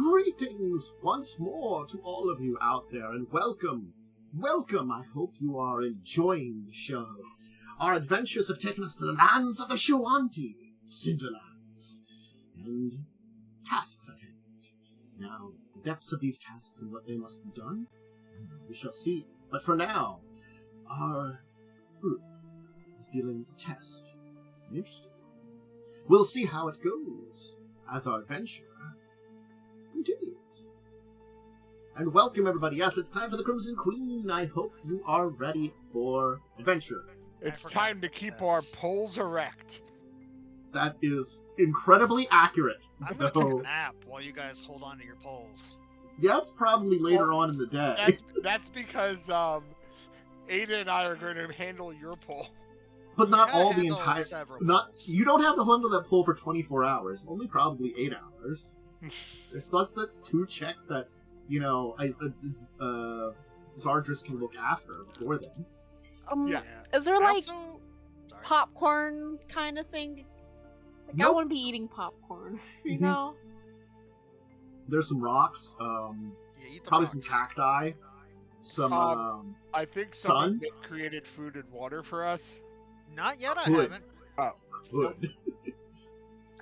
Greetings once more to all of you out there, and welcome. Welcome, I hope you are enjoying the show. Our adventures have taken us to the lands of the Shoanti, Cinderlands, and tasks at hand. Now, the depths of these tasks and what they must be done, we shall see. But for now, our group is dealing with a test. An interesting one. We'll see how it goes as our adventure continues. And welcome, everybody. Yes, it's time for the Crimson Queen. I hope you are ready for adventure. It's time to keep our poles erect. That is incredibly accurate. I'm gonna take a nap while you guys hold on to your poles. Yeah, that's probably later on in the day. That's because Ada and I are going to handle your pole. But not all the handle entire... several Not poles. You don't have to handle that pole for 24 hours. Only probably 8 hours. That's 2 checks that, you know, Zardris can look after for them. Yeah. Is there like Also, sorry. popcorn kind of thing? Like I Nope. want to be eating popcorn, you Mhm. know? There's some rocks, Yeah, eat the probably rocks. some cacti, some, I think Sun? someone created food and water for us. Not yet. I Good. haven't. wood.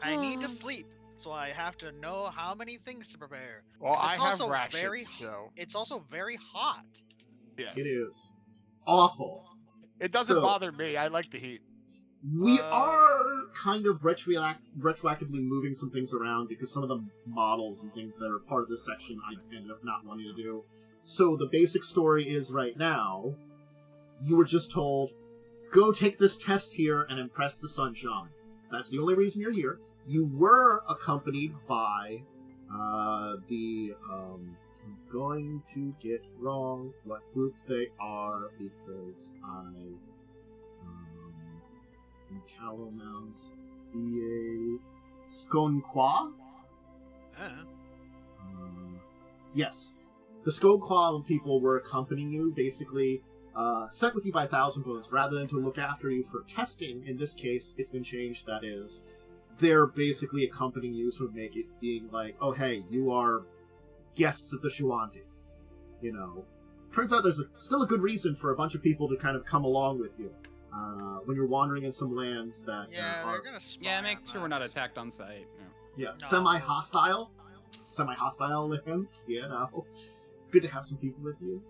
I need to sleep, so I have to know how many things to prepare. Well, It's I have also rations, very- so It's also very hot. yes. It is awful. It doesn't So- bother me. I like the heat. We are kind of retroactively moving some things around because some of the models and things that are part of this section I ended up not wanting to do. So the basic story is right now, you were just told, go take this test here and impress the Sun Shaman. That's the only reason you're here. You were accompanied by I'm going to get wrong what group they are because Calomels, the Skonqua? Yes. The Skonqua people were accompanying you, basically sent with you by 1,000 bones, rather than to look after you for testing. In this case, it's been changed, that is. They're basically accompanying you to make it being like, oh hey, you are guests of the Shoanti. You know. Turns out there's still a good reason for a bunch of people to kind of come along with you. When you're wandering in some lands that Yeah, are they're gonna. Yeah, spam make sure we're not us. attacked on sight. yeah, No. semi-hostile lands. You know, good to have some people with you.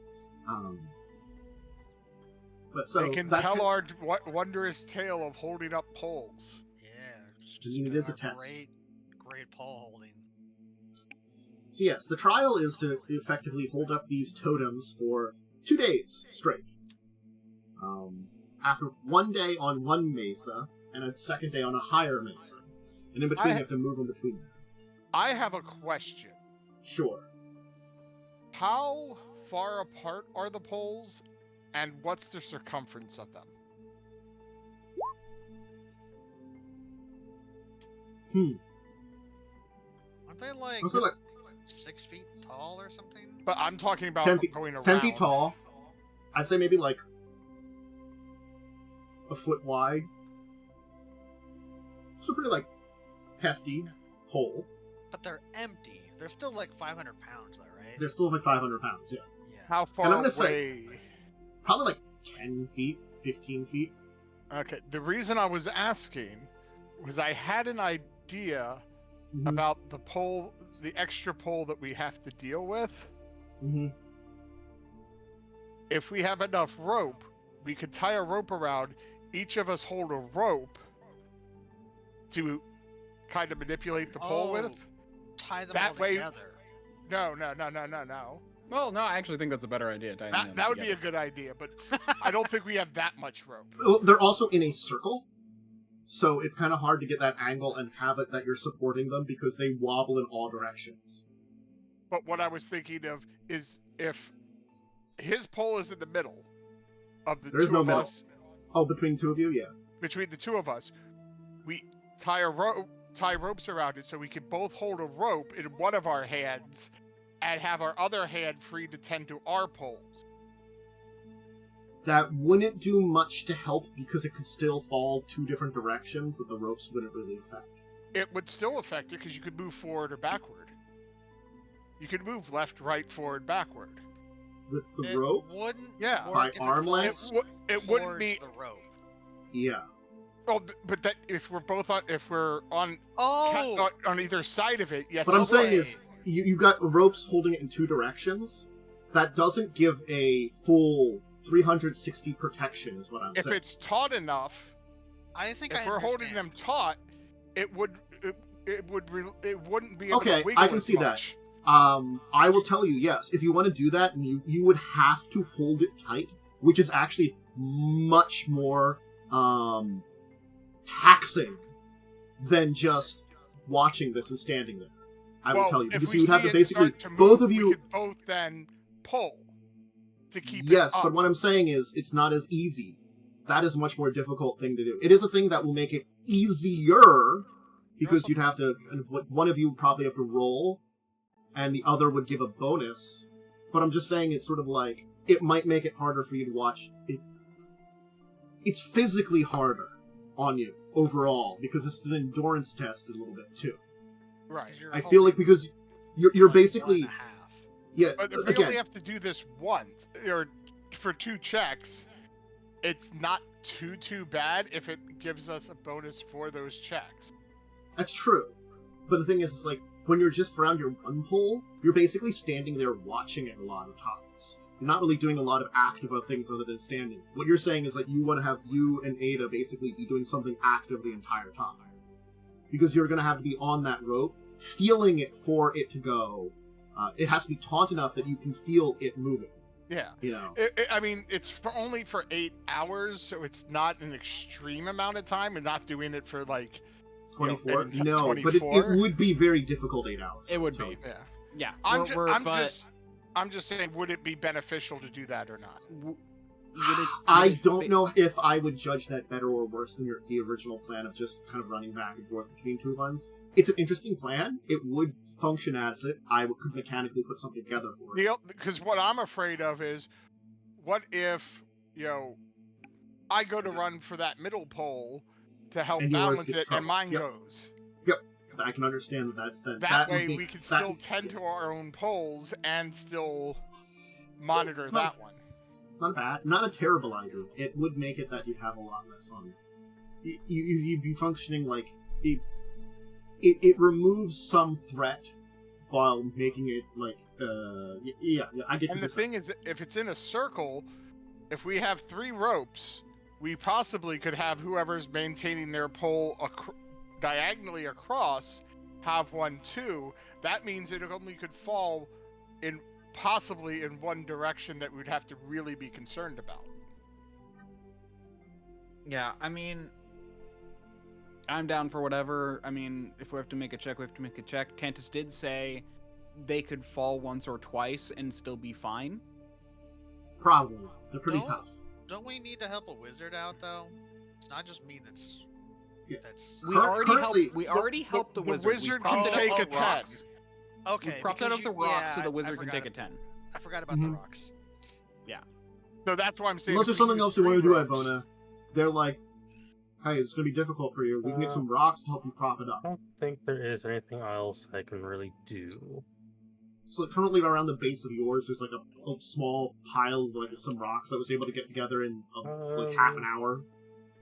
But so they can that's tell our wondrous tale of holding up poles. Yeah. it's I mean, it been is a our test. Great pole holding. So yes, the trial is to effectively hold up these totems for 2 days straight. After 1 day on one mesa, and a second day on a higher mesa. And in between, you have to move in between them. I have a question. Sure. How far apart are the poles, and what's the circumference of them? Aren't they like Also, like 6 feet tall or something? But I'm talking about 10 feet, going around. 10 feet tall. I'd say maybe like a foot wide. So pretty like hefty pole. But they're empty. They're still like 500 pounds, though, right? They're still like 500 pounds, yeah. Yeah. How And far I'm away? gonna say- Probably like 10 feet, 15 feet. Okay, the reason I was asking was I had an idea Mhm. about the pole, the extra pole that we have to deal with. Mhm. If we have enough rope, we could tie a rope around, each of us hold a rope to kind of manipulate the pole with. Tie them That all way- together. No. Well, no, I actually think that's a better idea. tying them That would be a together. good idea, but I don't think we have that much rope. Well, they're also in a circle, so it's kind of hard to get that angle and have it that you're supporting them because they wobble in all directions. But what I was thinking of is if his pole is in the middle of the There is two no of middle. us, Oh, between the two of you? Yeah. between the two of us, we tie ropes around it so we can both hold a rope in one of our hands and have our other hand free to tend to our poles. That wouldn't do much to help because it could still fall 2 different directions that the ropes wouldn't really affect. It would still affect it because you could move forward or backward. You could move left, right, forward, backward. With the It rope? wouldn't Yeah. work By if arm it length? falls It wouldn't towards be. the rope. Yeah. Oh, but that if we're on Oh! on either side of it, yes. What I'm it saying would. is, you got ropes holding it in two directions. That doesn't give a full 360 protection, is what I'm If saying. it's taut enough, I think if I we're holding understand. them taut, it wouldn't be able Okay, to wiggle I can as see that. much. I will tell you, yes, if you want to do that, and you would have to hold it tight, which is actually much more taxing than just watching this and standing there. I will tell you, if because we you would have see to it basically start to move, both of we you. could both then pull to keep Yes, it up. but what I'm saying is, it's not as easy. That is a much more difficult thing to do. It is a thing that will make it easier, because you'd have to, one of you would probably have to roll, and the other would give a bonus. But I'm just saying, it's sort of like, it might make it harder for you to watch. It's physically harder on you, overall, because this is an endurance test a little bit, too. Right. I feel like, because you're basically... 1.5. Yeah, But if we again, only have to do this once, or for 2 checks, it's not too bad if it gives us a bonus for those checks. that's true. But the thing is, it's like, when you're just around your one pole, you're basically standing there watching it a lot of times. You're not really doing a lot of active things other than standing. What you're saying is that you want to have you and Ada basically be doing something active the entire time. Because you're going to have to be on that rope, feeling it for it to go. It has to be taut enough that you can feel it moving. Yeah. You know? I mean, it's only for 8 hours, so it's not an extreme amount of time. We're not doing it for, like... 24? You No, 24? but it would be very difficult 8 hours. It would so. be. Yeah. Yeah. I'm just saying, would it be beneficial to do that or not? I don't know if I would judge that better or worse than the original plan of just kind of running back and forth between 2 runs. It's an interesting plan. It would function as it. I could mechanically put something together for it. Because what I'm afraid of is, what if, I go to run for that middle pole to help And yours balance gets it, trouble. and mine Yep. goes. Yep. I can understand that. That would way make- we can that- still tend to our own poles and still monitor that one. Not bad. Not a terrible idea. It would make it that you'd have a lot less on. You'd be functioning like it removes some threat while making it like yeah. I get. And the thing is, if it's in a circle, if we have 3 ropes, we possibly could have whoever's maintaining their pole diagonally across have one too. That means it only could fall in possibly in one direction that we'd have to really be concerned about. Yeah, I mean, I'm down for whatever. I mean, if we have to make a check, we have to make a check. Tantus did say they could fall once or twice and still be fine. Probably. They're pretty tough. Don't we need to help a wizard out, though? It's not just me that's... Yeah. That's... We already currently, helped the wizard. The wizard We can propped take up a the 10. rocks. Okay, We propped because up the rocks so the I wizard can forgot take a 10. I forgot about the rocks. So that's why I'm saying. Unless there's if we something use else you want to 3 do, ropes- Ivona, they're like, hey, it's going to be difficult for you. We can get some rocks to help you prop it up. I don't think there is anything else I can really do. So like, currently around the base of yours, there's like a small pile of like some rocks that was able to get together in like half an hour.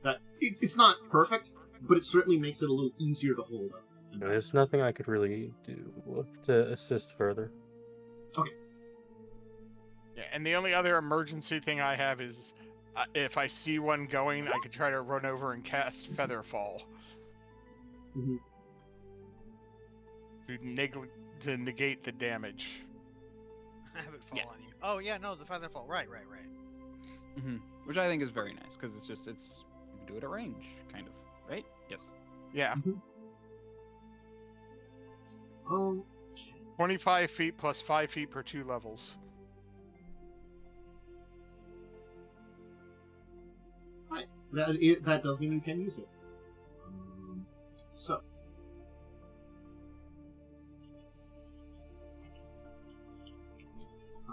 That it's not perfect, but it certainly makes it a little easier to hold up. There's nothing I could really do to assist further. Okay. Yeah, and the only other emergency thing I have is if I see one going, I could try to run over and cast Featherfall Mm-hmm. to negate the damage. Have it fall Yeah. on you. Oh, yeah, no, the feather fall. Right. Mm-hmm. Which I think is very nice, because you can do it at range, kind of, right? Yes. Yeah, 25 feet plus 5 feet per 2 levels. Right. That does mean you can use it. So.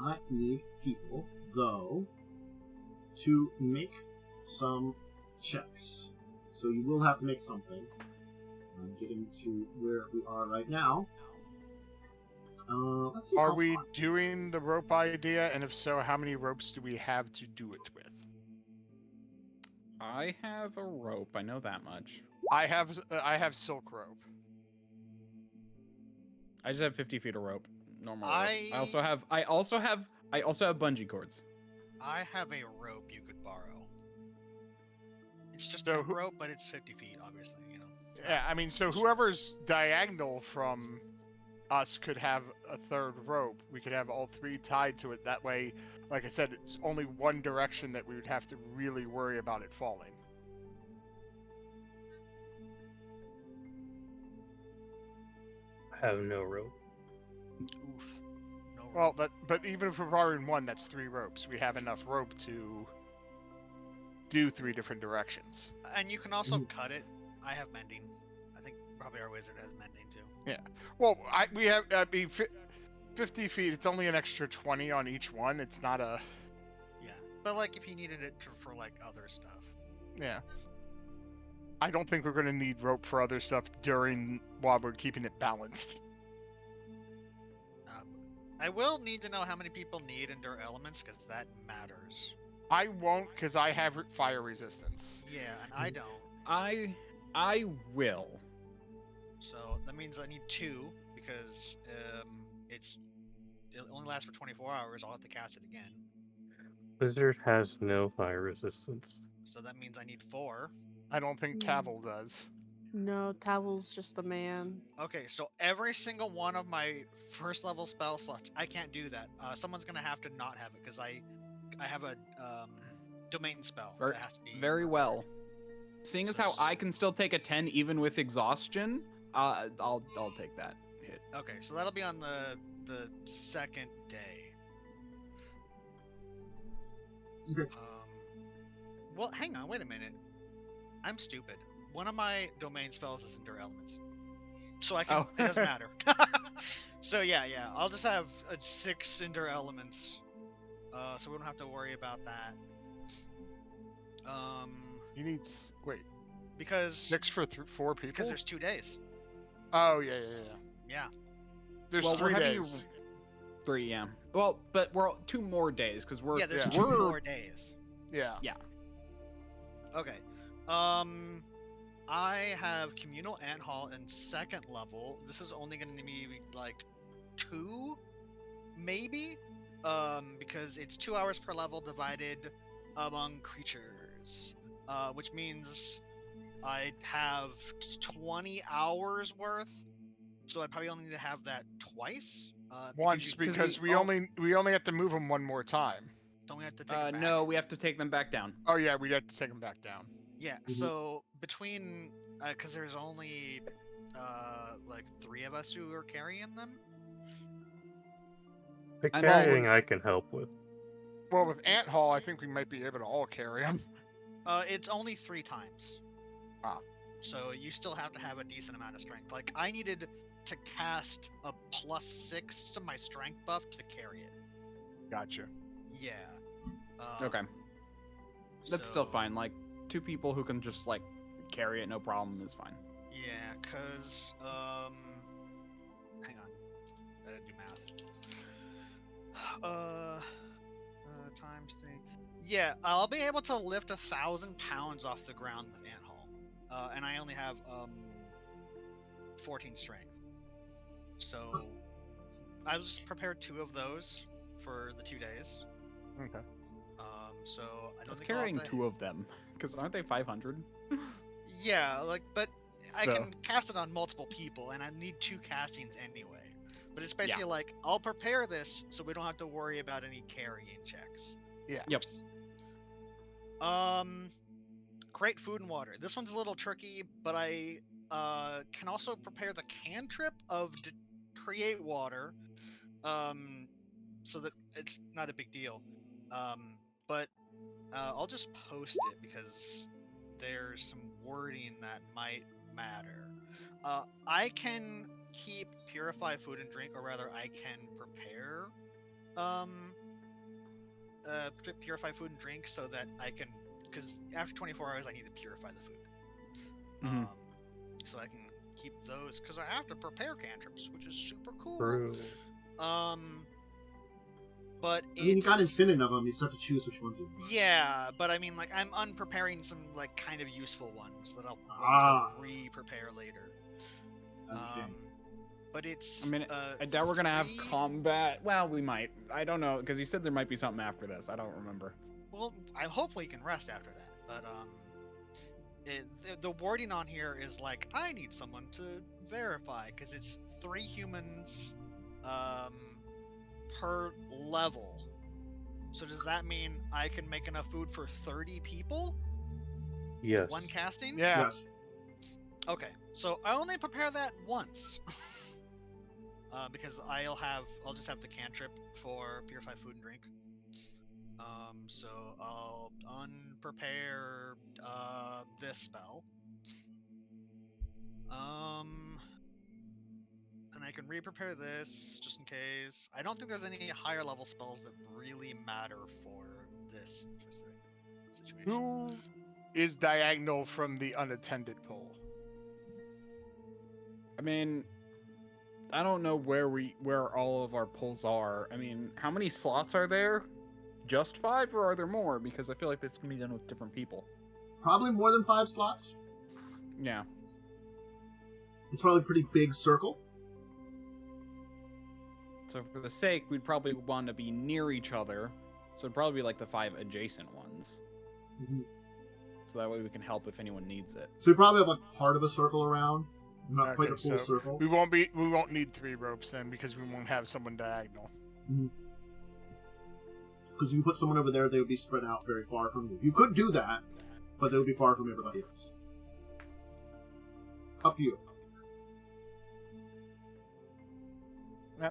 I need people, though, to make some checks. So you will have to make something. I'm getting to where we are right now. Let's see. Are how we far- doing the rope idea? And if so, how many ropes do we have to do it with? I have a rope. I know that much. I have silk rope. I just have 50 feet of rope. Normal rope. I I also have bungee cords. I have a rope you could borrow. It's just So a who- rope, but it's 50 feet, obviously. You know. It's Yeah, I mean, so whoever's diagonal from us could have a third rope. We could have all three tied to it. That way, like I said, it's only one direction that we would have to really worry about it falling. I have no rope. Oof. No rope. Well, but even if we're borrowing one, that's 3 ropes. We have enough rope to do 3 different directions. And you can also cut it. I have mending. I think probably our wizard has mending too. Well, we have 50 feet. It's only an extra 20 on each one. It's not a Yeah, but like if you needed it for like other stuff. yeah. I don't think we're gonna need rope for other stuff while we're keeping it balanced. I will need to know how many people need endure elements because that matters. I won't, because I have fire resistance. Yeah, and I don't. I will. So that means I need 2 because it only lasts for 24 hours. I'll have to cast it again. Wizard has no fire resistance. So that means I need 4. I don't think Tavel does. No, Tavel's just a man. Okay, so every single one of my first level spell slots, I can't do that. Someone's gonna have to not have it because I have a domain spell that has to be Very well. Seeing as how I can still take a 10 even with exhaustion, I'll take that hit. Okay, so that'll be on the second day. Okay. Well, hang on, wait a minute. I'm stupid. One of my domain spells is endure elements, so I can. Oh. It doesn't matter. So yeah, I'll just have 6 endure elements, so we don't have to worry about that. You need Because 6 for 4 people. because there's 2 days. Oh yeah. Yeah. There's Well, we're 3 having days. 3, yeah. Well, but we're 2 more days because we're Yeah, there's yeah. 2 we're more days. Yeah. Okay. I have communal ant hall in 2nd level. This is only going to be like 2, maybe, because it's 2 hours per level divided among creatures, which means I have 20 hours worth. So I probably only need to have that twice. Once, because we only have to move them one more time. Don't we have to take it back? no, we have to take them back down. Oh yeah, we have to take them back down. Yeah, so between, because there's only, like 3 of us who are carrying them. The I'm all- carrying I can help with. Well, with Ant Hall, I think we might be able to all carry them. It's only 3 times. Ah. So you still have to have a decent amount of strength. Like, I needed to cast a +6 to my strength buff to carry it. Gotcha. Yeah. Okay. That's still so- fine. Like 2 people who can just like carry it, no problem, is fine. Yeah, cause hang on, I gotta do math. Times 3. Yeah, I'll be able to lift 1,000 pounds off the ground with ant haul, and I only have 14 strength. So I was prepared 2 of those for the 2 days. Okay. So I I don't was think I'll carrying have to- 2 of them because aren't they 500? Yeah, like, but I So- can cast it on multiple people, and I need 2 castings anyway. But it's basically like, I'll prepare this so we don't have to worry about any carrying checks. Yeah. Yep. Create food and water. This one's a little tricky, but I can also prepare the cantrip of create water, so that it's not a big deal. But I'll just post it because there's some wording that might matter. I can keep purify food and drink, or rather, I can prepare purify food and drink so that I can, because after 24 hours I need to purify the food. Mhm. So I can keep those because I have to prepare cantrips, which is super cool. True. But I mean, you got infinite of them. You just have to choose which ones you want. Yeah, but I mean, like, I'm unpreparing some like kind of useful ones that I'll want to re-prepare later. But it's. I mean, I doubt we're gonna have combat. Well, we might. I don't know, because you said there might be something after this. I don't remember. Well, I hopefully can rest after that. But the wording on here is like, I need someone to verify, because it's 3 humans, per level. So does that mean I can make enough food for 30 people? Yes. One casting? Yeah. Yes. Okay, so I only prepare that once. Because I'll just have the cantrip for purify food and drink. So I'll unprepare this spell. And I can re-prepare this just in case. I don't think there's any higher level spells that really matter for this situation. Who is diagonal from the unattended pole? I mean, I don't know where all of our pulls are. I mean, how many slots are there? Just 5, or are there more? Because I feel like that's gonna be done with different people. Probably more than 5 slots. Yeah. It's probably a pretty big circle. So for the sake, we'd probably want to be near each other. So it'd probably be like the 5 adjacent ones. Mm-hmm. So that way we can help if anyone needs it. So we probably have like part of a circle around, not quite a Okay, full so circle. We won't need 3 ropes then, because we won't have someone diagonal. Because you put someone over there, they would be spread out very far from you. You could do that, but they would be far from everybody else. Up to you.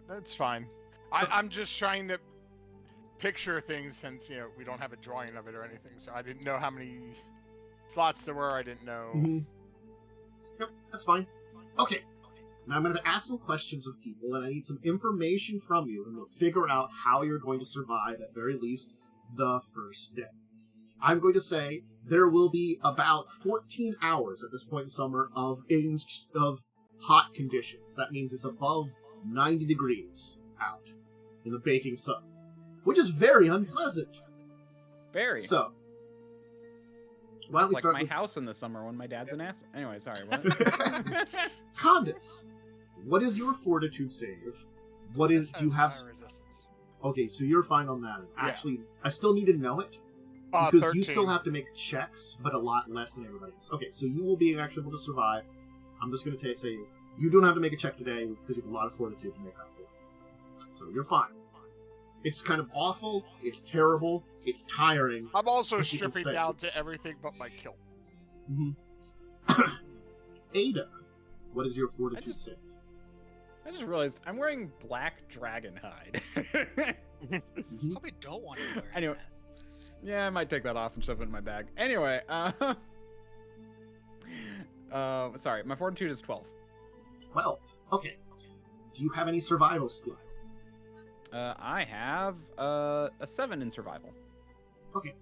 That's fine. I'm just trying to picture things since, we don't have a drawing of it or anything, so I didn't know how many slots there were. I didn't know. Yep, that's fine. Okay. Now I'm going to ask some questions of people, and I need some information from you, and we'll figure out how you're going to survive, at very least, the first day. I'm going to say there will be about 14 hours at this point in summer of hot conditions. That means it's above 90 degrees out in the baking sun, which is very unpleasant. Very. So, why don't It's we like start my with house in the summer when my dad's an ass. Anyway, sorry. What? Khandes? What is your fortitude save? Do you have? Fire resistance. Okay, so you're fine on that. Yeah. Actually, I still need to know it because 13. you still have to make checks, but a lot less than everybody else. Okay, so you will be actually able to survive. I'm just going to say you don't have to make a check today because you have a lot of fortitude to make up for it. So you're fine. It's kind of awful. It's terrible. It's tiring. I'm also but you can stripping stay. down to everything but my kilt. Ada, what is your fortitude save? I just realized I'm wearing black dragon hide. Probably don't want to wear Anyway. that. Yeah, I might take that off and shove it in my bag. Anyway, sorry, my fortitude is 12. 12. Okay. Do you have any survival skill? I have a 7 in survival. Okay.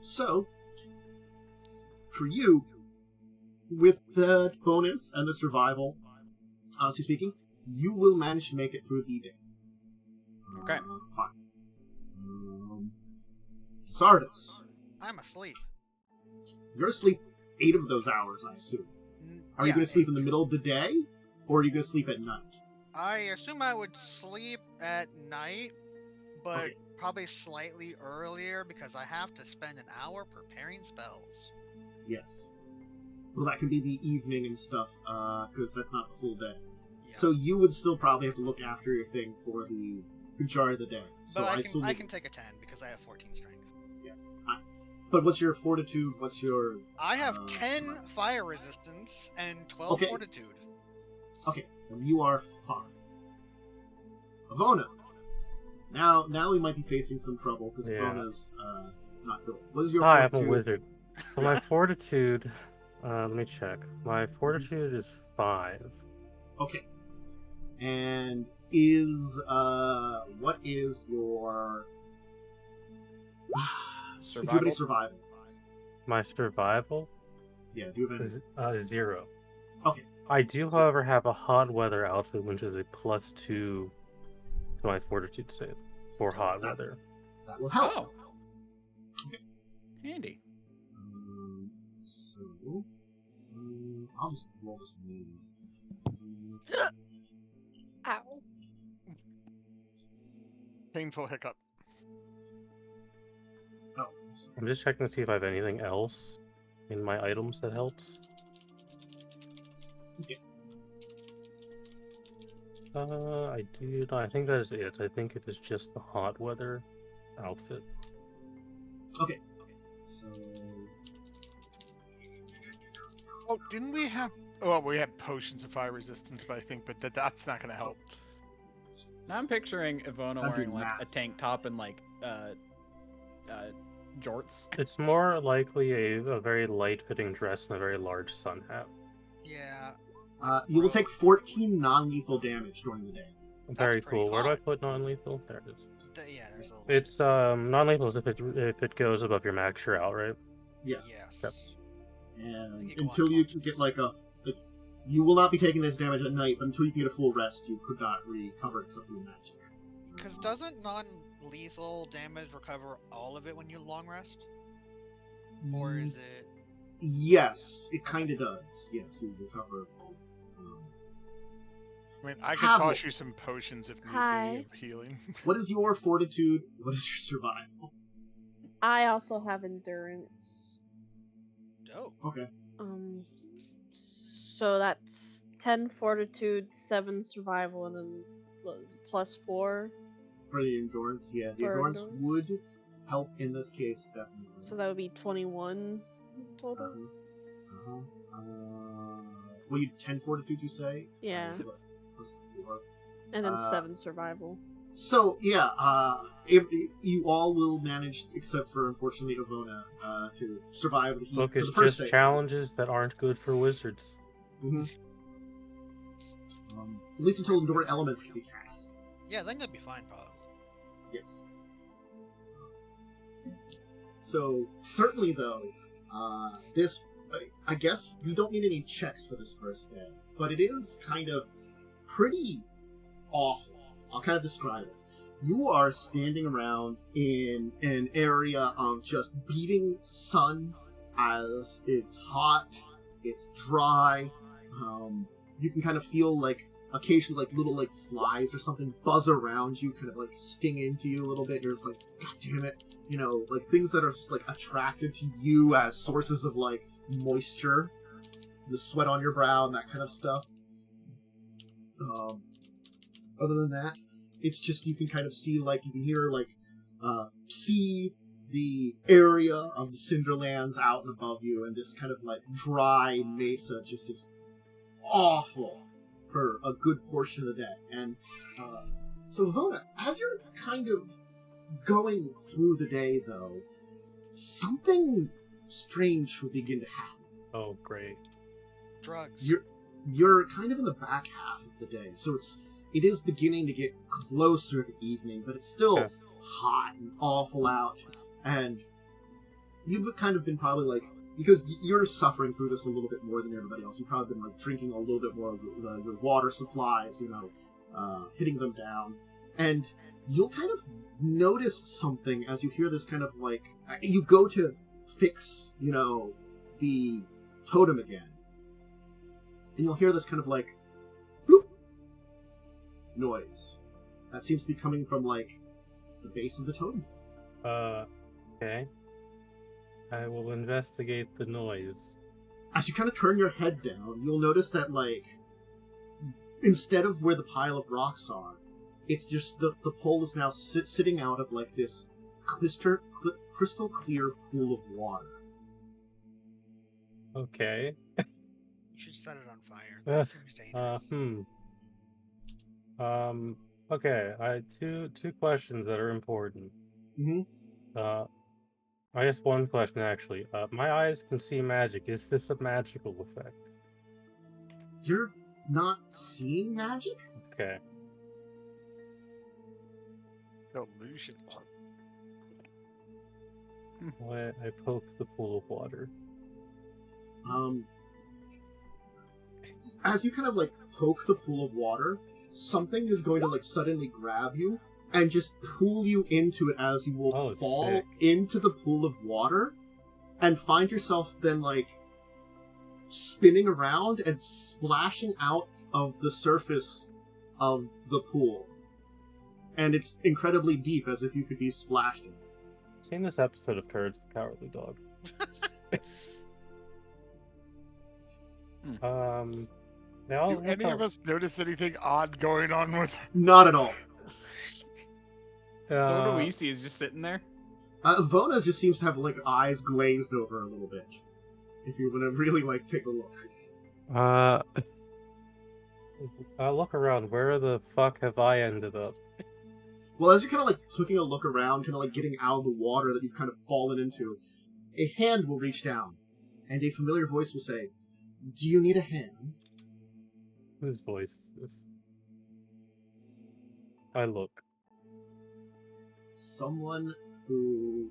So, for you, with the bonus and the survival, honestly speaking, you will manage to make it through the day. Okay. Fine. Zardris, I'm asleep. you're asleep 8 of those hours, I assume. Are you going to sleep in the middle of the day, or are you going to sleep at night? I assume I would sleep at night, but Okay. probably slightly earlier because I have to spend an hour preparing spells. Yes. Well, that can be the evening and stuff, because that's not the full day. Yeah. So you would still probably have to look after your thing for the majority of the day. So but still I need- can take a 10 because I have 14 strength. But what's your fortitude? What's your... I have 10 survival? fire resistance and 12 Okay. fortitude. Okay, then you are fine. Ivona. Now we might be facing some trouble, because Yeah. Ivona's not good. What is your Hi, I'm a fortitude? wizard. So my fortitude, let me check. My fortitude is 5. Okay. And what is your... Do you have any survival? My survival Yeah, do you have any... is 0. Okay. I do, however, have a hot weather outfit, which is a +2 to my fortitude save for hot weather. That will help. Oh. Handy. So, I'll just roll this manually. Ow. Painful hiccup. Oh, I'm just checking to see if I have anything else in my items that helps. okay. I do. I think that is it. I think it is just the hot weather outfit. Okay. So, Oh, didn't we have? Oh, we had potions of fire resistance, but I think, that's not going to help. Now I'm picturing Ivona I'm wearing doing like a math. tank top and like jorts. It's more likely a very light-fitting dress and a very large sun hat. Yeah. you will take 14 non-lethal damage during the day. Very pretty cool. Where do I hot. put non-lethal? There it is. Yeah, there's a little. It's non-lethal is if it goes above your max, you're out, right? Yeah. Yes. Yep. And You go until you unconscious. get like you will not be taking this damage at night, but until you get a full rest, you could not recover it through magic. Because doesn't non-lethal damage recover all of it when you long rest? Or is it? Yes, it kind of does. Yes, you recover. I mean, I could Tavel. toss you some potions if need Hi. be of healing. What is your fortitude? What is your survival? I also have endurance. Oh, Okay. So that's 10 fortitude, 7 survival, and then what is it, plus 4. For the endurance, yeah, the For endurance endurance? would help in this case, definitely. So that would be 21 total. Well, you 10 fortitude, you say? Yeah. Plus 4. And then Uh, 7 survival. So yeah, you all will manage, except for unfortunately Ivona, to survive the heat Look, for it's the first just day. challenges that aren't good for wizards. At least until enduring elements can be cast. yeah, then you'll be fine, probably. Yes. So certainly though, this I guess you don't need any checks for this first day, but it is kind of pretty awful. I'll kind of describe it. You are standing around in an area of just beating sun as it's hot, it's dry. You can kind of feel like occasionally like little like flies or something buzz around you, kind of like sting into you a little bit. You're just like, God damn it. You know, like things that are just like attracted to you as sources of like moisture, the sweat on your brow and that kind of stuff. Other than that, it's just you can kind of see like you can hear like see the area of the Cinderlands out and above you, and this kind of like dry mesa just is awful for a good portion of the day. And so Ivona, as you're kind of going through the day though, something strange will begin to happen. Oh, great. Drugs. You're kind of in the back half of the day, so it is beginning to get closer to evening, but it's still Okay. hot and awful out. And you've kind of been probably like, because you're suffering through this a little bit more than everybody else, you've probably been like drinking a little bit more of your water supplies, you know, hitting them down. And you'll kind of notice something as you hear this kind of like, you go to fix, you know, the totem again. And you'll hear this kind of like, bloop noise. That seems to be coming from like the base of the totem. Okay. I will investigate the noise. As you kind of turn your head down, you'll notice that like, instead of where the pile of rocks are, it's just the pole is now sitting out of like this crystal clear pool of water. Okay. You should set it on fire. That seems dangerous. Okay. I had two questions that are important. Mm-hmm. I guess one question actually. My eyes can see magic. Is this a magical effect? You're not seeing magic? Okay. Illusion. I poked the pool of water. As you kind of like poke the pool of water, something is going to like suddenly grab you and just pull you into it as you will fall sick. into the pool of water and find yourself then like spinning around and splashing out of the surface of the pool. And it's incredibly deep, as if you could be splashed in it. Seen this episode of Courage the Cowardly Dog. Do any of us notice anything odd going on with her? Not at all. So Movici is just sitting there. Ivona just seems to have like eyes glazed over a little bit. If you want to really like take a look. Look around. Where the fuck have I ended up? Well, as you're kind of like taking a look around, kind of like getting out of the water that you've kind of fallen into, a hand will reach down, and a familiar voice will say, "Do you need a hand?" Whose voice is this? I look. Someone who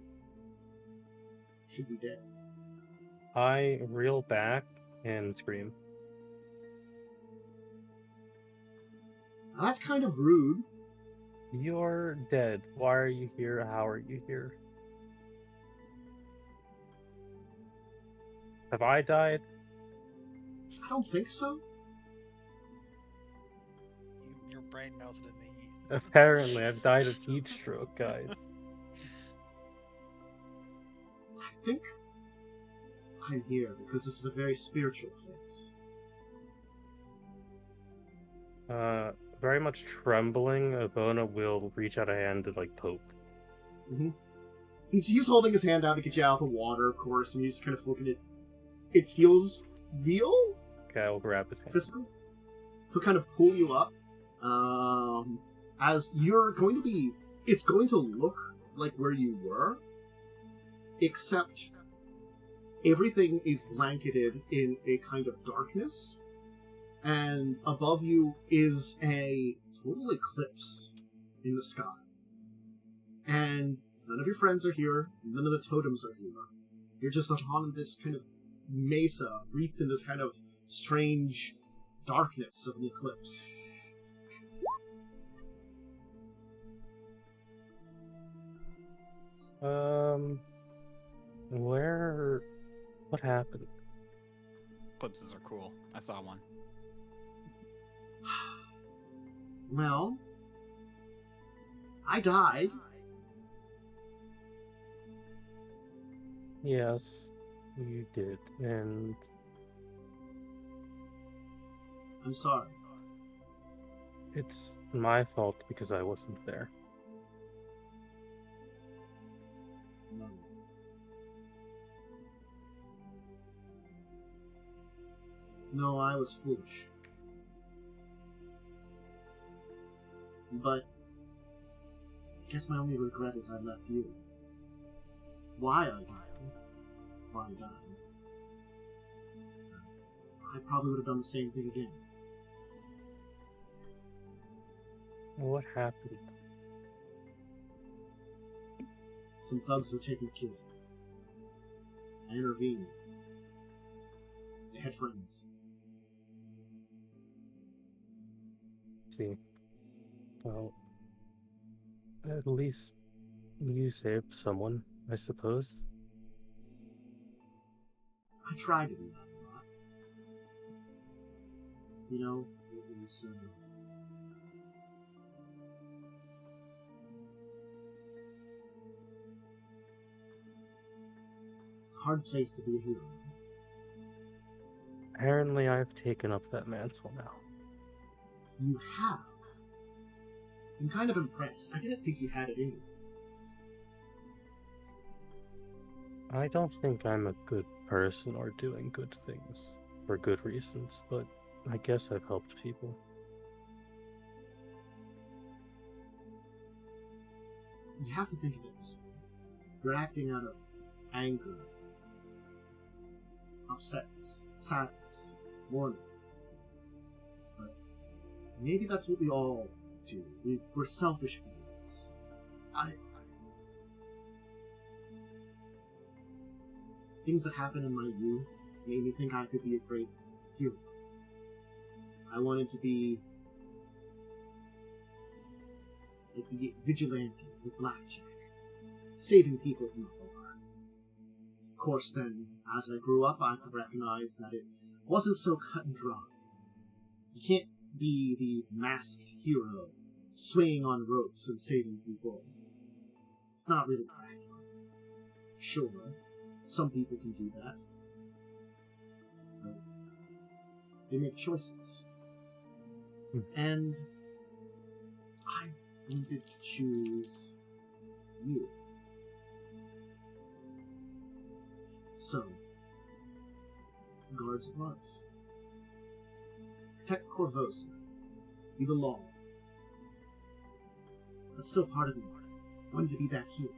should be dead. I reel back and scream. Now, that's kind of rude. You're dead. Why are you here? How are you here? Have I died? I don't think so. Your brain melted in the heat. Apparently, I've died of heat stroke, guys. I think I'm here because this is a very spiritual place. Very much trembling, Ivona will reach out a hand to, like, poke. Mm-hmm. He's holding his hand out to get you out of the water, of course, and you just kind of look at it. It feels real? Okay, I will grab his hand. Physical? He'll kind of pull you up. As you're going to be... It's going to look like where you were, except everything is blanketed in a kind of darkness. And above you is a total eclipse in the sky. And none of your friends are here, none of the totems are here. You're just on this kind of mesa, wreathed in this kind of strange darkness of an eclipse. What happened? Eclipses are cool. I saw one. Well, I died. Yes, you did, and... I'm sorry. It's my fault because I wasn't there. No. No, I was foolish. But I guess my only regret is I left you. Why I died. I probably would have done the same thing again. What happened? Some thugs were taking a kid. I intervened. They had friends. See. Well, at least you saved someone, I suppose. I tried to do that a lot. You know, it was, it's a hard place to be a hero. Apparently I've taken up that mantle now. You have? I'm kind of impressed. I didn't think you had it in you. I don't think I'm a good person or doing good things for good reasons, but I guess I've helped people. You have to think of it this way. You're acting out of anger, upsetness, sadness, mourning. But maybe that's what we all do. We're selfish beings. Things that happened in my youth made me think I could be a great hero. I wanted to be like the vigilantes, the blackjack, saving people from afar. Of course, then, as I grew up, I could recognize that it wasn't so cut and dry. You can't be the masked hero, swinging on ropes and saving people. It's not really practical. Sure, some people can do that, but they make choices. And I wanted to choose you. So, guards it was. Protect Korvosa. Be the law. But still part of me wanted to be that hero.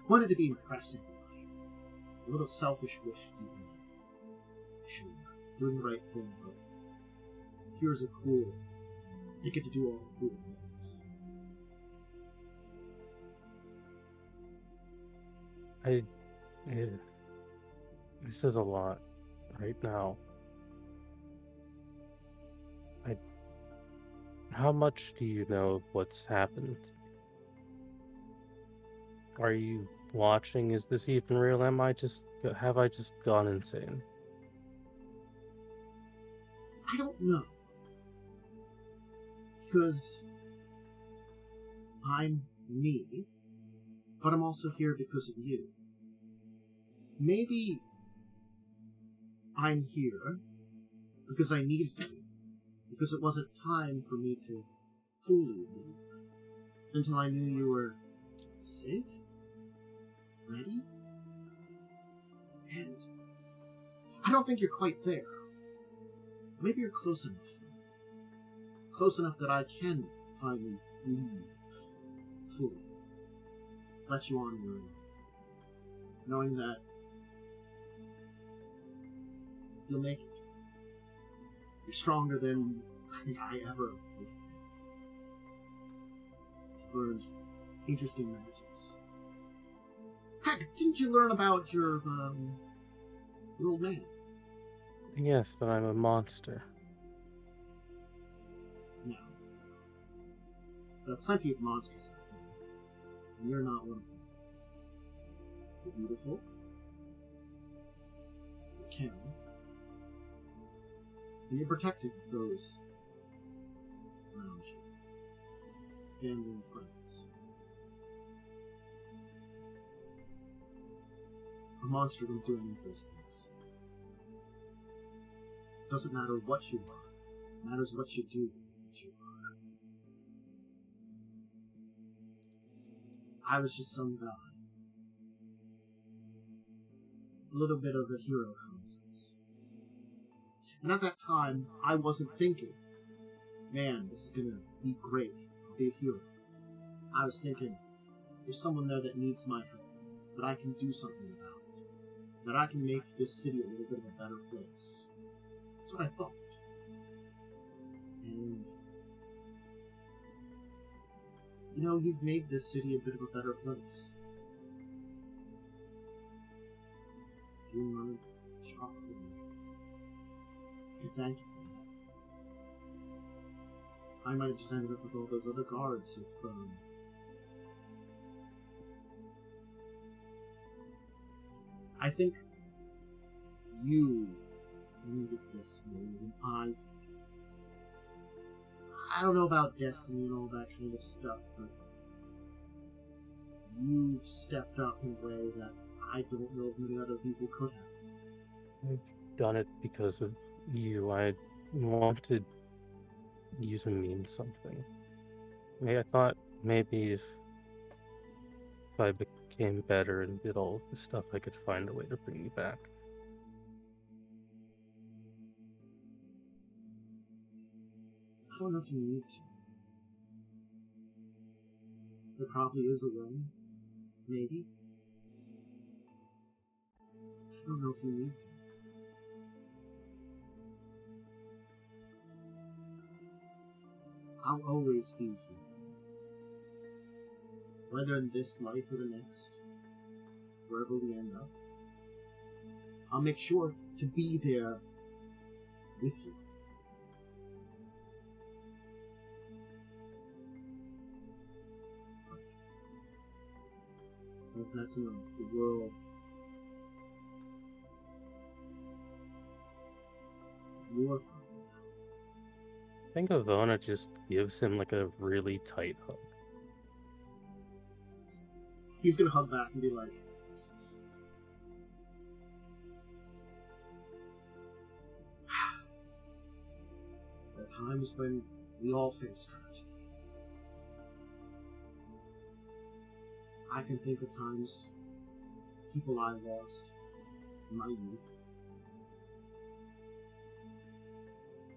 Wanted to be impressive. A little selfish wish to be sure, doing the right thing, but heroes are cool. They get to do all the cool things. This is a lot right now. How much do you know of what's happened? Are you watching? Is this even real? Have I just gone insane? I don't know. Because I'm me, but I'm also here because of you. Maybe I'm here because I needed to be, because it wasn't time for me to fully leave until I knew you were safe, ready, and I don't think you're quite there. Maybe you're close enough. Close enough that I can finally leave fully. Let you on your own. Knowing that you'll make it. You're stronger than I think I ever would have been. You've learned interesting magics. Heck, didn't you learn about your old man? Yes, that I'm a monster. No. There are plenty of monsters out there, and you're not one of them. You're beautiful. You're caring. And you're protective of those around you. Family and friends. A monster won't do any of those things. Doesn't matter what you are. It matters what you do. What you are. I was just some guy. A little bit of a hero complex. And at that time, I wasn't thinking, man, this is gonna be great. I'll be a hero. I was thinking, there's someone there that needs my help, that I can do something about it. That I can make this city a little bit of a better place. That's what I thought. And you know, you've made this city a bit of a better place. Doing my job. And thank you for that. I might have just ended up with all those other guards if, I think you needed this more than I don't know about destiny and all that kind of stuff, but you've stepped up in a way that I don't know if many other people could have. I've done it because of you. I wanted you to mean something. I thought maybe if I became better and did all of this stuff, I could find a way to bring you back. I don't know if you need to. There probably is a way. Maybe. I don't know if you need to. I'll always be here. Whether in this life or the next, wherever we end up, I'll make sure to be there with you. But that's in the world. Your fun. I think Ivona just gives him like a really tight hug. He's gonna hug back and be like, there are times when we all face tragedy. I can think of times, people I lost in my youth.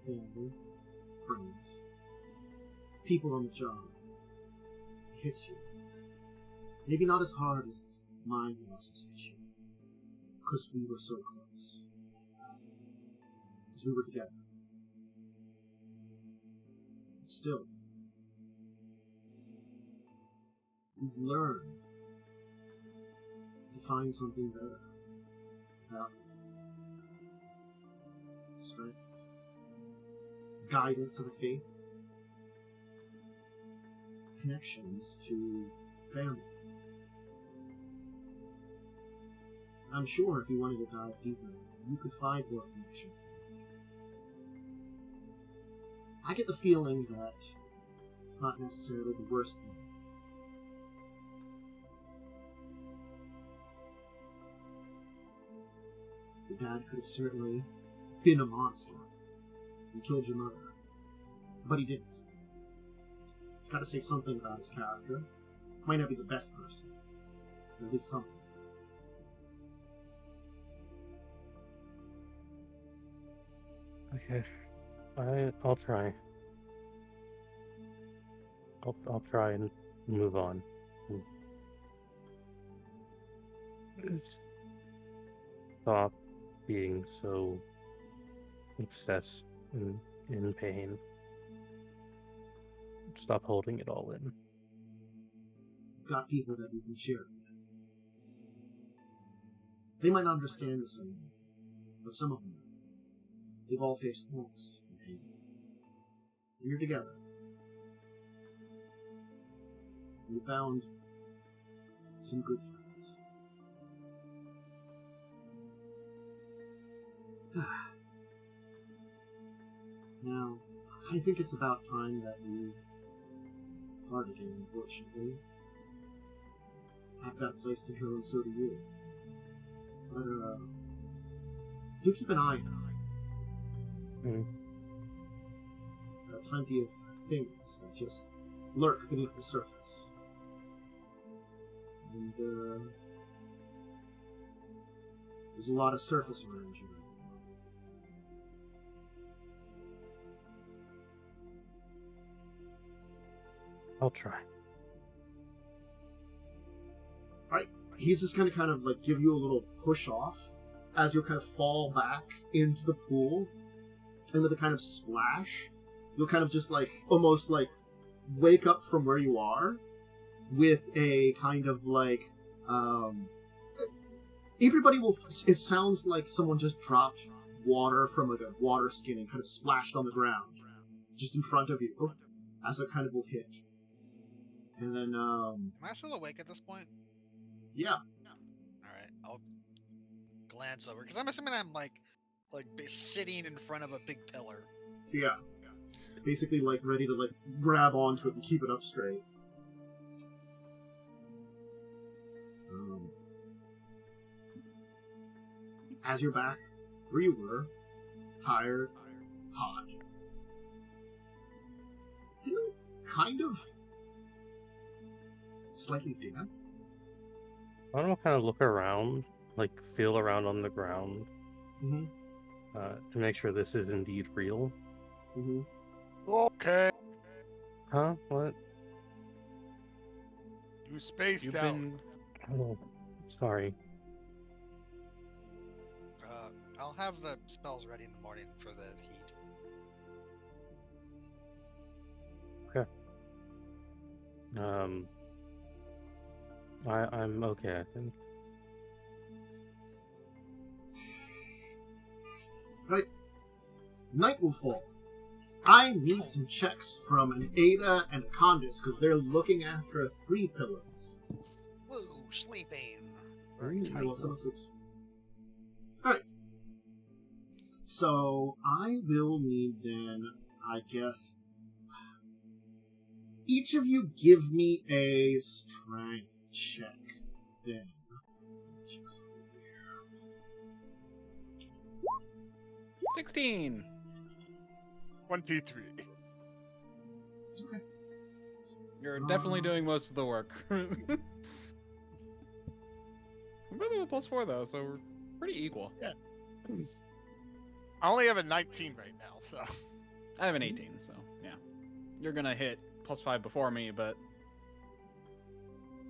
Family, friends, people on the job. It hits you. Maybe not as hard as my losses hit you. Because we were so close. Because we were together. But still, we've learned to find something better. Value. Strength. Guidance of the faith. Connections to family. I'm sure if you wanted to dive deeper, you could find more connections to it. I get the feeling that it's not necessarily the worst thing. Your dad could have certainly been a monster and killed your mother, but he didn't. He's got to say something about his character. Might not be the best person, but at least something. Okay, I'll try. I'll try and move on. Stop being so obsessed and in pain. Stop holding it all in. You've got people that you can share it with. They might not understand the same, but some of them. They've all faced loss and pain. You're together. You found some good friends. Now, I think it's about time that we part again, unfortunately. I've got a place to go, and so do you. But, do keep an eye on. There are plenty of things that just lurk beneath the surface. And, there's a lot of surface around you. I'll try. Alright, he's just gonna kind of like give you a little push off as you'll kind of fall back into the pool. And with a kind of splash, you'll kind of just like almost like wake up from where you are with a kind of like everybody will, it sounds like someone just dropped water from like a water skin and kind of splashed on the ground just in front of you as it kind of will hit. And then Am I still awake at this point? yeah. Alright, I'll glance over because I'm assuming I'm like sitting in front of a big pillar. Yeah. Basically, like, ready to, like, grab onto it and keep it up straight. As you're back where you were, tired, hot, you kind of slightly damp. I don't know, kind of look around, like, feel around on the ground. Mm-hmm. To make sure this is indeed real. Mm-hmm. Okay. Huh? What? You spaced You've out. been Oh, sorry. I'll have the spells ready in the morning for the heat. Okay. I'm okay, I think. Right. Night will fall. I need some checks from an Ada and a Khandes because they're looking after 3 pillars. Whoa, sleeping. Very Ooh. tight. I love summer soups. Alright. So, I will need then, I guess, each of you give me a strength check, then. Check something here. 16. 23. Okay. You're definitely doing most of the work. We're both with +4 though, so we're pretty equal. I only have a 19 right now, so. I have an 18, so yeah. You're gonna hit +5 before me, but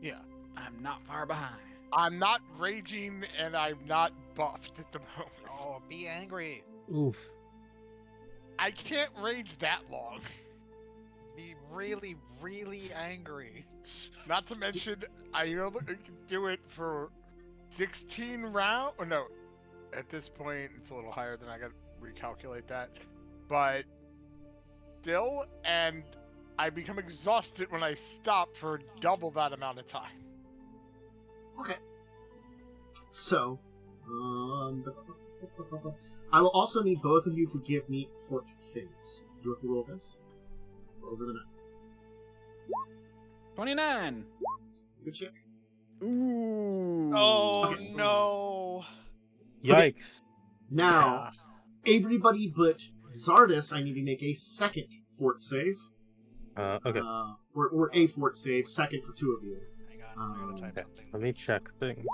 Yeah. I'm not far behind. I'm not raging and I'm not buffed at the moment. Oh, be angry. Oof. I can't rage that long. Be really, really angry. Not to mention, I can do it for 16 rounds. Oh, no. At this point, it's a little higher than I got to recalculate that. But still, and I become exhausted when I stop for double that amount of time. Okay. So, I will also need both of you to give me fort saves. Do you have to roll this? Roll over the 29. Good check. Ooh. Oh, Okay. no. Yikes. Now, everybody but Zardris, I need to make a second fort save. Okay. Or a fort save, second for two of you. Hang on, I gotta type Okay. something. Let me check things.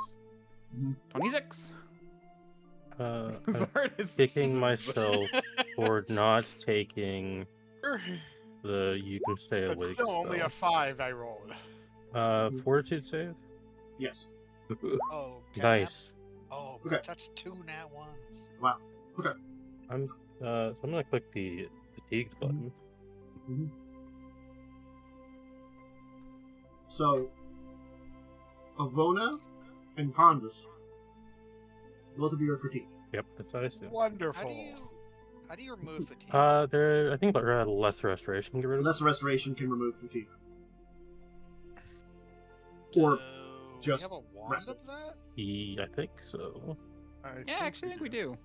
26. I'm Zardris. kicking myself for not taking the you can stay But awake still only a 5 I rolled. fortitude save? Yes. Oh, can I have- Nice. Oh, Okay. that's 2 nat 1s. Wow. Okay. So I'm gonna click the fatigue button. So, Ivona and Khandes, both of you are fatigued. Yep, that's what I assume. Wonderful. How do you remove fatigue? I think they're at less restoration. Get rid of. Less restoration can remove fatigue. Or Do just we have a wand rest of it. that? I think so. Yeah, actually, I think we do.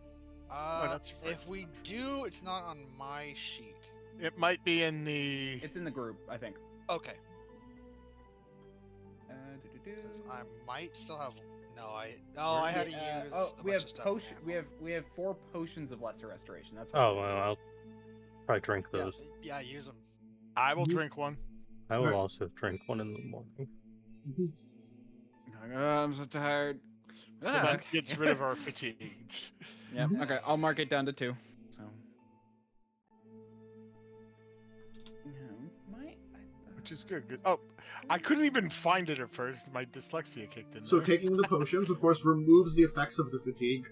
that's right. If we do, it's not on my sheet. It might be in the. It's in the group, I think. Okay. Do-do-do. 'Cause I might still have. No, I had to use. Oh, a we bunch have of stuff potion. now. We have 4 potions of lesser restoration. That's what Oh it is. well, I'll probably drink Yeah, those. yeah, use them. I will drink one. I will Alright. also drink one in the morning. Oh, I'm so tired. So Ah, that okay. gets rid of our fatigue. Yep. Okay, I'll mark it down to 2. So. Which is good. Oh, I couldn't even find it at first. My dyslexia kicked in. So there. taking the potions, of course, removes the effects of the fatigue,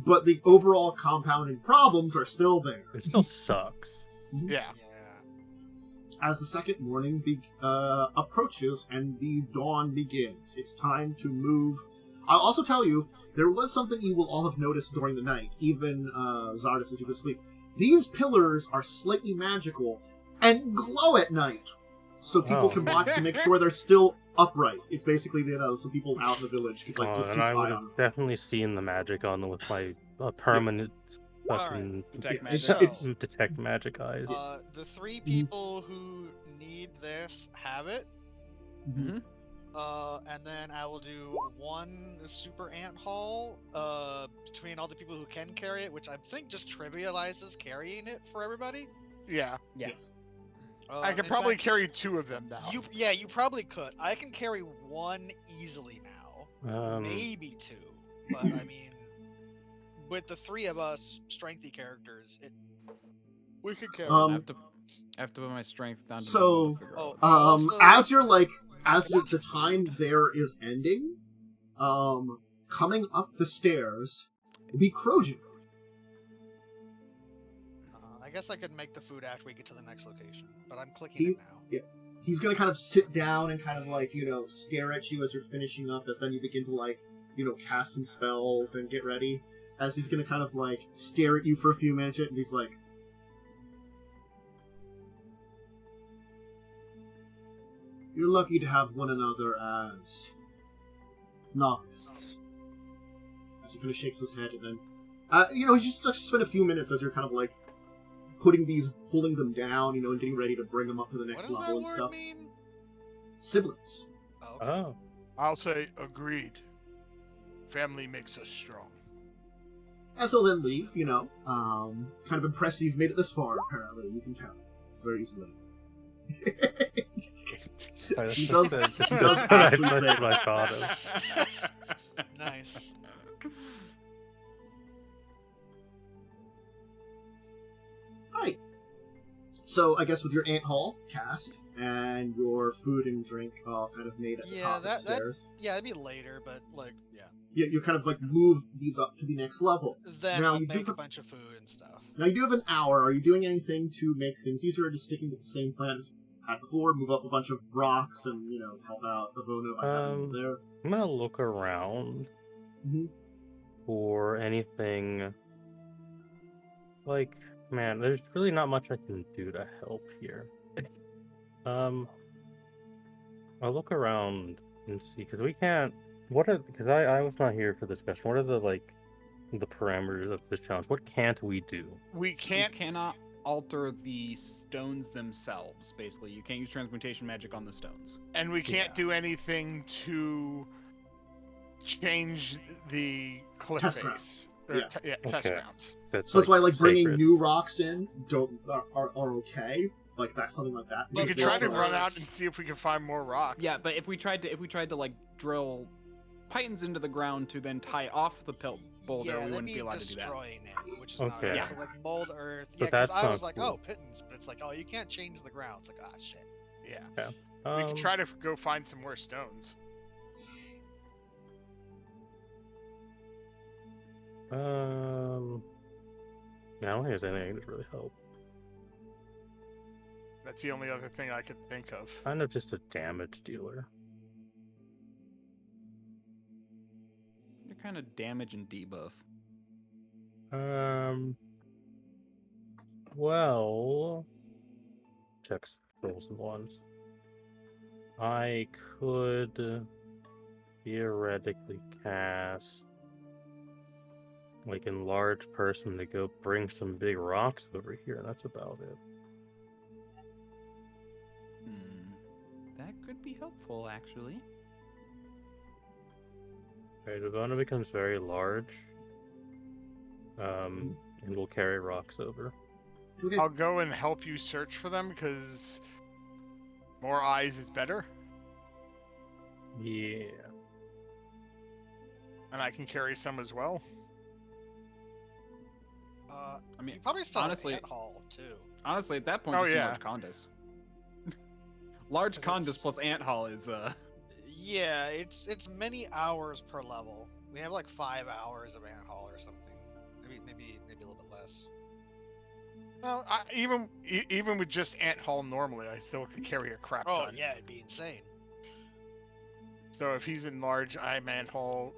but the overall compounding problems are still there. It still sucks. Yeah. Yeah. As the second morning approaches and the dawn begins, it's time to move. I'll also tell you, there was something you will all have noticed during the night, even Zardris as you go to sleep. These pillars are slightly magical and glow at night, so people Oh. can watch to make sure they're still upright. It's basically, so people out in the village can just keep And I eye would on have them. definitely seen the magic on them with my permanent fucking Detect Yeah, magic. it's detect magic eyes. The 3 people who need this have it. Mm-hmm. And then I will do 1 super ant haul between all the people who can carry it, which I think just trivializes carrying it for everybody. Yeah. Yeah. I could In probably fact, carry 2 of them now. you probably could. I can carry 1 easily now, maybe 2. But I mean, with the 3 of us strengthy characters, we could carry. I have to put my strength down. To So, be able to figure out. Also- as the time there is ending, coming up the stairs will be Crojan. I guess I could make the food after we get to the next location, but I'm clicking it now. Yeah. He's gonna kind of sit down and kind of stare at you as you're finishing up, as then you begin to cast some spells and get ready. As he's gonna kind of stare at you for a few minutes, and he's like, "You're lucky to have one another as novices. As he kind of shakes his head, and then, he just spent a few minutes as you're kind of like pulling them down, and getting ready to bring them up to the next level and stuff. What does that word mean? Siblings. Oh, okay. Oh. I'll say agreed. Family makes us strong. And so then leave, kind of impressed you've made it this far, apparently. You can tell very easily. He does actually say what I thought of. Nice. Alright. So I guess with your ant hall cast and your food and drink all kind of made at the top of the stairs. Yeah, it'd be later, but yeah. You kind of move these up to the next level. Then now, I'll make a bunch of food and stuff. Now you do have an hour. Are you doing anything to make things easier, or just sticking with the same plan as had before? Move up a bunch of rocks and help out Ivona by having them there. I'm gonna look around for anything. Man, there's really not much I can do to help here. I'll look around and see, because we can't. Because I was not here for discussion. What are the parameters of this challenge? What can't we do? We cannot alter the stones themselves. Basically, you can't use transmutation magic on the stones, and we can't do anything to change the cliff Test face. grounds. Test grounds. So that's why bringing sacred. new rocks in are okay. That's something like that. We could try to run out and see if we can find more rocks. Yeah, but if we tried to drill pythons into the ground to then tie off the boulder, we wouldn't be allowed to do that. Destroying it, which is not Okay. right. So mold earth. So Yeah, because that's I was not like, cool. oh, pittance, but it's like, oh, you can't change the ground. It's like, ah, shit. Yeah. We could try to go find some more stones. I don't think there's anything that really help. That's the only other thing I could think of. Kind of just a damage dealer. You're kind of damage and debuff. Well, checks rolls and ones. I could theoretically cast enlarge person to go bring some big rocks over here, and that's about it. That could be helpful, actually. Alright, Ivona becomes very large. And we'll carry rocks over. Okay. I'll go and help you search for them, because more eyes is better. Yeah. And I can carry some as well. I mean, You probably still honestly- have an ant hall too. Honestly, at that point, Oh, just yeah. large Khandes. Large 'Cause Khandes it's- plus ant hall is Yeah, it's many hours per level. We have 5 hours of ant hall or something. Maybe a little bit less. Well, even with just ant haul normally, I still could carry a crap Oh ton. yeah, it'd be insane. So if he's in large, I'm ant haul.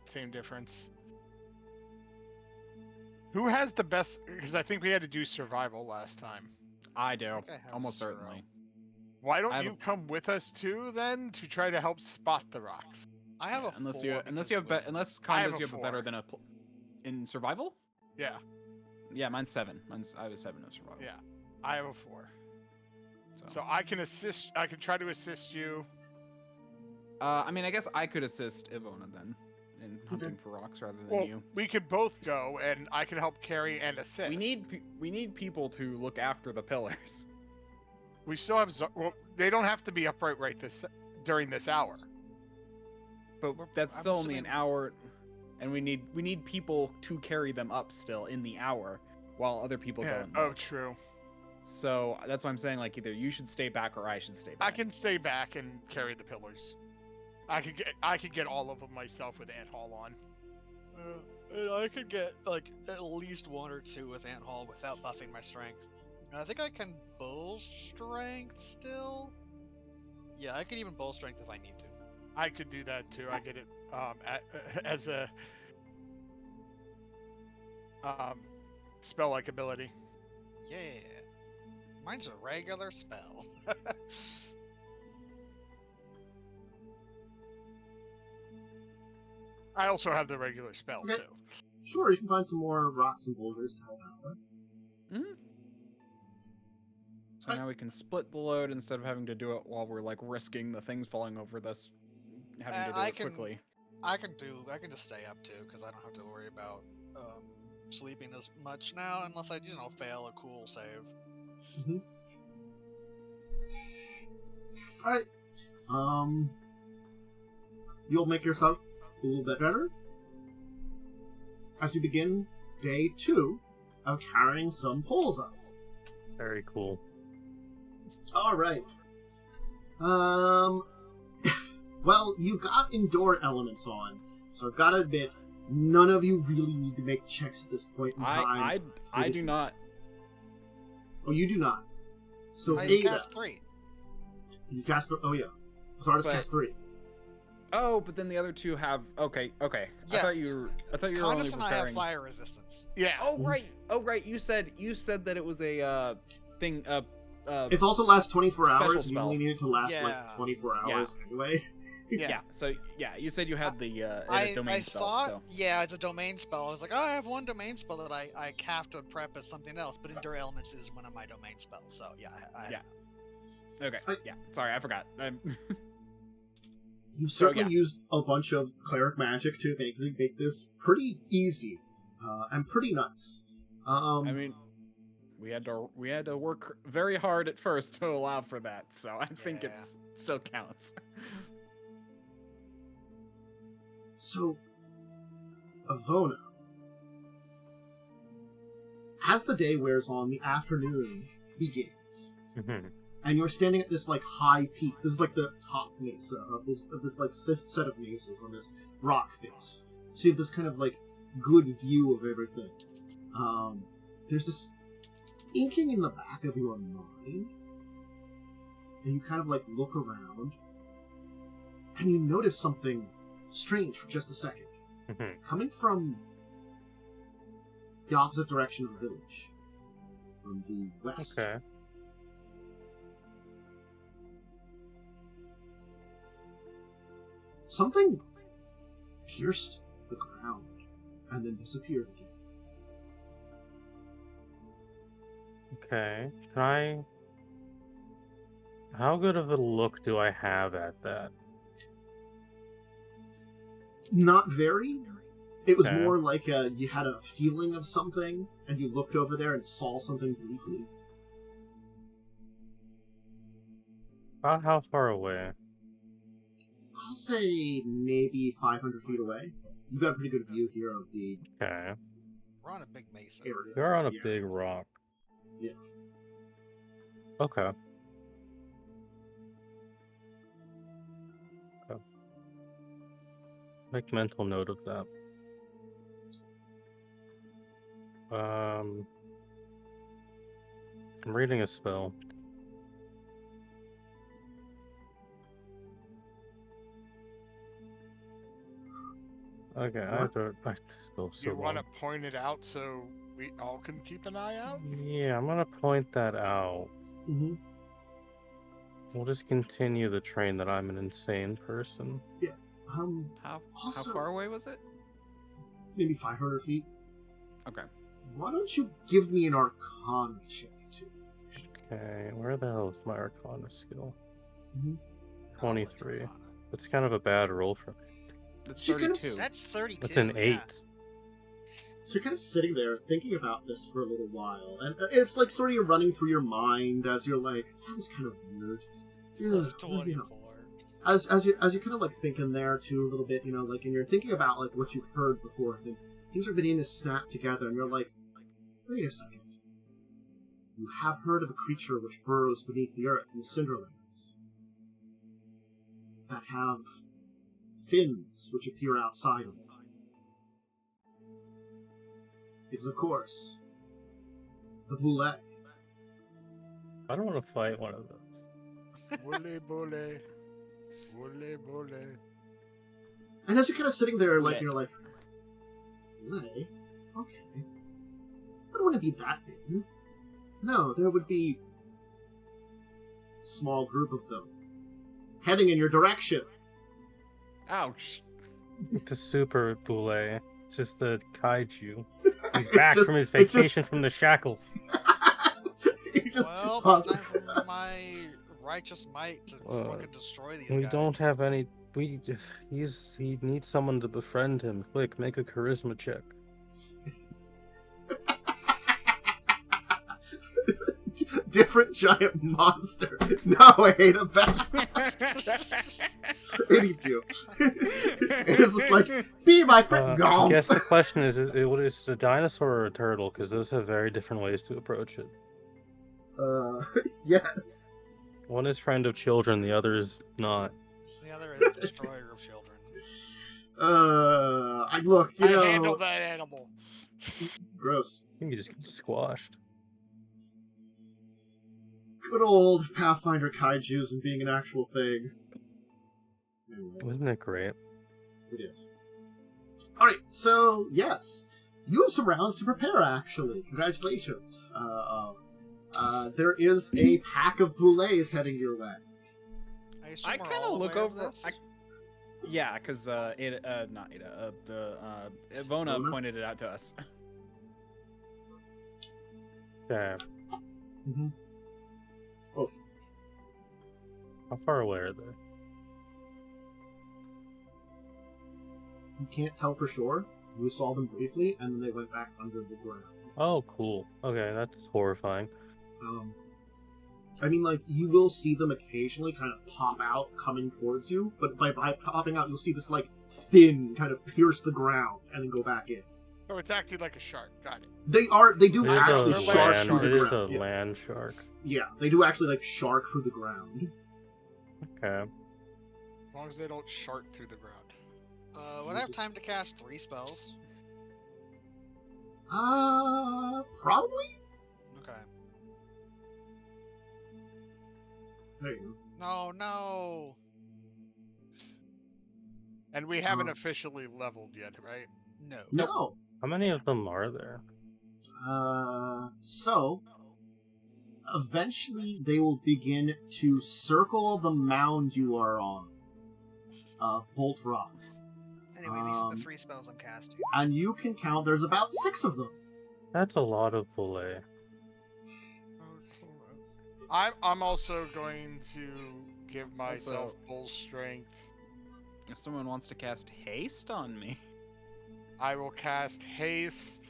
Same difference. Who has the best? Because I think we had to do survival last time. I do, think I have almost 0. certainly. Why I don't have you a- come with us too then to try to help spot the rocks? I have a unless 4 you because have wisdom. unless I have Khandes a you have a 4. better than in survival. Yeah, Yeah, mine's 7. I was 7 of survival. yeah. I have a 4. So I can assist. I can try to assist you. I mean, I guess I could assist Ivona then in hunting for rocks rather than Well, you. we could both go, and I can help carry and assist. We need people to look after the pillars. We still have. Well, they don't have to be upright during this hour. But that's I'm still only an assuming- hour, and we need people to carry them up still in the hour while other people go Yeah. in. Oh, true. So that's why I'm saying either you should stay back or I should stay back. I can stay back and carry the pillars. I could get all of them myself with ant haul on. And I could get at least 1 or 2 with ant hall without buffing my strength. And I think I can bull strength still. Yeah, I could even bull strength if I need to. I could do that too. I get it as a spell-like ability. Yeah, mine's a regular spell. I also have the regular spell, Okay. too. Sure, you can find some more rocks and boulders to help out with. So now we can split the load instead of having to do it while we're like risking the things falling over this, having to do it quickly. I can just stay up too, because I don't have to worry about sleeping as much now, unless I, fail a cool save. Mm-hmm. Alright. You'll make yourself a little bit better as you begin day 2 of carrying some poles up. Very cool. Alright. Well, you got indoor elements on, so I've got to admit, none of you really need to make checks at this point in time. I do not. Oh, you do not. So I Ada, cast 3. you cast. Oh yeah, Zardris cast 3. Oh, but then the other two have. Okay. Yeah. I thought you were only Khandes and I have preparing. fire resistance. Yeah. Oh right. You said that it was a thing. It also lasts 24 special hours. You spell. only need it to last Yeah. like 24 hours anyway. Yeah. So yeah, you said you had the I domain spell. thought, So. yeah, it's a domain spell. I was like, oh, I have one domain spell that I have to prep as something else, but Endure Elements is one of my domain spells, so yeah. Okay. Yeah. Sorry, I forgot. You've certainly used a bunch of cleric magic to make this pretty easy and pretty nice. I mean, we had to work very hard at first to allow for that, so I think it still counts. So, Ivona, as the day wears on, the afternoon begins, and you're standing at this like high peak. This is like the top mesa of this like set of mesas on this rock face. So you have this kind of like good view of everything. There's this inking in the back of your mind, and you kind of like look around, and you notice something strange for just a second. Coming from the opposite direction of the village, from the west. Okay. Something pierced the ground and then disappeared again. Okay. How good of a look do I have at that? Not very. It was Okay. more like you had a feeling of something, and you looked over there and saw something briefly. About how far away? I'll say maybe 500 feet away. You've got a pretty good view here of the Okay. We're on a big mesa. area. You're on a Yeah. big rock. Yeah. Okay. Make mental note of that. I'm reading a spell. Okay, I have to spell so You want long. to point it out so we all can keep an eye out? Yeah, I'm gonna point that out. Mm-hmm. We'll just continue the train that I'm an insane person. How Also- far away was it? Maybe 500 feet. Okay. Why don't you give me an Arcana check, too? Okay, where the hell is my Arcana skill? Mm-hmm. 23. That's kind of a bad roll for me. It's So you can 32. That's 32. That's an 8. yeah. So you're kind of sitting there thinking about this for a little while, and it's like sort of you're running through your mind as you're like, that was kind of weird. That's Ugh, you know. 24. As you're kind of like thinking there too a little bit, you know, like, and you're thinking about like what you heard before, and things are beginning to snap together, and you're like, wait a second. You have heard of a creature which burrows beneath the earth in the Cinderlands that have fins which appear outside of it. Because of course, the Boule. I don't want to fight one of those. Wole bole. Wole bole. And as you're kind of sitting there, like, Yeah. you're like, Boule? Okay. But it wouldn't be that big. No, there would be a small group of them heading in your direction. Ouch. It's a super boule. It's just a kaiju. He's It's back just- from his it's just- vacation from the shackles. He just Well, tossed- it's time for my righteous might to fucking destroy these We guys. don't have any. He needs someone to befriend him. Quick, make a charisma check. Different giant monster. No, I hate him back. 82. It's just like, be my friend. I guess the question is it a dinosaur or a turtle? Because those have very different ways to approach it. Yes. One is friend of children, the other is not. The other is destroyer of children. Look, you know. I handled that animal. Gross. I think you just get squashed. Good old Pathfinder kaijus and being an actual thing. Anyway, Wasn't it great? it is. Alright, so, yes. You have some rounds to prepare, actually. Congratulations. There is a pack of boulets heading your way. I kind of look over. Yeah, because not Ada. Ivona Ivona? pointed it out to us. Yeah. Mm-hmm. Oh, How far away are they? you can't tell for sure. We saw them briefly, and then they went back under the ground. Oh, cool. Okay, that's horrifying. I mean, like, you will see them occasionally kind of pop out coming towards you, but by popping out, you'll see this, like, fin kind of pierce the ground and then go back in. Oh, it's acting like a shark. Got it. They do It is actually a shark land, through the it is ground. a land shark. Yeah, they do actually, like, shark through the ground. Okay. As long as they don't shark through the ground. Would I have time to cast 3 spells? Probably? Okay. There you No. And we haven't officially leveled yet, right? No. go. No. How many of them are there? So, eventually they will begin to circle the mound you are on. Bolt Rock. Anyway, these are the 3 spells I'm casting. And you can count, there's about 6 of them. That's a lot of boule. I'm also going to give myself full strength. If someone wants to cast haste on me, I will cast haste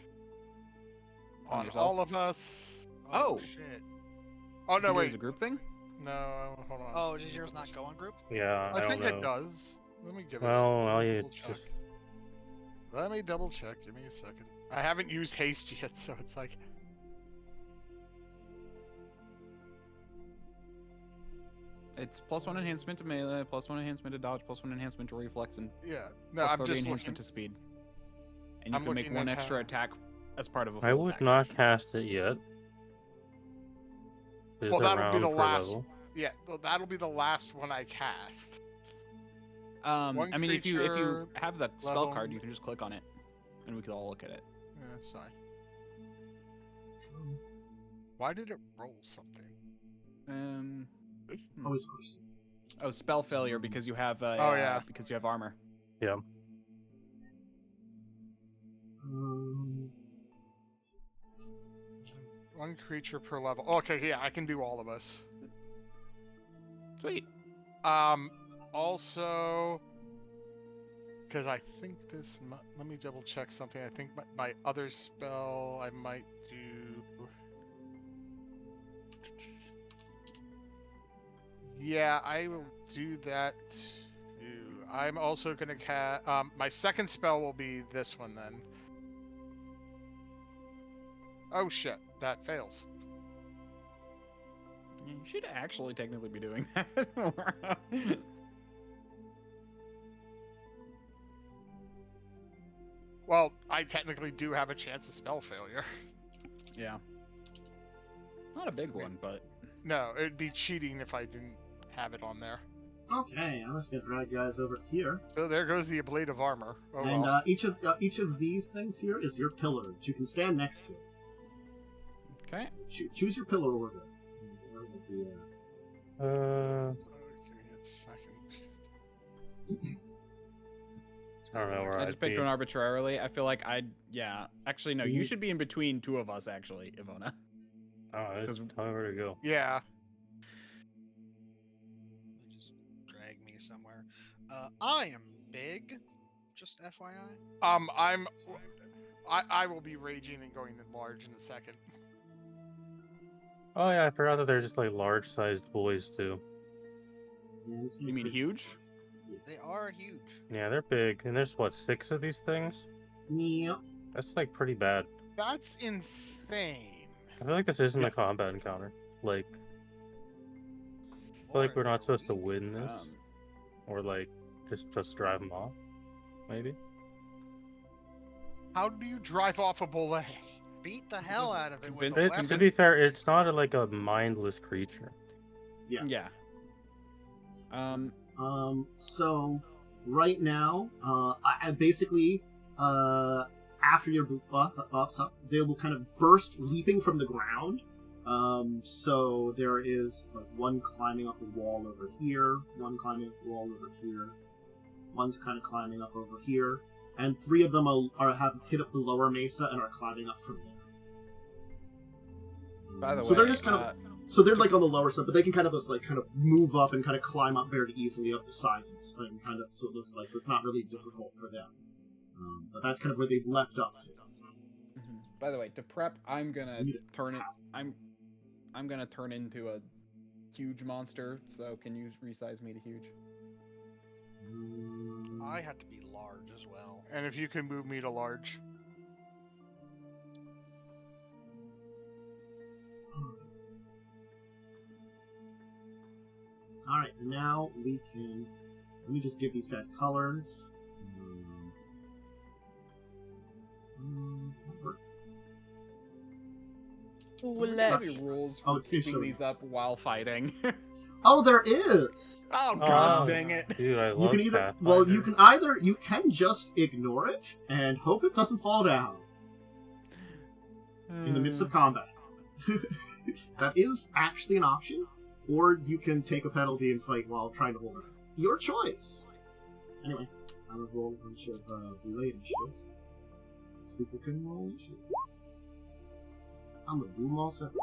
On on yourself? all of us. Oh. Shit. Oh you no, can do it wait. as a group thing. No, hold on. Oh, does yours not go on group? Yeah, I don't think know. it does. Let me give Well, let me you double check. just Let me double check. Give me a second. I haven't used haste yet, so it's like. It's +1 enhancement to melee, +1 enhancement to dodge, +1 enhancement to reflex, and Yeah. No, +30 I'm just enhancement looking. to speed. And you I'm can make looking one at extra how- attack as part of a full I would attack not action. cast it yet. There's Well, a that'll be round the per last- level. Yeah, well, that'll be the last one I cast. I mean, if you creature have that spell level- card, you can just click on it, and we can all look at it. Yeah, that's fine. Why did it roll something? Always question. Oh, spell failure because you have Oh, yeah. because you have armor. Yeah. One creature per level. Okay, yeah, I can do all of us. Sweet. Also, because I think this. Let me double check something. I think my other spell I might do. Yeah, I will do that too. I'm also gonna cast. My second spell will be this one then. Oh shit, that fails. You should actually technically be doing that. Well, I technically do have a chance of spell failure. Yeah. Not a big one, but No, it'd be cheating if I didn't have it on there. Okay, I'm just gonna drag you guys over here. So there goes the blade of armor. Oh And well. each of these things here is your pillar that you can stand next to. okay. Choose your pillar order. Give me a second. I don't know where I I'd just picked be. one arbitrarily. I feel like yeah. Actually, no. You should be in between two of us, actually, Ivona. Oh, just tell me where to go. Yeah. Just drag me somewhere. I am big. Just FYI. I will be raging and going large in a second. Oh yeah, I forgot that they're just like large-sized boys too. You mean huge? They are huge. Yeah, they're big, and there's what 6 of these things. Yeah. That's like pretty bad. That's insane. I feel like this isn't a combat encounter. Like, I feel like we're not supposed to win this, or like just drive them off. Maybe. How do you drive off a bullet? Beat the hell out of it with Convince- a weapon. To be fair, it's not like a mindless creature. Yeah. Yeah. So right now, I basically, after your buffs up, they will kind of burst leaping from the ground. So there is like one climbing up the wall over here, one climbing up the wall over here, one's kind of climbing up over here, and 3 of them have hit up the lower mesa and are climbing up from there. By the way, so they're just kind of. So they're like on the lower side, but they can kind of move up and kind of climb up very easily up the sides of this thing, kind of. So it looks like it's not really difficult for them. But that's kind of where they've leapt up to. By the way, to prep, I'm gonna You need to turn it. I'm gonna turn into a huge monster. So can you resize me to huge? I had to be large as well. And if you can move me to large. Alright, now we can... Let me just give these guys colors. There's any rules Oh, for keeping sure. these up while fighting. Oh, there is! Oh gosh, Oh, dang it! Dude, I You love can either... Pathfinder. Well, you can just ignore it and hope it doesn't fall down in the midst of combat. That is actually an option. Or you can take a penalty and fight while trying to hold it. Your choice. Anyway, I'm gonna roll a bunch of relay initiatives. So people can roll initiative. I'm gonna do them all separately.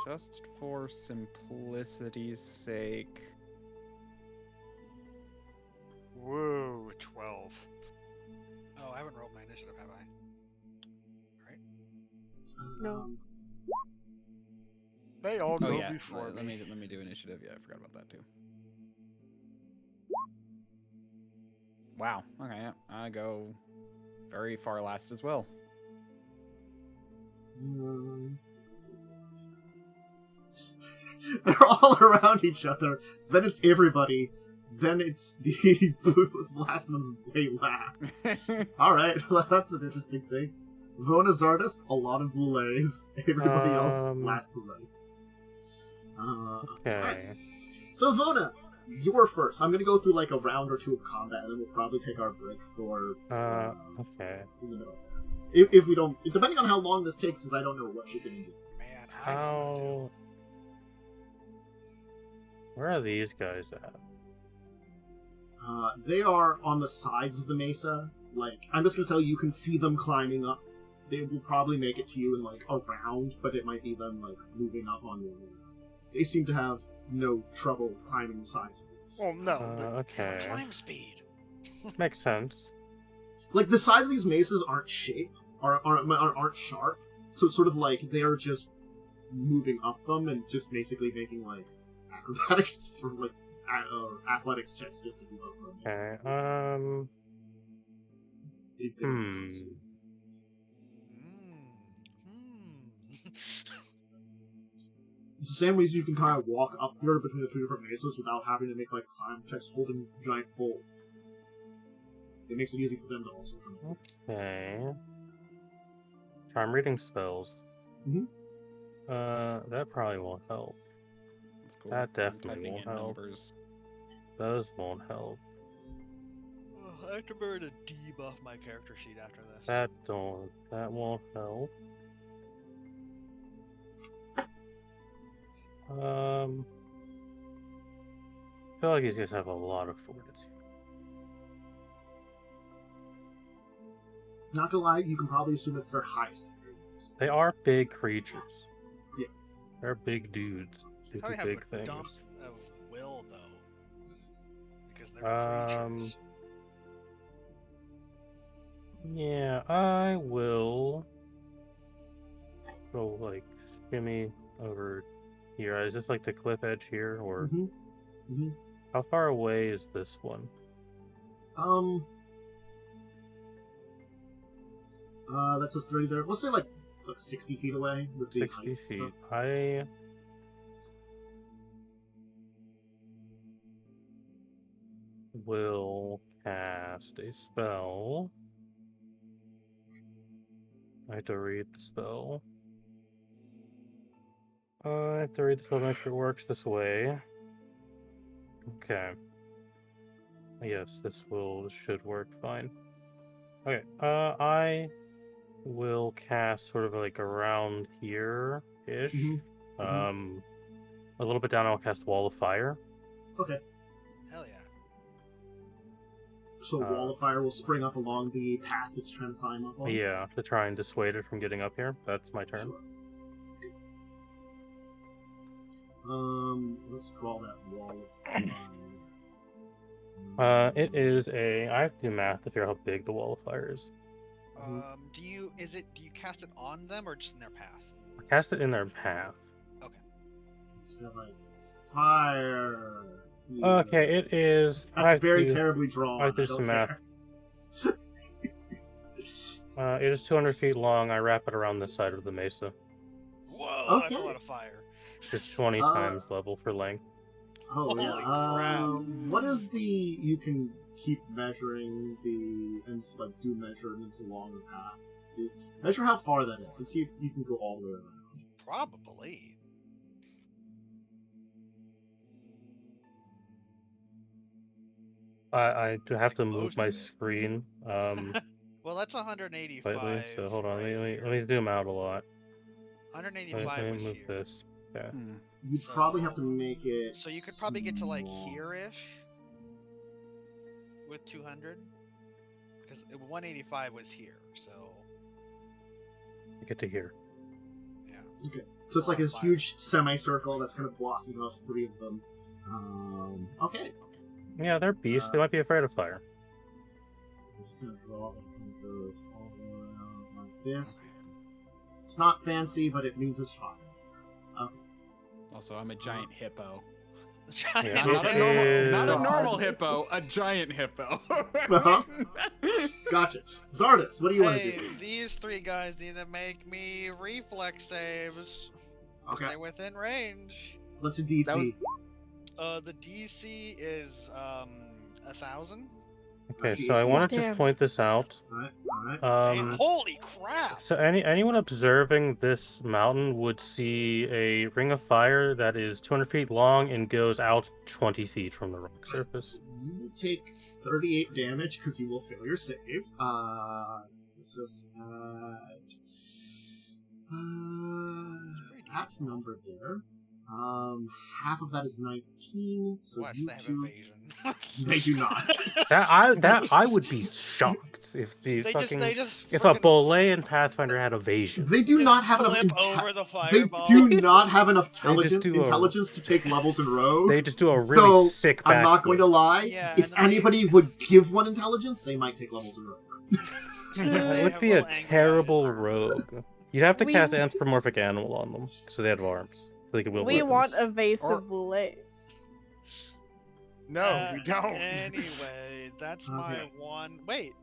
Just for simplicity's sake. Whoa, 12. Oh, I haven't rolled my initiative, have I? No. They all Oh go yeah, before let me. me do initiative. Yeah, I forgot about that too. Wow. Okay, yeah, I go very far last as well. They're all around each other. Then it's everybody. Then it's the last one's way last. Alright, well, that's an interesting thing. Vona Zardris, a lot of boulets. Everybody else, last boulay. Okay. Right. So, Vona, you're first. I'm gonna go through like a round or two of combat, and then we'll probably take our break for. Okay. In the middle. If we don't, depending on how long this takes, is I don't know what you can do. Man, I know what to do. Where are these guys at? They are on the sides of the mesa. Like, I'm just gonna tell you, you can see them climbing up. They will probably make it to you in like a round, but it might be them like moving up on you. They seem to have no trouble climbing the sides of this. Well, no. Okay. Climb speed. Makes sense. Like the sides of these mesas aren't aren't sharp, so it's sort of like they're just moving up them and just basically making like acrobatics or like athletics checks just to move up them. Okay. It's the same reason you can kind of walk up here between the two different mesas without having to make like climb checks holding giant pole. It makes it easy for them to also come up. Okay. So I'm reading spells. Mhm. That probably won't help. That's cool. That I'm definitely typing won't in help. numbers. Those won't help. I have to burn a debuff my character sheet after this. That won't help. I feel like these guys have a lot of fortitude. Not gonna lie, you can probably assume it's their highest experience. They are big creatures. Yeah. They're big dudes They who do probably have big a things. dump of will, though. Because they're creatures. Yeah, I will go, like, shimmy over here. Is this, like, the cliff edge here, or... How far away is this one? That's just 30 there. We'll say like 60 feet away would be 60 height, feet. so. I will cast a spell. I have to read the spell. I have to read the spell to make sure it works this way. Okay. Yes, this should work fine. Okay, I will cast sort of like around here-ish. A little bit down, I'll cast Wall of Fire. Okay. Hell yeah. So Wall of Fire will spring up along the path it's trying to climb up on? Yeah, to try and dissuade it from getting up here. That's my turn. Sure. Let's draw that Wall of Fire. It is a... I have to do math to figure out how big the Wall of Fire is. Do you cast it on them or just in their path? I cast it in their path. Okay. It's got like fire. Yeah. Okay, it is... That's very terribly drawn. I do some math. It is 200 feet long. I wrap it around this side of the mesa. Whoa, Okay. that's a lot of fire. It's 20 times level for length. Oh, Holy yeah. crap. What is the... You can keep measuring and just, like, do measurements along the path. Just measure how far that is. Let's see if you can go all the way around. Probably. I do have to Like move most my of it. screen Well, that's 185. slightly, so hold on. right Let here. me zoom out a lot. 185 Let me was move here. this. Okay. You'd So- probably have to make it... So you could probably get to like small. here-ish with 200, because 185 was here. So Get to here. yeah. Okay. So it's like this Fire. huge semicircle that's kind of blocking off 3 of them. Okay. Yeah, they're beasts. They might be afraid of fire. I'm just gonna draw it and it goes all the way around like this. It's not fancy, but it means it's fine. Okay. Also, I'm a giant hippo. Giant Yeah. Not a Okay. normal, not a God. normal hippo, a giant hippo. Uh-huh. Gotcha. Zardris, what do you want to Hey, do? these 3 guys need to make me reflex saves. 'Cause Okay. they're within range. What's a DC? That was- The DC is 1,000. Okay, so I want to Damn. just point this out. Alright. Damn, holy crap! So anyone observing this mountain would see a ring of fire that is 200 feet long and goes out 20 feet from the rock surface. You will take 38 damage because you will fail your save. This is at that number there. Half of that is 19. So Watch, you they have two... evasion. They do not. That I would be shocked if the They fucking just if a frickin' Bolay Pathfinder had evasion. They do just not have enough. flip over the They fireball. do not have enough They just do a- intelligence to take levels in rogue. They just do a really So, sick backflip. I'm not going to lie. Yeah, if and then they- anybody would give one intelligence, they might take levels in rogue. They It would have be a little angry terrible eyes. rogue. You'd have to We- cast anthropomorphic animal on them, so they have arms. So they can wield We weapons. want evasive Or- boulets. No, we don't. Anyway, that's my Okay. one. Wait,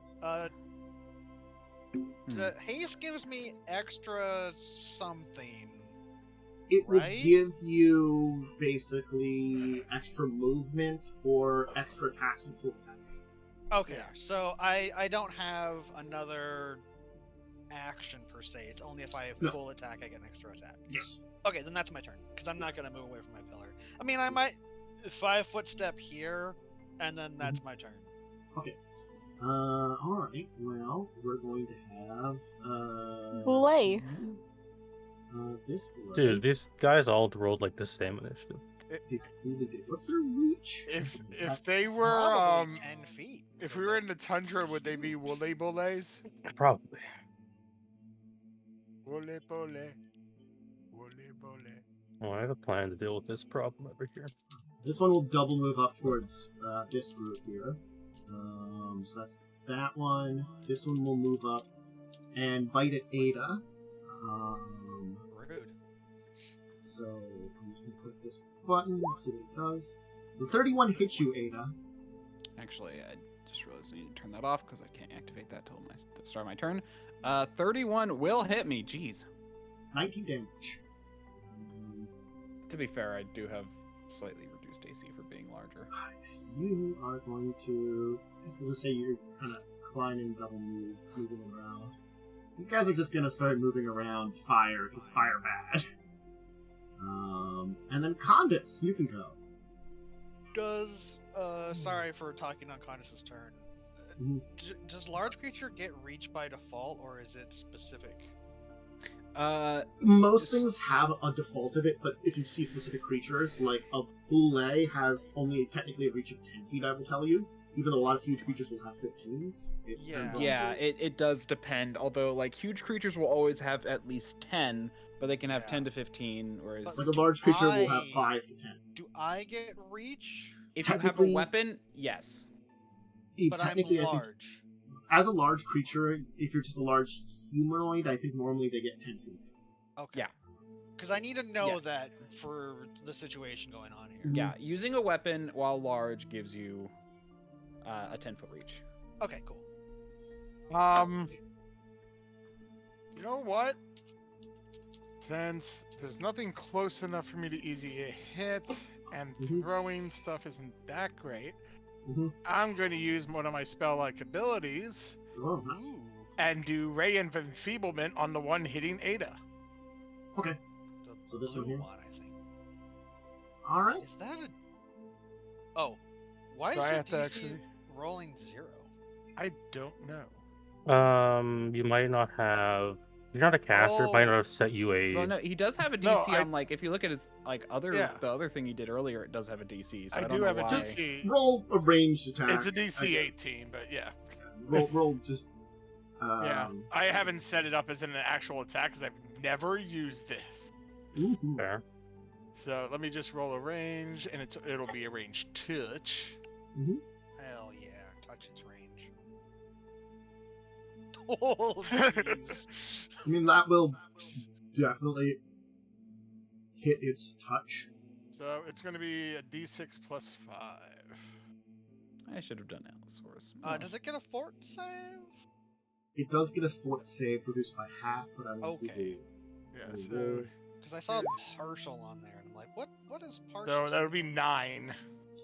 the haste gives me extra something. It would Right? give you basically extra movement or extra attacks and full attack. Okay, Yeah. so I don't have another action per se. It's only if I have No. full attack, I get an extra attack. Yes. Okay, then that's my turn because I'm not gonna move away from my pillar. I mean, I might 5-foot step here, and then that's my turn. Alright. Well, we're going to have Boulet. this way. Dude, these guys all rolled like the same initiative. They really did. What's their reach? If That's they were Probably 10 feet. if we were in the tundra, would they be woolly bullays? Probably. Woolly bullay. Well, I have a plan to deal with this problem over here. This one will double move up towards this group here. So that's that one. This one will move up and bite at Ada. Rude. So I'm just gonna click this button. Let's see what it does. The 31 hits you, Ada. Actually, I just realized I need to turn that off because I can't activate that till the start of my turn. 31 will hit me. Jeez. 19 damage. To be fair, I do have slightly reduced AC for being larger. You are going to. We'll just say you're kind of climbing, double move, moving around. These guys are just gonna start moving around fire because fire bad. And then Khandes, you can go. Does sorry for talking on Khandes' turn. Does large creature get reach by default, or is it specific? Most things have a default of it, but if you see specific creatures, like a boule has only technically a reach of 10 feet, I will tell you. Even though a lot of huge creatures will have 15s. Yeah, it does depend. Although, like, huge creatures will always have at least 10, but they can have 10 to 15, whereas... Like a large creature will have 5 to 10. Do I get reach? If you have a weapon, yes. But I'm large. As a large creature, if you're just a large humanoid, I think normally they get 10 feet. Okay. Yeah. Because I need to know that for the situation going on here. Yeah, using a weapon while large gives you a 10-foot reach. Okay, cool. You know what? Since there's nothing close enough for me to easily hit, and throwing stuff isn't that great, I'm going to use one of my spell-like abilities and do Ray of Enfeeblement on the one hitting Ada. Okay. The So this one blue here? one, I think. Alright. Is that a... Oh. Why So I is have to your DC actually- rolling 0? I don't know. You might not have. You're not a caster. Might not have set you a. Well, no, he does have a DC on, like, if you look at his, like, the other thing he did earlier, it does have a DC, so I don't do know have why. a DC. Roll a ranged attack. It's a DC 18, but yeah. Roll just... Yeah, I haven't set it up as an actual attack because I've never used this. Fair. So let me just roll a range, and it'll be a range touch. Hell yeah. Touch its range. Oh, jeez. I mean, that will definitely hit its touch. So it's going to be a D6 plus 5. I should have done Allosaurus. Does it get a fort save? It does get a fort save produced by half, but I will see Okay. Yeah, so Because I saw partial on there, and I'm like, what is partial? so that would be 9.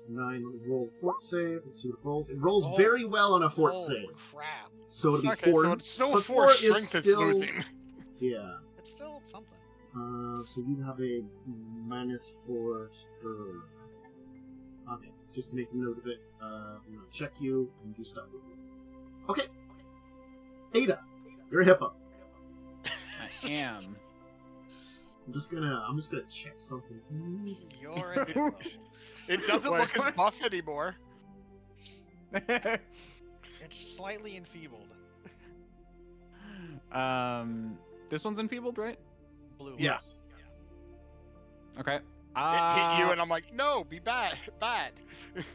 9 will roll fort save. Let's see what it rolls. It rolls very well on a fort oh, save. crap. So it'll be Okay, 4. so it's still but 4 4 is strength it's still- losing. Yeah. It's still something. So you have a -4 stir. Okay, just to make a note of it, I'm gonna check you and do stuff with you. Okay. Ada, you're a hippo. I am. I'm just gonna check something. You're a hippo. It doesn't Wait, look as what? buff anymore. It's slightly enfeebled. This one's enfeebled, right? Blue. Yes. Okay. It hit you, and I'm like, no, be bad.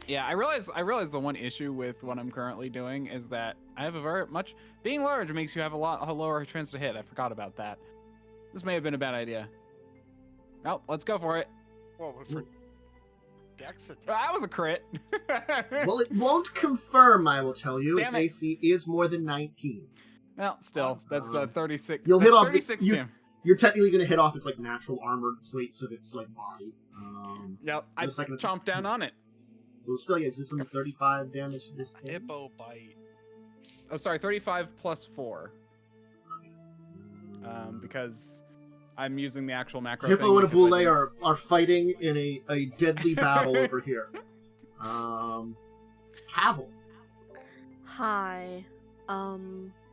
Yeah, I realize the one issue with what I'm currently doing is that I have a very much being large makes you have a lower chance to hit. I forgot about that. This may have been a bad idea. Well, let's go for it. Well, for Dex attack. That was a crit. Well, it won't confirm, I will tell you. Damn Its it. AC is more than 19. Well, still, that's 36. You'll that's hit off 36 you- damn. You're technically going to hit off its like natural armored plates of its like body. Yep, I a second- chomped down on it. So still, yeah, just some 35 damage to this thing. Hippo bite. Oh, sorry, 35 plus 4. Because I'm using the actual macro. Hippo thing and a because I boule didn't- are fighting in a deadly battle over here. Tavel. Hi.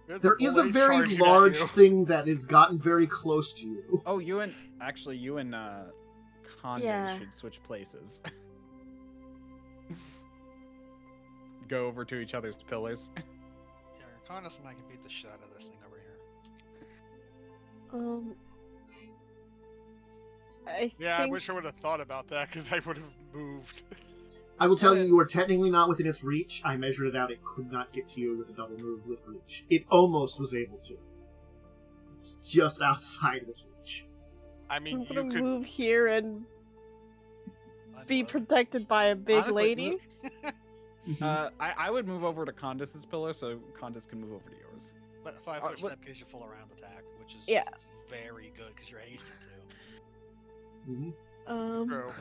There's There is a bullet very charging at large you. thing that has gotten very close to you. Oh, Ewan, Actually, you and Khandes Yeah. should switch places. Go over to each other's pillars. Yeah, Khandes and I can beat the shit out of this thing over here. I Yeah, think I wish I would have thought about that because I would have moved. I will tell you, you are technically not within its reach. I measured it out. It could not get to you with a double move with reach. It almost was able to. It's just outside of its reach. I I'm mean, gonna you could. move here and be Unload. protected by a big Honestly, lady. I would move over to Khandes's pillar so Khandes can move over to yours. But a 5 foot what- step gives you full around attack, which is Yeah. very good because you're hasted too. True.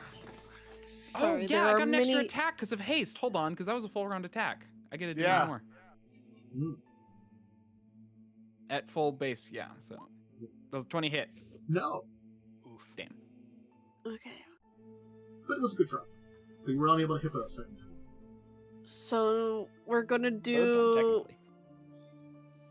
Sorry, oh there yeah, I are got an extra many- attack because of haste. Hold on, because that was a full round attack. I get to do Yeah. one more Mm. at full base. Yeah, so those 20 hit. No, Oof. Damn. Okay. but it was a good try. But you were unable to hit it a second time. So we're gonna Third time, do technically.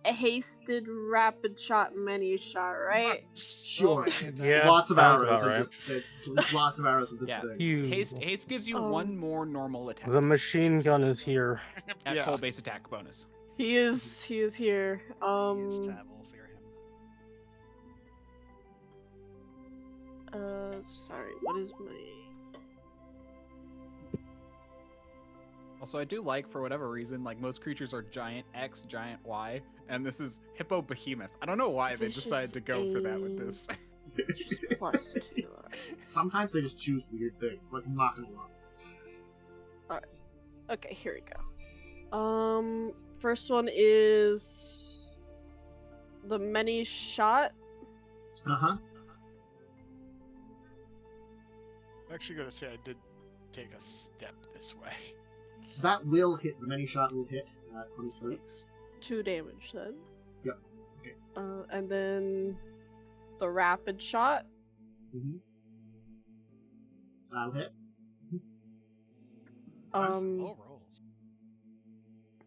a hasted rapid shot many shot, right? Sure. Yeah, Lots of sounds arrows. about In this, lots of arrows in this Yeah. thing. You, Haste gives you Um, one more normal attack the machine gun is here. at Yeah. full base attack bonus. He is here. He is Tavel, fear him. Sorry, what is my Also, I do like, for whatever reason, like most creatures are giant X, giant Y, and this is Hippo Behemoth. I don't know why they Vicious decided to go for that with aim. this. just plus 2? Sometimes they just choose weird things. Like, I'm not gonna lie. Okay, here we go. First one is the many shot. Uh-huh. I'm actually going to say I did take a step this way. So that will hit. The many shot will hit. 23. It's 2 damage then. Yep. Okay. And then the rapid shot. Mm-hmm. That'll hit. Low rolls.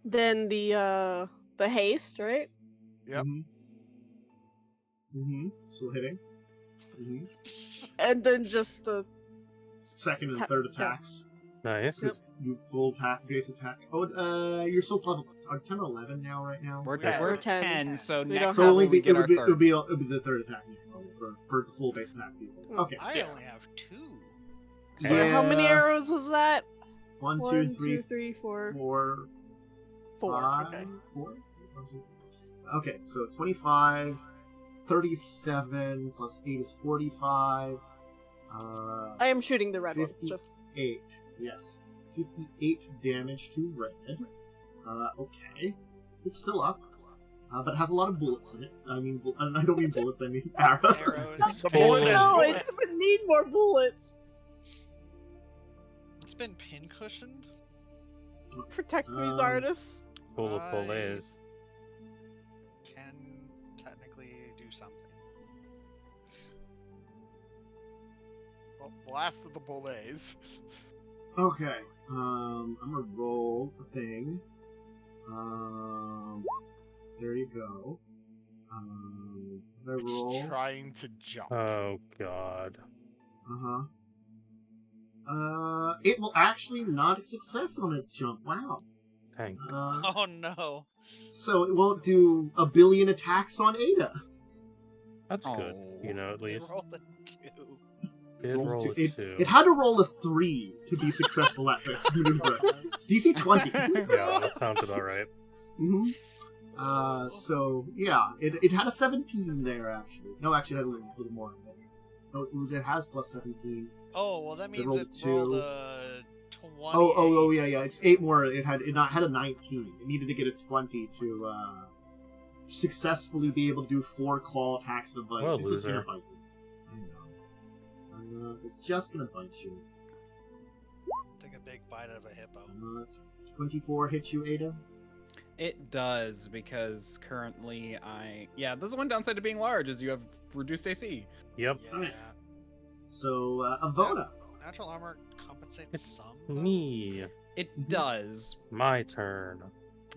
Then the haste, right? Yep. Mm-hmm. Still hitting. Mm-hmm. And then just the Second and Ta- third yeah. attacks. Nice. Yep. You full attack, base attack. Oh, you're still level. Are 10 or 11 now, right now? We're, Yeah, we're we're 10, 10. so We next don't So level only we be, get it our would be, third. it'll be the third attack next level for the full base attack people. Okay. I yeah. only have 2. So how many Yeah. arrows was that? 1, 1, 2, 2, 3, 3, 4. 4, 4. 5, Okay. 4? Okay, so 25, 37 plus 8 is 45. I am shooting the red one. 50. Just 8, yes. 58 damage to red. Okay. It's still up. But it has a lot of bullets in it. I mean, I don't mean bullets, I mean arrows. Arrows. The bullet is no, bullet. it doesn't need more bullets. It's been pin cushioned. Protect me, Um, Zardris. Bullet is. Can technically do something. Well, blast of the bullets. Okay. I'm gonna roll a thing. There you go. I roll. Trying to jump. Oh god. Uh-huh. It will actually not a success on its jump. Wow. Thank Oh no. So it won't do a billion attacks on Ada. That's good. Oh. You know, at They least. rolled a 2. Did roll a It, 2. it had to roll a 3 to be successful at this maneuver. It's DC 20. Yeah, that sounds about right. hmm So, yeah, it had a 17 there, actually. No, actually, it had a little more. No, it has plus 17. Oh, well that means rolled it a rolled 2. a 20. Oh, yeah. It's 8 more. It had a 19. It needed to get a 20 to successfully be able to do 4 claw attacks and a bite. Well, It's just gonna loser. bite you. I know. It's just gonna bite you. Take a big bite out of a hippo. 24 hits you, Ada. It does, because currently yeah, there's one downside to being large is you have reduced AC. Yep. Yeah. Alright. So, Ivona. Natural armor compensates It's some. though? me. It Mhm. does. My turn.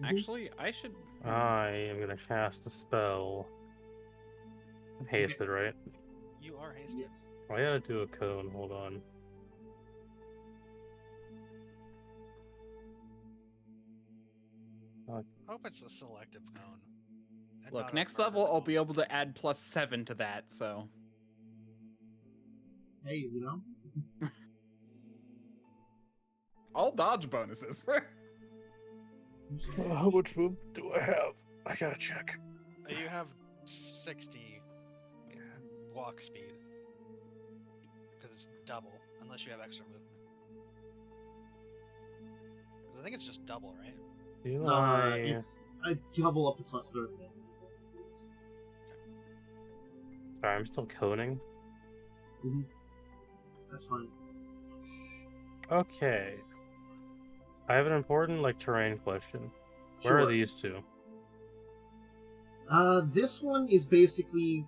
Actually, I should. I am gonna cast a spell. Hasted, right? You are hasted. Yes. I gotta do a cone. Hold on. Hope it's a selective cone. and Look, not a next murder level I'll cone. be able to add +7 to that, so. Hey, you know? All dodge bonuses. How much room do I have? I gotta check. You have 60 walk speed. Because it's double, unless you have extra movement. Because I think it's just double, right? Do I... It's a double up to +30. Sorry, I'm still coning. Mm-hmm. That's fine. Okay. I have an important, terrain question. Where are these two? This one is basically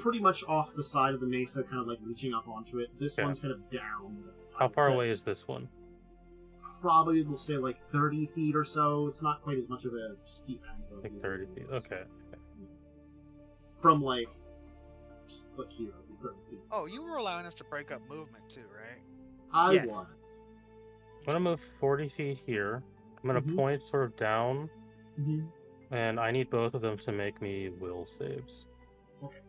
pretty much off the side of the mesa, kind of reaching up onto it. This one's kind of down. How far away is this one? Probably, we'll say 30 feet or so. It's not quite as much of a steep angle. 30 feet. Okay. From here, 30 feet. Oh, you were allowing us to break up movement too, right? I Yes. was. I'm gonna move 40 feet here. I'm gonna point sort of down, and I need both of them to make me will saves. Okay.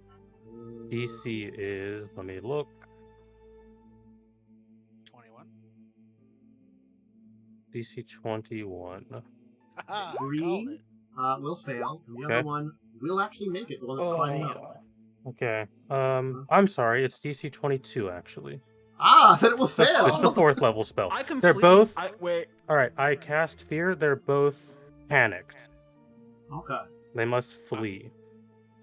DC is, let me look. 21. DC 21. Haha, Green will fail, and the other one will actually make it. The one that's climbing up. Okay. I'm sorry. It's DC 22 actually. Then it will fail. It's the 4th level spell. I completely... They're both. Wait. All right. I cast fear. They're both panicked. Okay. They must flee.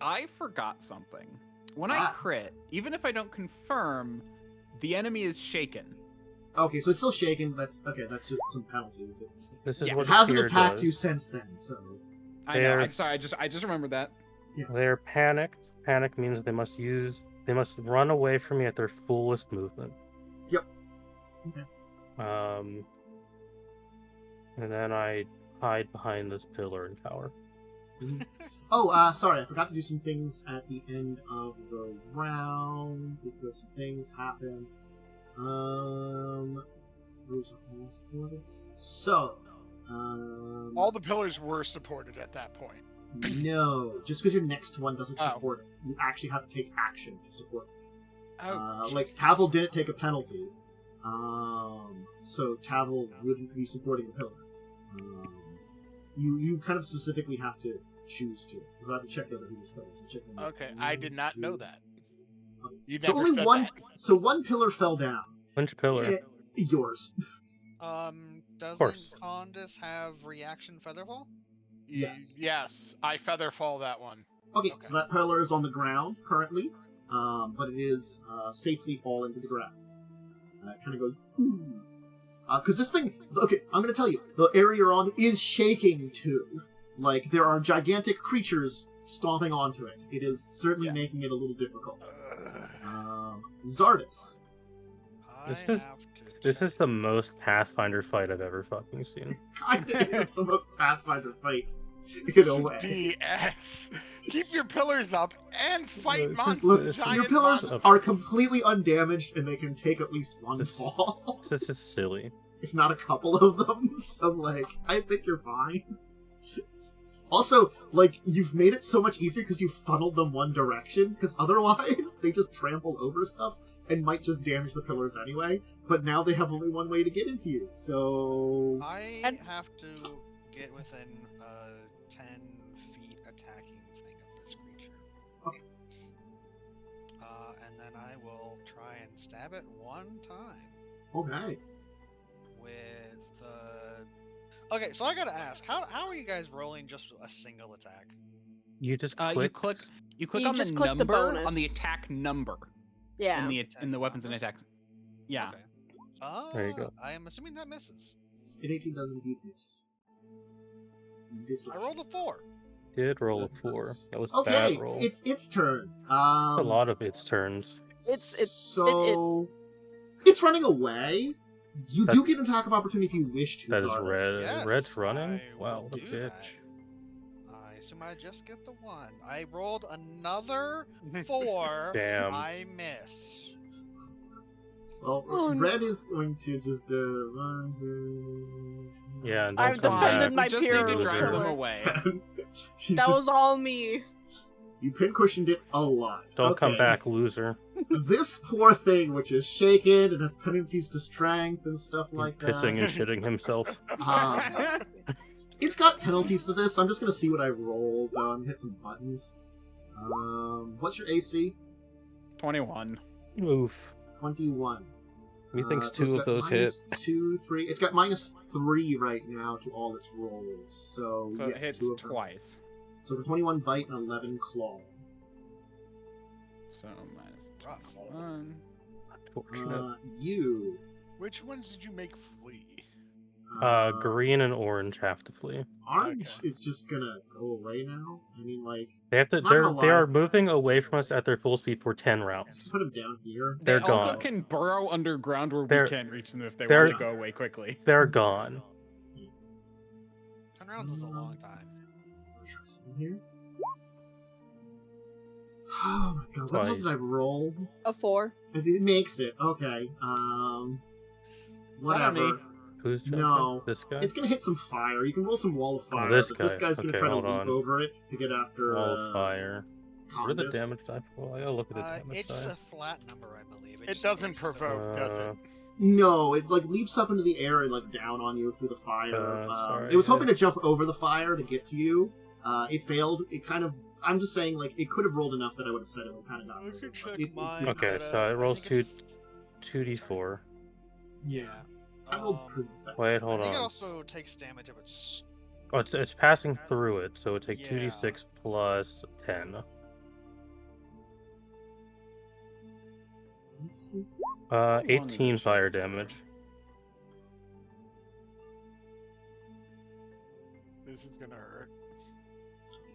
I forgot something. When I crit, even if I don't confirm, the enemy is shaken. Okay, so it's still shaken. That's okay. That's just some penalties. This is Yeah, what It hasn't fear attacked does. you since then, so. I know. I'm sorry. I just remembered that. Yeah. They're panicked. Panic means they must run away from me at their fullest movement. Yep. Okay. And then I hide behind this pillar and cower. Oh, sorry, I forgot to do some things at the end of the round because some things happened. Those are all supported. So, All the pillars were supported at that point. no, just because your next one doesn't support it, you actually have to take action to support it. Jesus. Tavel didn't take a penalty, so Tavel wouldn't be supporting a pillar. You kind of specifically have to choose to. You have to check the other people's pillars. Okay, I did not know that. You So never only said one. that. So one pillar fell down. Which pillar? Yours. Doesn't Khandes have reaction featherfall? Yes. Yes, I featherfall that one. Okay, so that pillar is on the ground currently, but it is safely fallen to the ground. It kind of goes, because this thing. Okay, I'm going to tell you, the area you're on is shaking too. There are gigantic creatures stomping onto it. It is certainly making it a little difficult. Zardris. This is the most Pathfinder fight I've ever fucking seen. I think it's the most Pathfinder fight. This In a is way. BS. Keep your pillars up and fight This is- monsters. look, Giant Your pillars monsters. are completely undamaged, and they can take at least one This- fall, This is silly. if not a couple of them. So, I think you're fine. Also, you've made it so much easier because you funneled them one direction, because otherwise they just trample over stuff and might just damage the pillars anyway, but now they have only one way to get into you, so... I have to get within 10 feet attacking thing of this creature. Okay. And then I will try and stab it one time Okay. with Okay, so I gotta ask, how are you guys rolling just a single attack? You just You click. click You on the just click the number bonus. on the attack number Yeah. in the weapons and attacks. Yeah. Okay. There you go. I am assuming that misses. It actually does indeed miss. I rolled a 4. Did roll a 4. That was a Okay, bad roll. it's its turn. A lot of its turns. It's running away. You do get an attack of opportunity if you wish to. That is Zardris. red. Yes, Red's running. I Wow, will what a do bitch. that. I assume I just get the 1. I rolled another 4. Damn. I miss. Well, Oh, no. Red is going to just Yeah, and I've don't come defended back. my We just need to heroes drive them pillar. away. That was all me. You pincushioned it a lot. Don't Okay. come back, loser. This poor thing, which is shaken and has penalties to strength and stuff He's like pissing that. and shitting himself. It's got penalties to this. I'm just gonna see what I rolled. Hit some buttons. What's your AC? 21. Oof. 21. Methinks So it's 2 of got those hit. -2, 3. It's got -3 right now to all its rolls. So, So yes, it hits 2 of them. twice. So for 21 bite and 11 claw. So minus Rough. 1. Unfortunate. You. Which ones did you make flee? Green and orange have to flee. Orange Okay. is just gonna go away now. I mean, like, They have to. Not gonna They lie. are moving away from us at their full speed for 10 rounds. put him down here. They They're also gone. can burrow underground where They're- we can't reach them if they they're- want to go away quickly. They're gone. 10 rounds is a long time. Try something here. Oh my god, what the hell Why? did I roll? A 4. It makes it. Okay. Whatever. me. Who's jumping? No. This guy? It's gonna hit some fire. You can roll some wall of fire, this but this guy. guy's gonna Okay, try to hold leap on. over it to get after Wall of fire. What are the Khandes. damage die for? I gotta look at the damage It's die. a flat number, I believe. It just doesn't takes the- provoke, does it? No, it like leaps up into the air and like down on you through the fire. Sorry, It was hoping yeah. to jump over the fire to get to you. It failed. It kind of. I'm just saying, like, it could have rolled enough that I would have said it would kind of got. I could check It- mine. Okay, but, so it I rolls think it's 2d4. Yeah. I rolled pretty bad. Wait, I hold think it on. also takes damage if it's. Oh, it's passing through it, so it takes Yeah. 2d6 plus 10. How long is 18 it? fire damage. This is gonna hurt.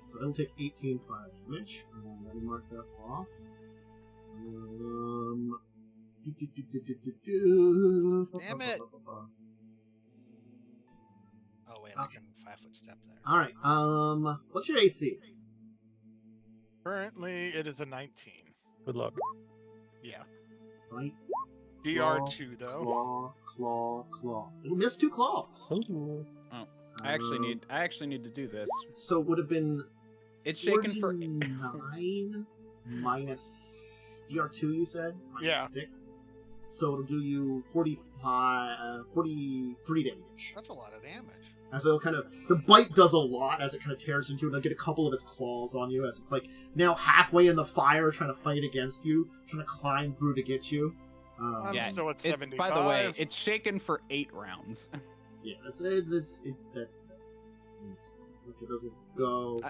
So it'll take 18 fire damage. Let me mark that off. Damn it. Oh wait, I Okay. can 5-foot step there. All right. What's your AC? Currently, it is a 19. Good luck. Yeah. Bite, DR2 though. claw. It'll miss 2 claws. Ooh. I actually need to do this. So it would have been. It's shaken for 9 minus DR2. You said. Minus Yeah. 6. So it'll do you 43 damage. That's a lot of damage. As it'll kind of, the bite does a lot as it kind of tears into it. It'll get a couple of its claws on you as it's like now halfway in the fire, trying to fight against you, trying to climb through to get you. I'm Yeah, still at It's, 75. by the way, it's shaken for 8 rounds. Yeah, it doesn't go.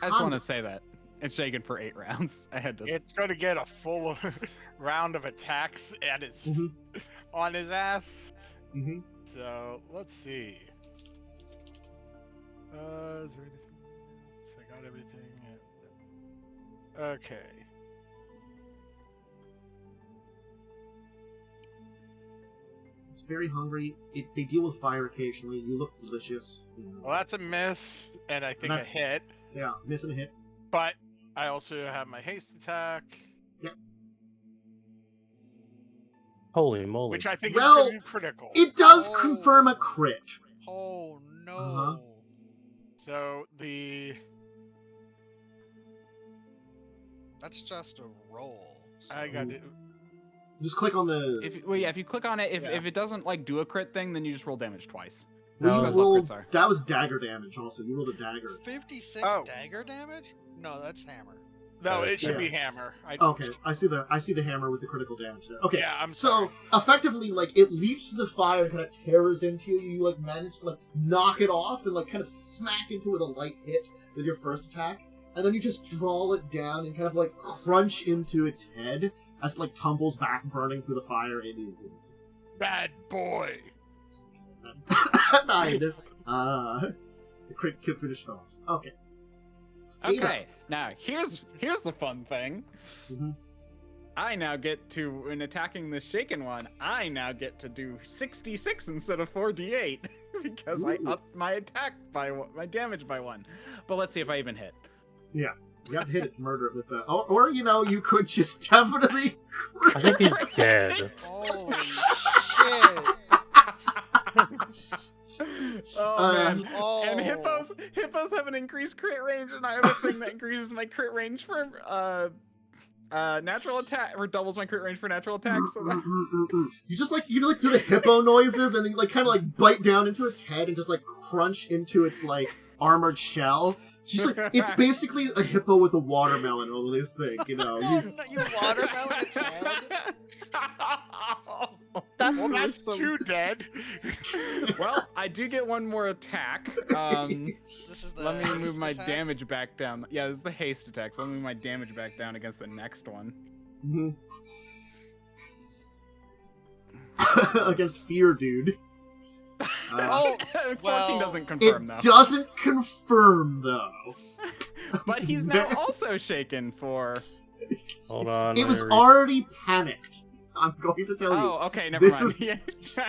I just want to Khandes. say that. It's shaken for 8 rounds. I had to. It's gonna get a full round of attacks at his Mhm. on his ass. Mm-hmm. So let's see. Is there anything? So I got everything. Okay. It's very hungry. They deal with fire occasionally. You look delicious. You know. Well, that's a miss, and I think a That's- hit. Yeah, missing a hit. But I also have my haste attack, Holy moly. which I think Well, is gonna be critical. It does Oh. confirm a crit. Oh no. Uh-huh. So the That's just a roll. I got it. Just click on the. if you click on it, if Yeah. it doesn't like do a crit thing, then you just roll damage twice. Well, you that's what rolled, crits are. that was dagger damage. Also, you rolled a dagger. 56 Oh. dagger damage? No, that's hammer. No, That it is- should yeah. be hammer. Okay, I see the hammer with the critical damage there. Okay, Yeah, I'm so sorry. effectively, like it leaps to the fire, kind of tears into you. You like manage to like knock it off and like kind of smack into it with a light hit with your first attack, and then you just draw it down and kind of like crunch into its head as it like tumbles back, burning through the fire. Bad boy. Died. The crit kill finished off. Okay. Okay, now here's the fun thing. Mhm. I now get to, in attacking the shaken one, I now get to do 66 instead of 4d8 because I upped my attack my damage by 1. But let's see if I even hit. Yeah, you have to hit it to murder it with that. Or you could just definitely. I think he's dead. Holy shit! Oh man! Oh. And hippos have an increased crit range, and I have a thing that increases my crit range for natural attack, or doubles my crit range for natural attacks. So that... You just do the hippo noises, and then you kind of bite down into its head and just crunch into its armored shell. Just it's basically a hippo with a watermelon on this thing, Oh, no, you watermelon its head? That's Well, that's gruesome. 2 dead. Well, I do get 1 more attack. This is the Let me move haste my attack? damage back down. Yeah, this is the haste attack, so let me move my damage back down against the next one. Against Fear Dude. Oh, 14 well, doesn't It confirm, though. doesn't confirm, though. But he's now also shaken for... Hold on. It was I already panicked. I'm going to tell you. Oh, okay, never This mind. is- Yeah.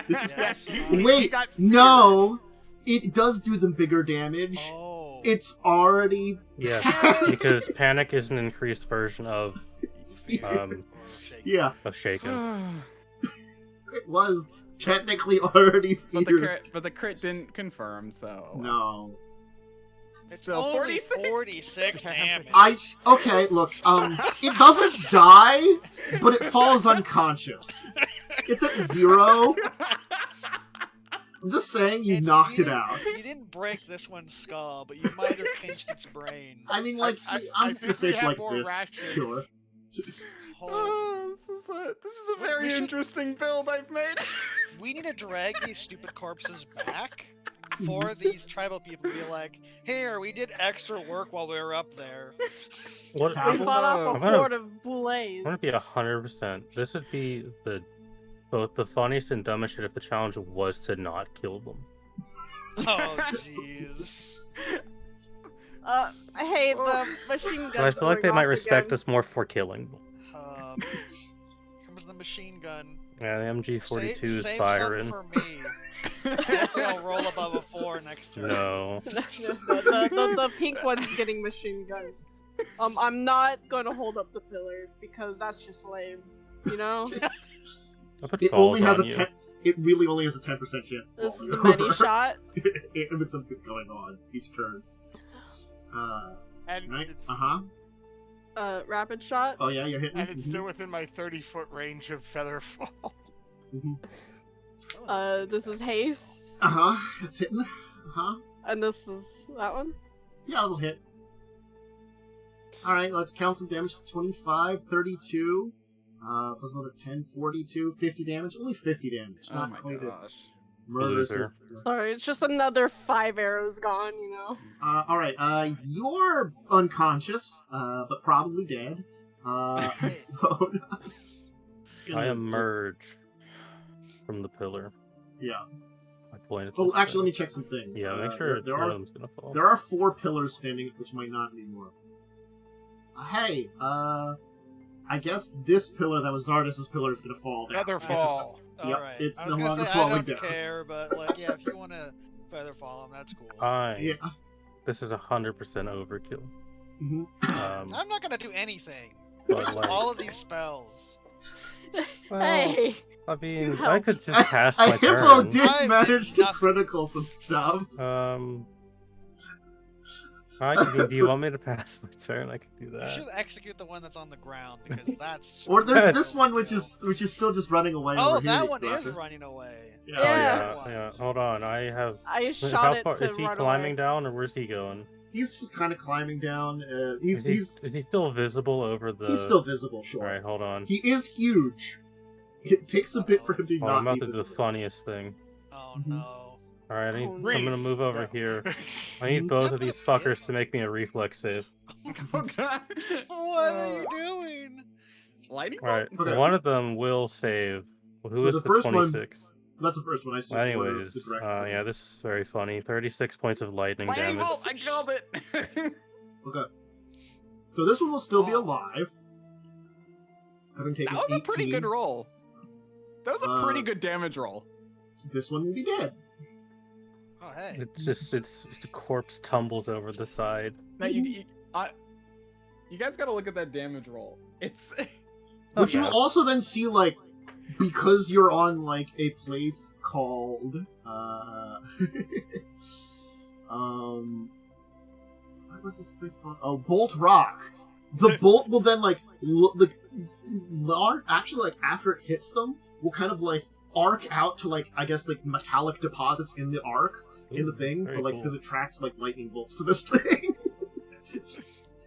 This is Yes. Wait, got no! It does do them bigger damage. Oh. It's already... Yes, because panic is an increased version of Yeah, shaken. it was technically already But feared. the crit didn't confirm, so... No. It's Still only 46. 46 damage. Okay, look, it doesn't die, but it falls unconscious. It's at 0. I'm just saying you And knocked you it out. You didn't break this one's skull, but you might have pinched its brain. I mean, I I'm just gonna think say we it's have like more this. rations. Sure. Holy. Oh, this is a very We should- interesting build I've made. We need to drag these stupid corpses back for these tribal people to be like, here, we did extra work while we were up there. What? We We fought off a I'm gonna- horde of boulets. I want to be 100%. This would be both the funniest and dumbest shit if the challenge was to not kill them. Oh, jeez. Hey, the machine guns. But I feel like they going might off respect again. us more for killing them. Here comes the machine gun. Yeah, the MG42 is save firing. some for me. Hopefully I'll roll above a 4 next turn. No. the pink one's getting machine gun. I'm not going to hold up the pillar because that's just lame. You know, I put It falls only has on a you. 10. It really only has a 10% chance. Of this is the falling many over. shot. Everything that's going on each turn. And Right? it's, Rapid shot. Oh yeah, you're hitting. and it's still within my 30-foot range of Featherfall. This is haste, It's hitting. and this is that one. Yeah, it'll hit. Alright, let's count some damage. 25, 32, plus another 10, 42, 50 damage. Only 50 damage. Oh Not my quite as gosh. murderous Loser. as... Sorry, it's just another 5 arrows gone. You know. Alright, you're unconscious, but probably dead. I emerge from the pillar. Yeah. I point at Oh, this actually, let thing. me check some things. Yeah, make sure there one are of them's gonna fall. There are 4 pillars standing, which might not anymore. Hey, I guess this pillar that was Zardris' pillar is gonna fall down. Featherfall. Yep, Alright. it's I was no gonna longer say, falling I don't down. care, but like, yeah, if you want to featherfall him, that's cool. Yeah. This is 100% overkill. Mhm. I'm not gonna do anything. But, Waste like- all of these spells. well, Hey. I mean, You I could helped. just pass A my hippo turn. did I manage did to nothing. critical some stuff. Do you want me to pass my turn? I could do You that. should execute the one that's on the ground because that's. Or there's Yes. this one which is still just running away. Oh, over here, that one Dracovin. is running away. Yeah. Oh Yeah. yeah, yeah. Hold on, I have. I How shot it far to is he run climbing away. down, or where's he going? He's just kind of climbing down. Is he still visible over the? He's still visible, sure. All right, hold on. He is huge. It takes a bit for him to Hold on, I'm not about be to do the visible. funniest thing. Oh Mhm. no. All right, Oh, I'm gonna Reese. move over No. here. I need both of these fuckers to make me a reflex save. Oh god. What are you doing? Lightning All right, Okay. one of them will save. Who is the the first one- 26? That's the first one I see. Anyways, yeah, this is very funny. 36 points of lightning Lightning damage. bolt! I killed it! Okay. So this one will still be Oh. alive. Having taken That was a 18. pretty good roll. That was a pretty Uh, good damage roll. This one will be dead. Oh, hey. The corpse tumbles over the side. Now you guys got to look at that damage roll. It's Which you also then see, like, because you're on, like, a place called, what was this place called? Oh, Bolt Rock. The bolt will then, like, actually, like, after it hits them, will kind of, like, arc out to, like, I guess, like, metallic deposits in the arc, in the thing, but, like, because it tracks, like, lightning bolts to this thing.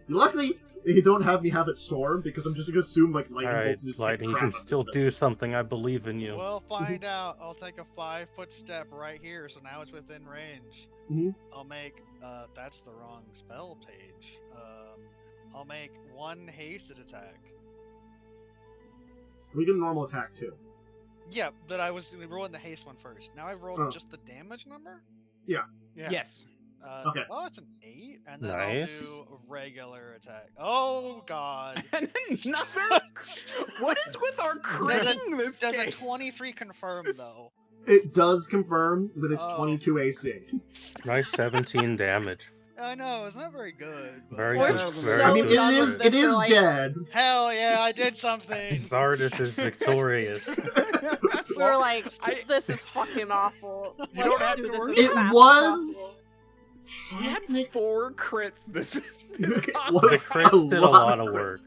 Luckily, you don't have me have it storm, because I'm just gonna assume, like, lightning bolts just Lightning, you can still do something. I believe in you. We'll find out. I'll take a 5-foot step right here, so now it's within range. Mm-hmm. I'll make, that's the wrong spell page. I'll make 1 hasted attack. We get a normal attack, too. Yeah, but I was rolling the haste one first. Now I've rolled just the damage number? Yeah. Yes. Okay. Oh, it's an 8, and then Nice. I'll do a regular attack. Oh, God. And another. What is with our critting this Does a game? 23 confirm, though? It does confirm with its 22 AC. Nice 17 damage. I know, it's not very good. But... Very We're good. so I mean, done it with is this, it is like- dead. Hell yeah, I did something! Zardris is victorious. We were like, this is fucking awful. You don't have Let's do to this worry as It fast as was We had 4 crits this it combat. was The crits did a lot of work.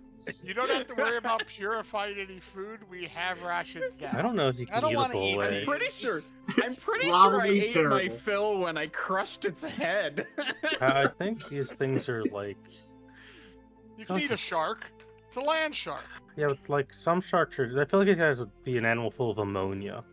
You don't have to worry about purifying any food. We have rations now. I don't know if you I can don't eat wanna the eat whole I'm way. pretty sure I probably ate terrible. my fill when I crushed its head. I think these things are like, You can eat a shark. It's a land shark. yeah, but like some sharks are. I feel like these guys would be an animal full of ammonia.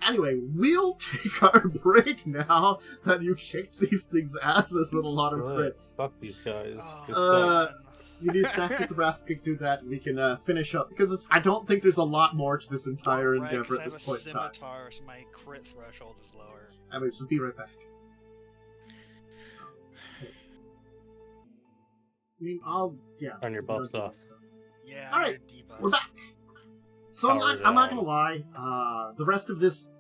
Anyway, we'll take our break now that you kicked these things' asses with a lot of Good. crits. Fuck these guys. Oh, This sucks. You need to stack with the wrath, we can do that, and we can finish up, because I don't think there's a lot more to this entire Right, 'cause endeavor I at have this a point in time. scimitar, so my crit threshold is lower. Anyway, so be right back. I mean, Turn your buffs I'll do off. that stuff. Yeah, Alright, I need a debuff. We're back. So I'm Power not down. gonna lie. The rest of this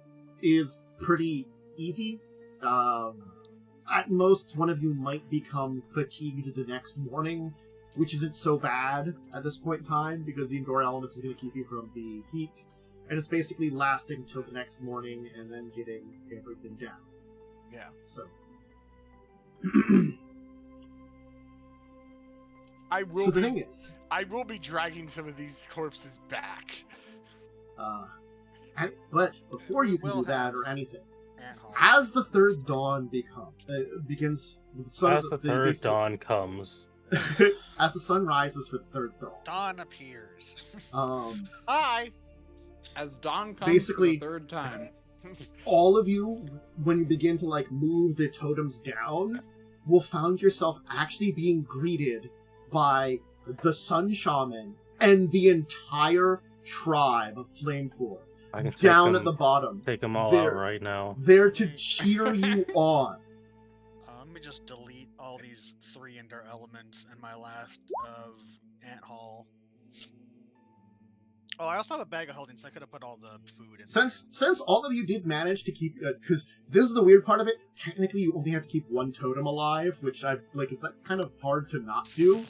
is pretty easy. At most, one of you might become fatigued the next morning, which isn't so bad at this point in time because the indoor elements is going to keep you from the heat, and it's basically lasting till the next morning and then getting everything down. Yeah. So. I will. So the be, thing is, I will be dragging some of these corpses back. but before you can Will do that have or anything, Ant-hole. as the third dawn begins, As the third dawn comes, as the sun rises for the third dawn, Dawn appears. Hi. As dawn comes Basically- for the third time. all of you, when you begin to like move the totems down, will find yourself actually being greeted by the Sun Shaman and the entire tribe of Flamefor I can down at the bottom. take them all There. out right now. There to cheer you on. Let me just delete all these 3 Ender elements in my last of Ant Hall. Oh, I also have a bag of holding, so I could have put all the food in. Since all of you did manage to keep, because this is the weird part of it. Technically, you only have to keep one totem alive, which I like. That's kind of hard to not do,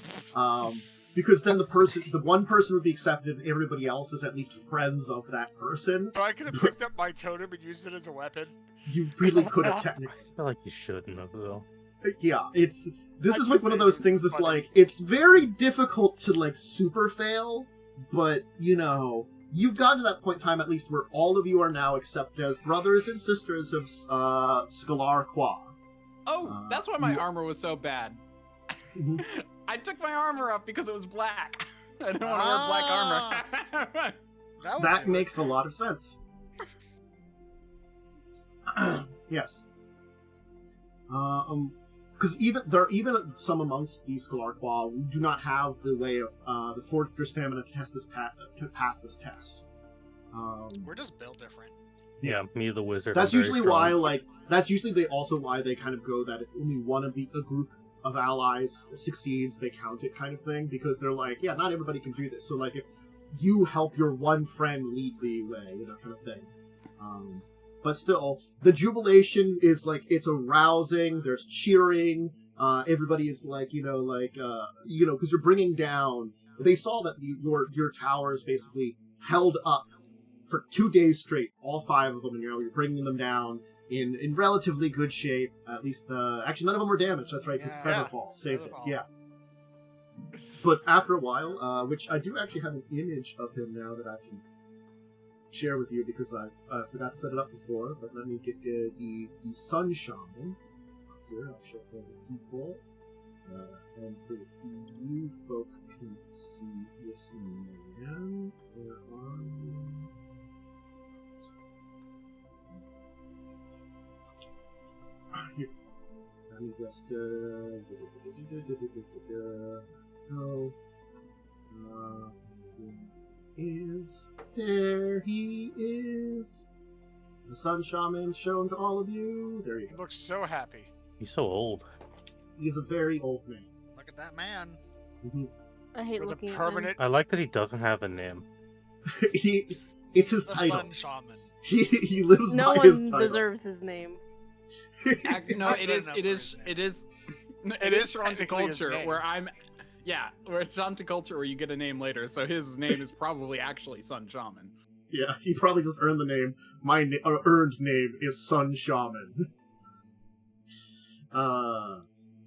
because then the one person would be accepted, and everybody else is at least friends of that person. So I could have picked up my totem and used it as a weapon. You really could have technically. I feel like you shouldn't have though. Yeah, this I is just like one of made those it things that's funny. like, it's very difficult to like super fail, but you know, you've gotten to that point in time at least where all of you are now accepted as brothers and sisters of Scalar Qua. Oh, that's why my you- armor was so bad. Mhm. I took my armor up because it was black. I didn't want to wear black armor. That makes a lot of sense. Yes. Because there are even some amongst the Scalar Qua who do not have the way of the fortitude stamina to pass this test. We're just built different. Yeah, me the wizard. That's I'm very usually strong. why, why they kind of go that if only one of a group of allies succeeds, they count it kind of thing, because they're like, yeah, not everybody can do this. So like, if you help your one friend lead the way, kind of thing. but still, the jubilation is like, it's arousing, there's cheering, everybody is like, because you're bringing down, they saw that your towers basically held up for 2 days straight, all 5 of them, and you're bringing them down in relatively good shape, at least, actually none of them were damaged, that's right, because Featherfall saved it, yeah. But after a while, which I do actually have an image of him now that I can share with you because I forgot to set it up before, but let me get the Sun Shaman. Here, I'll show for the people. And for you folk can see this man. Where are you? Here. Let me just there he is. The Sun Shaman shown to all of you. There you He go. looks so happy. He's so old. He's a very old man. Look at that man. Mm-hmm. I hate With looking a at permanent. I like that he doesn't have a name. It's his The title. Sun Shaman. He lives him. No by his one title. deserves his name. No, Not it good is. enough It for is. his It name. is. It It is is Shoanti technically his culture name. where I'm. Yeah, where it's Shoanti culture where you get a name later, so his name is probably actually Sun Shaman. Yeah, he probably just earned the name. My earned name is Sun Shaman.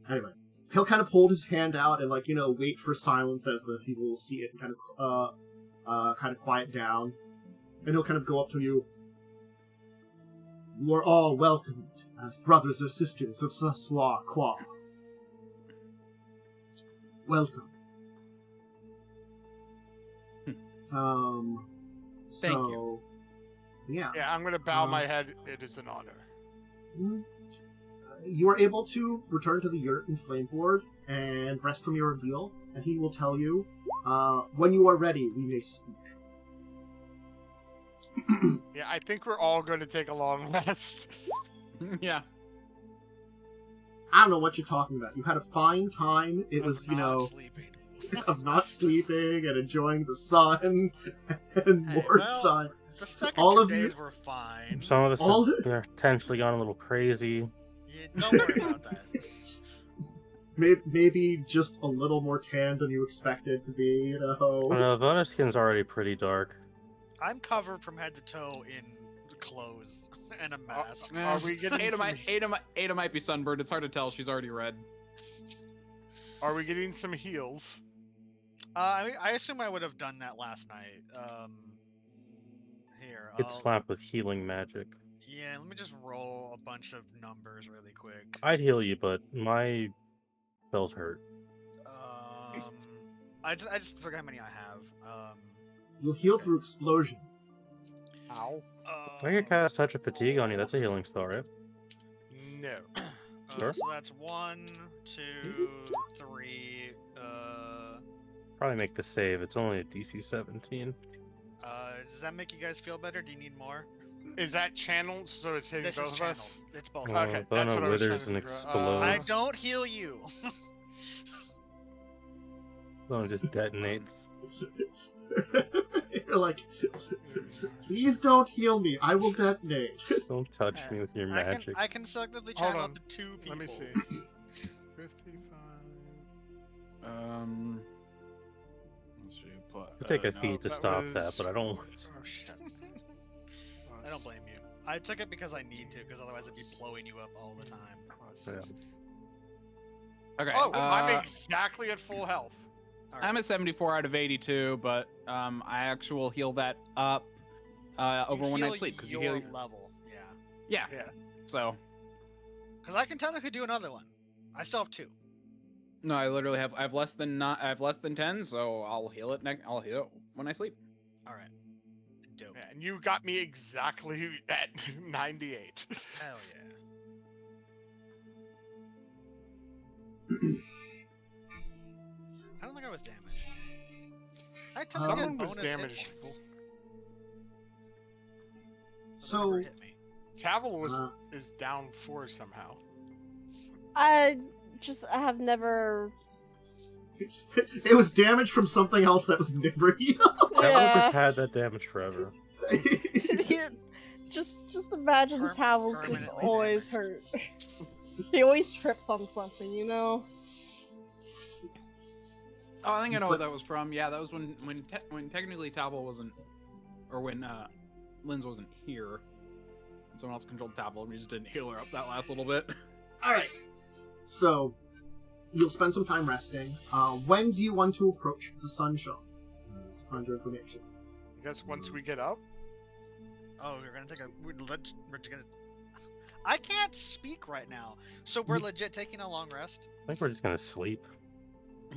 Anyway, he'll kind of hold his hand out and wait for silence as the people will see it and kind of quiet down. And he'll kind of go up to you. You are all welcomed as brothers or sisters of Sasla Kwa. Welcome. Thank you. Yeah. Yeah, I'm gonna bow my head. It is an honor. You are able to return to the yurt in Flameboard and rest from your ordeal, and he will tell you, when you are ready, we may speak. Yeah, I think we're all going to take a long rest. Yeah. I don't know what you're talking about. You had a fine time. It was, Sleeping. of not sleeping and enjoying the sun and Hey, more well, sun. The second All 2 of you- days were fine. Some of us All have potentially gone a little crazy. Yeah, don't worry about that. Maybe just a little more tan than you expected to be, Ivona's skin's already pretty dark. I'm covered from head to toe in clothes and a mask. Are we getting Ada might be sunburned. It's hard to tell. She's already red. Are we getting some heals? I assume I would have done that last night. Here, It's slapped with healing magic. Yeah, let me just roll a bunch of numbers really quick. I'd heal you, but my spells hurt. I just forgot how many I have. You'll heal through explosion. Ow. I can cast Touch of Fatigue on you. That's a healing spell, right? No. Sure. So that's 1, 2, 3. Probably make the save. It's only a DC 17. Does that make you guys feel better? Do you need more? Is that channeled so it's hitting This both is of channeled. us? It's both. Oh, Okay, Bona that's what I was withers trying and to figure explodes. out. I don't heal you. Bona just detonates. You're like, please don't heal me. I will detonate. Don't touch me with your magic. I can selectively Hold channel on. up to 2 people. Let me see. 55. Let's see, put, I'll take a no, feat to that stop was- that, but I don't want to. Oh shit. I don't blame you. I took it because I need to, because otherwise I'd be blowing you up all the time. Yeah. Okay. Oh, I'm exactly at full health. All right. I'm at 74 out of 82, but I actually will heal that up over You one heal night's sleep because you your heal. level. Yeah. Yeah. Yeah. So Because I can technically do another one. I still have 2. no, I literally have I have less than 10, so I'll heal it I'll heal it when I sleep. All right. Dope. Yeah, and you got me exactly at 98. Hell yeah. I don't think I was damaged. I tend to get Someone was bonus hit damaged. points So, whenever it hit me. Tavel was Uh. is down 4 somehow. I have never. it was damage from something else that was never healed. That Yeah. just had that damage forever. Just imagine Tavel's just permanently always hurt. He always trips on something, you know? Oh, I think I know what that was from. Yeah, that was when technically Tavel wasn't, or when Linz wasn't here. Someone else controlled Tavel, and we just didn't heal her up that last little bit. Alright. So, you'll spend some time resting. When do you want to approach the sunshine? To find your information. I guess once we get up. Oh, we're gonna take a. We're gonna. I can't speak right now, so we're legit taking a long rest. I think we're just gonna sleep.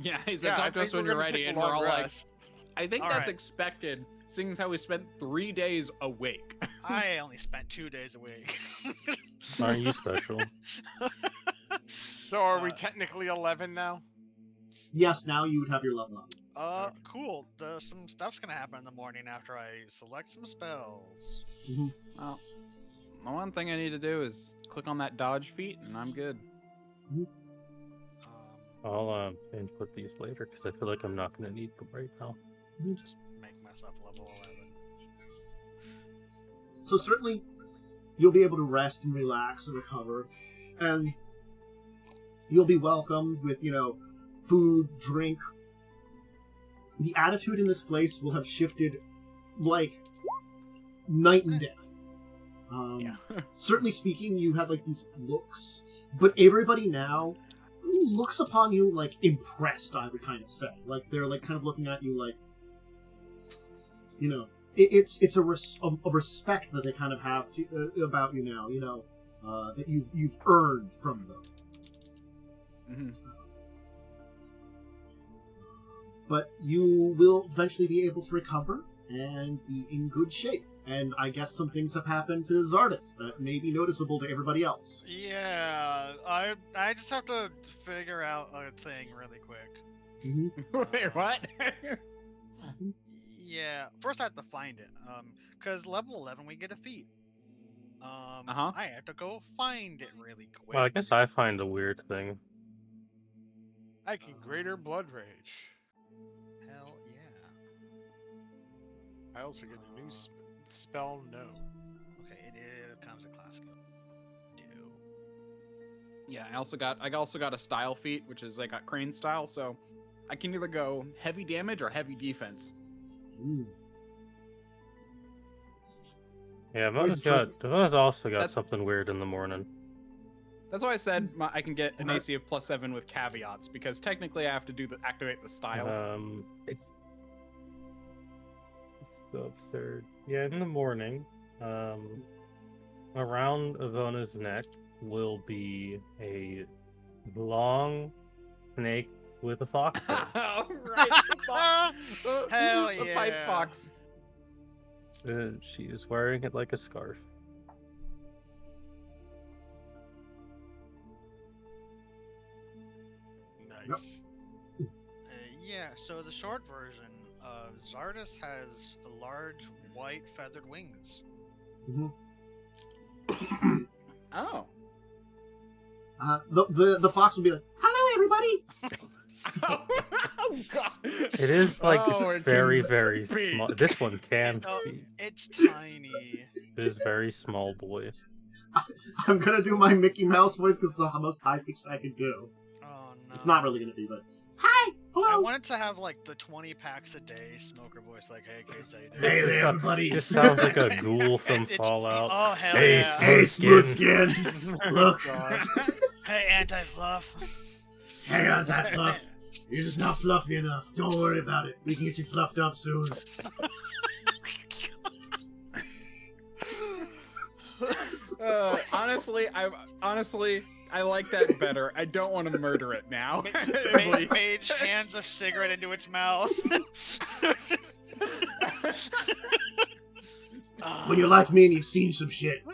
Yeah, he said, Yeah, I talk to us think when we're you're gonna ready, take a and we're long all like, rest. I think All that's right. expected, seeing as how we spent 3 days awake. I only spent 2 days awake. Aren't you special? So are we technically 11 now? Yes, now you would have your level up. Cool. Some stuff's gonna happen in the morning after I select some spells. Well, the one thing I need to do is click on that dodge feat, and I'm good. I'll input these later because I feel like I'm not gonna need them right now. Let me just make myself level 11. So certainly, you'll be able to rest and relax and recover, and you'll be welcomed with, food, drink. The attitude in this place will have shifted, like, night and day. Certainly speaking, you have, these looks, but everybody now looks upon you, impressed, I would kind of say. They're, kind of looking at you like, it's a respect that they kind of have about you now, that you've earned from them. Mm-hmm. But you will eventually be able to recover and be in good shape. And I guess some things have happened to Zardris that may be noticeable to everybody else. Yeah, I just have to figure out a thing really quick. Wait, what? Yeah, first I have to find it. Because level 11 we get a feat. I have to go find it really quick. Well, I guess I find a weird thing. I can greater blood rage. Hell yeah. I also get a new spell known. Okay, it comes with class skill. Yeah, I also got a style feat, which is like a crane style, so I can either go heavy damage or heavy defense. Ooh. Yeah, Ivona's also got something weird in the morning. That's why I said I can get an AC of +7 with caveats, because technically I have to activate the style. It's the absurd. Yeah, in the morning, around Ivona's neck will be a long snake with a fox head. Right, Hell the pipe yeah. fox. She is wearing it like a scarf. Nice. Yeah, so the short version, Zardris has large white feathered wings. Oh. The fox will be like, "Hello, everybody." Oh God. It is it very, can very speak. small. This one can Oh, speak. it's tiny. It is very small boy. I'm gonna do my Mickey Mouse voice because it's the most high pitched I can do. Oh no. It's not really gonna be, but hi, I hello. wanted to have the 20 packs a day smoker voice, like, "Hey kids, how you doing?" Hey there, everybody. It just sounds like a ghoul from It's- Fallout. Oh hell Hey, yeah! Hey, Smooth smooth skin. Look, Hey, anti-fluff. hang on, that fluff. You're just not fluffy enough. Don't worry about it. We can get you fluffed up soon. Honestly, I like that better. I don't want to murder it now. Mage hands a cigarette into its mouth. When you're like me and you've seen some shit.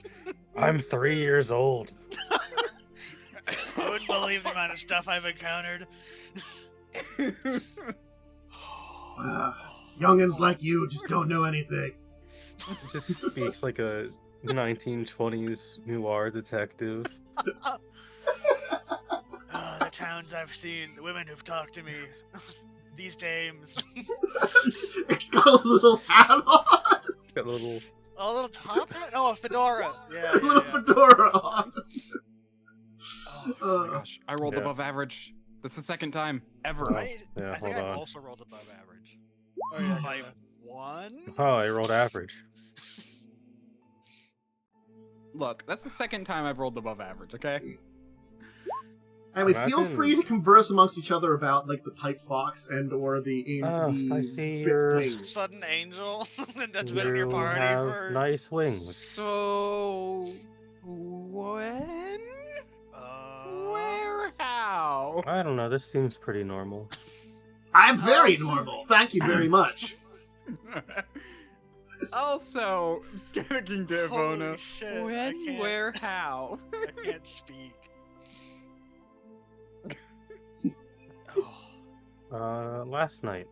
I'm 3 years old. I wouldn't believe the amount of stuff I've encountered. Youngins like you just don't know anything. It just speaks like a 1920s noir detective. The towns I've seen, the women who've talked to me, these dames. It's got a little hat on. Got a little. A little top hat? Oh, if it fedora. Yeah, a little yeah. fedora on. Oh my gosh, I rolled above average. That's the second time ever. I think hold I on. also rolled above average. Oh yeah. By 1. Oh, I rolled average. Look, that's the second time I've rolled above average. Okay. Anyway, feel Imagine- free to converse amongst each other about like the pipe fox and or the I see your- Sudden angel that's been in your You party have for. nice wings. So when? Where? How? I don't know. This seems pretty normal. I'm very normal. Thank you very much. Also, getting to Holy Ivona. shit, I When? can't- Where? How? I can't speak. Last night.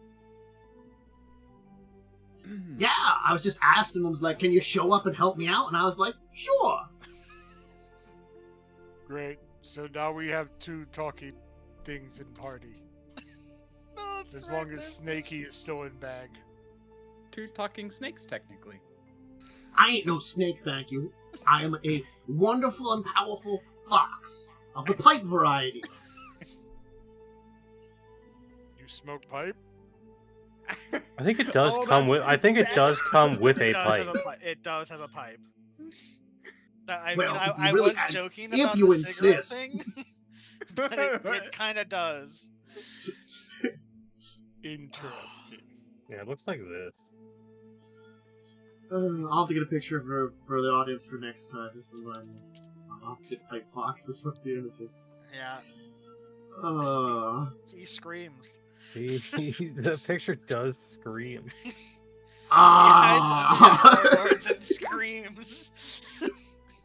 Yeah, I was just asked and was like, "Can you show up and help me out?" And I was like, "Sure." Great. So now we have 2 talking things in party. No, that's As right, long as there's- Snakey is still in bag. 2 talking snakes, technically. I ain't no snake, thank you. I am a wonderful and powerful fox of the pipe variety. You smoke pipe? I think it does Oh, come that's- with. I think it does come with a It does have pipe. It does have a pipe. I Well, mean, if you I really- was joking if about you the cigarette insist. thing, but it kind of does. Interesting. Yeah, it looks like this. I'll have to get a picture for the audience for next time. Just remind me. I'll get pipe fox. This what the image is. Yeah, he screams. The picture does scream. He hides under words and screams.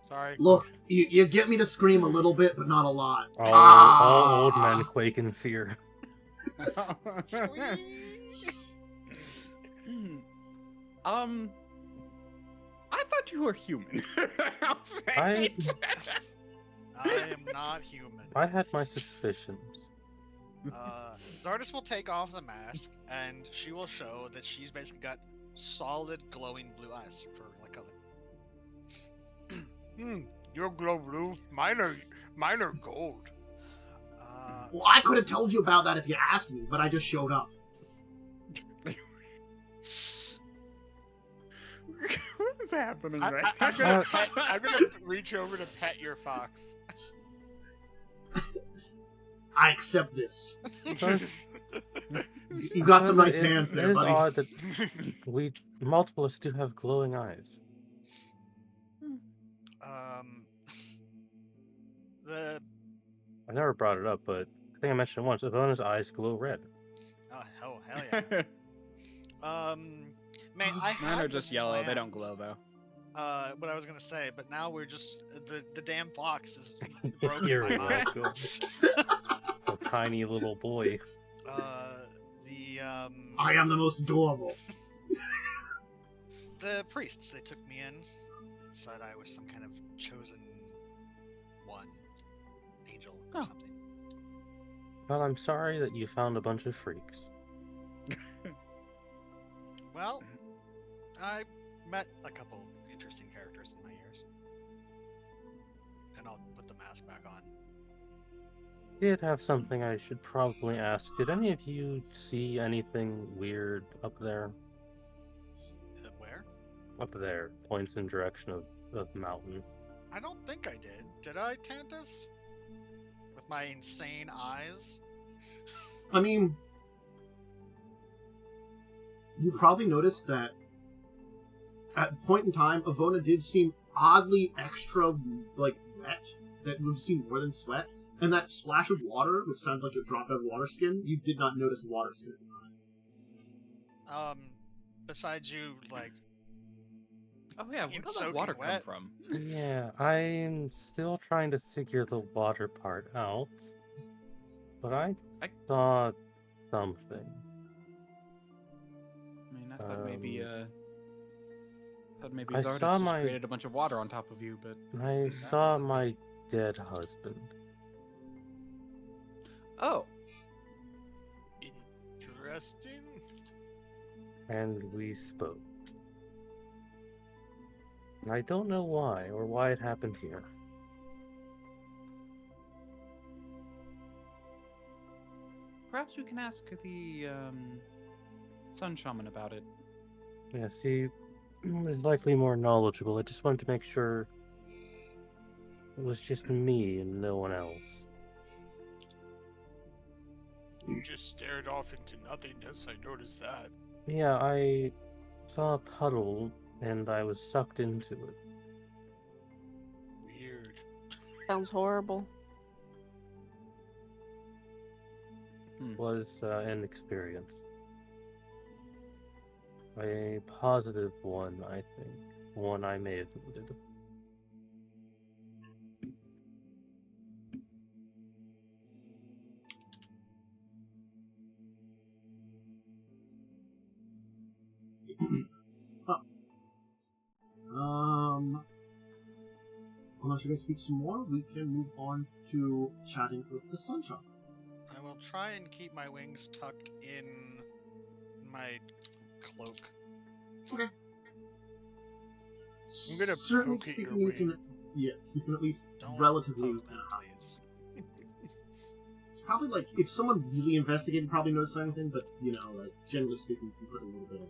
Sorry. Look, you get me to scream a little bit, but not a lot. All old men quake in fear. I thought you were human. I'll say I- it. I am not human. I had my suspicions. Zardris will take off the mask, and she will show that she's basically got solid glowing blue eyes for like color. Your glow blue. Mine are gold. Well, I could have told you about that if you asked me, but I just showed up. What is happening I'm right gonna reach over to pet your fox. I accept this. Does- You got some nice It- hands it there, is buddy. odd that multiple of us do have glowing eyes. The I never brought it up, but I think I mentioned it once. Ivona's eyes glow red. hell yeah. Man, I Mine had are just this yellow. They don't planned, glow though. what I was gonna say, but now we're just the damn fox is broken You're my mind. welcome. A tiny little boy. I am the most adorable. The priests, they took me in, said I was some kind of chosen one, angel or something. Well, I'm sorry that you found a bunch of freaks. Well, I met a couple interesting characters in my years. And I'll put the mask back on. Did have something I should probably ask. Did any of you see anything weird up there? Where? Up there. Points in direction of the mountain. I don't think I did. Did I, Tantus? With my insane eyes? I mean, you probably noticed that at a point in time, Ivona did seem oddly extra, like, wet. That would seem more than sweat. And that splash of water, which sounded like it dropped out of water skin, you did not notice water skin at the time. Besides you, like, Oh yeah, where Being did that soaking water come wet. from? Yeah, I'm still trying to figure the water part out. But I I- saw something. I mean, I thought maybe I Zardris saw just my- created a bunch of water on top of you, but I saw my dead husband. oh, Interesting. And we spoke. I don't know why, or why it happened here. Perhaps we can ask the Sun Shaman about it. Yes, he is likely more knowledgeable. I just wanted to make sure it was just me and no one else. You just stared off into nothingness, I noticed that. Yeah, I saw a puddle and I was sucked into it. Weird. Sounds horrible. Was an experience. A positive one, I think. One I may have needed. Unless you guys speak some more, we can move on to chatting with the Sunshine. I will try and keep my wings tucked in my cloak. Okay. I'm gonna Certainly poke at your speaking, you can, wing. yes, you can at least Don't relatively. poke me, please. It's probably like if someone really investigated, probably noticed anything, but like generally speaking, you can put a little bit of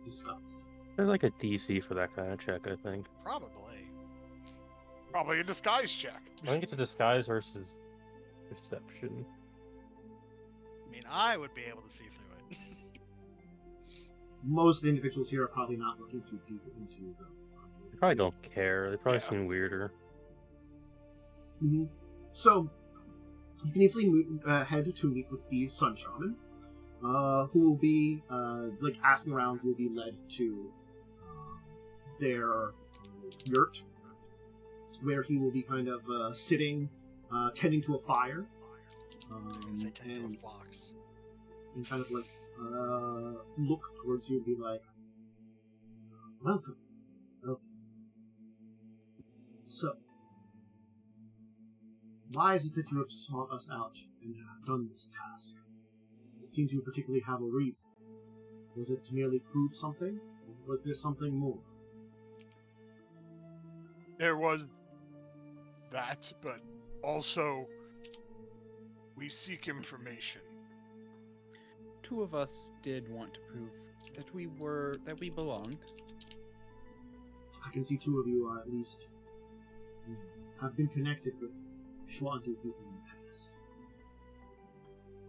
disgust. There's like a DC for that kind of check, I think. Probably. Probably a disguise check. I think it's a disguise versus perception. I mean, I would be able to see through it. Most of the individuals here are probably not looking too deep into the. They probably don't care. They probably Yeah. seem weirder. Mm-hmm. So, you can easily head to meet with the Sun Shaman, who will be asking around. Will be led to their yurt, where he will be kind of sitting, tending to a fire, I'm gonna say tend to a and fox. kind of look towards you and be like, welcome. So, why is it that you have sought us out and have done this task? It seems you particularly have a reason. Was it to merely prove something, or was there something more? There was that, but also we seek information. Two of us did want to prove that we belonged. I can see two of you are at least have been connected with Shoanti people in the past.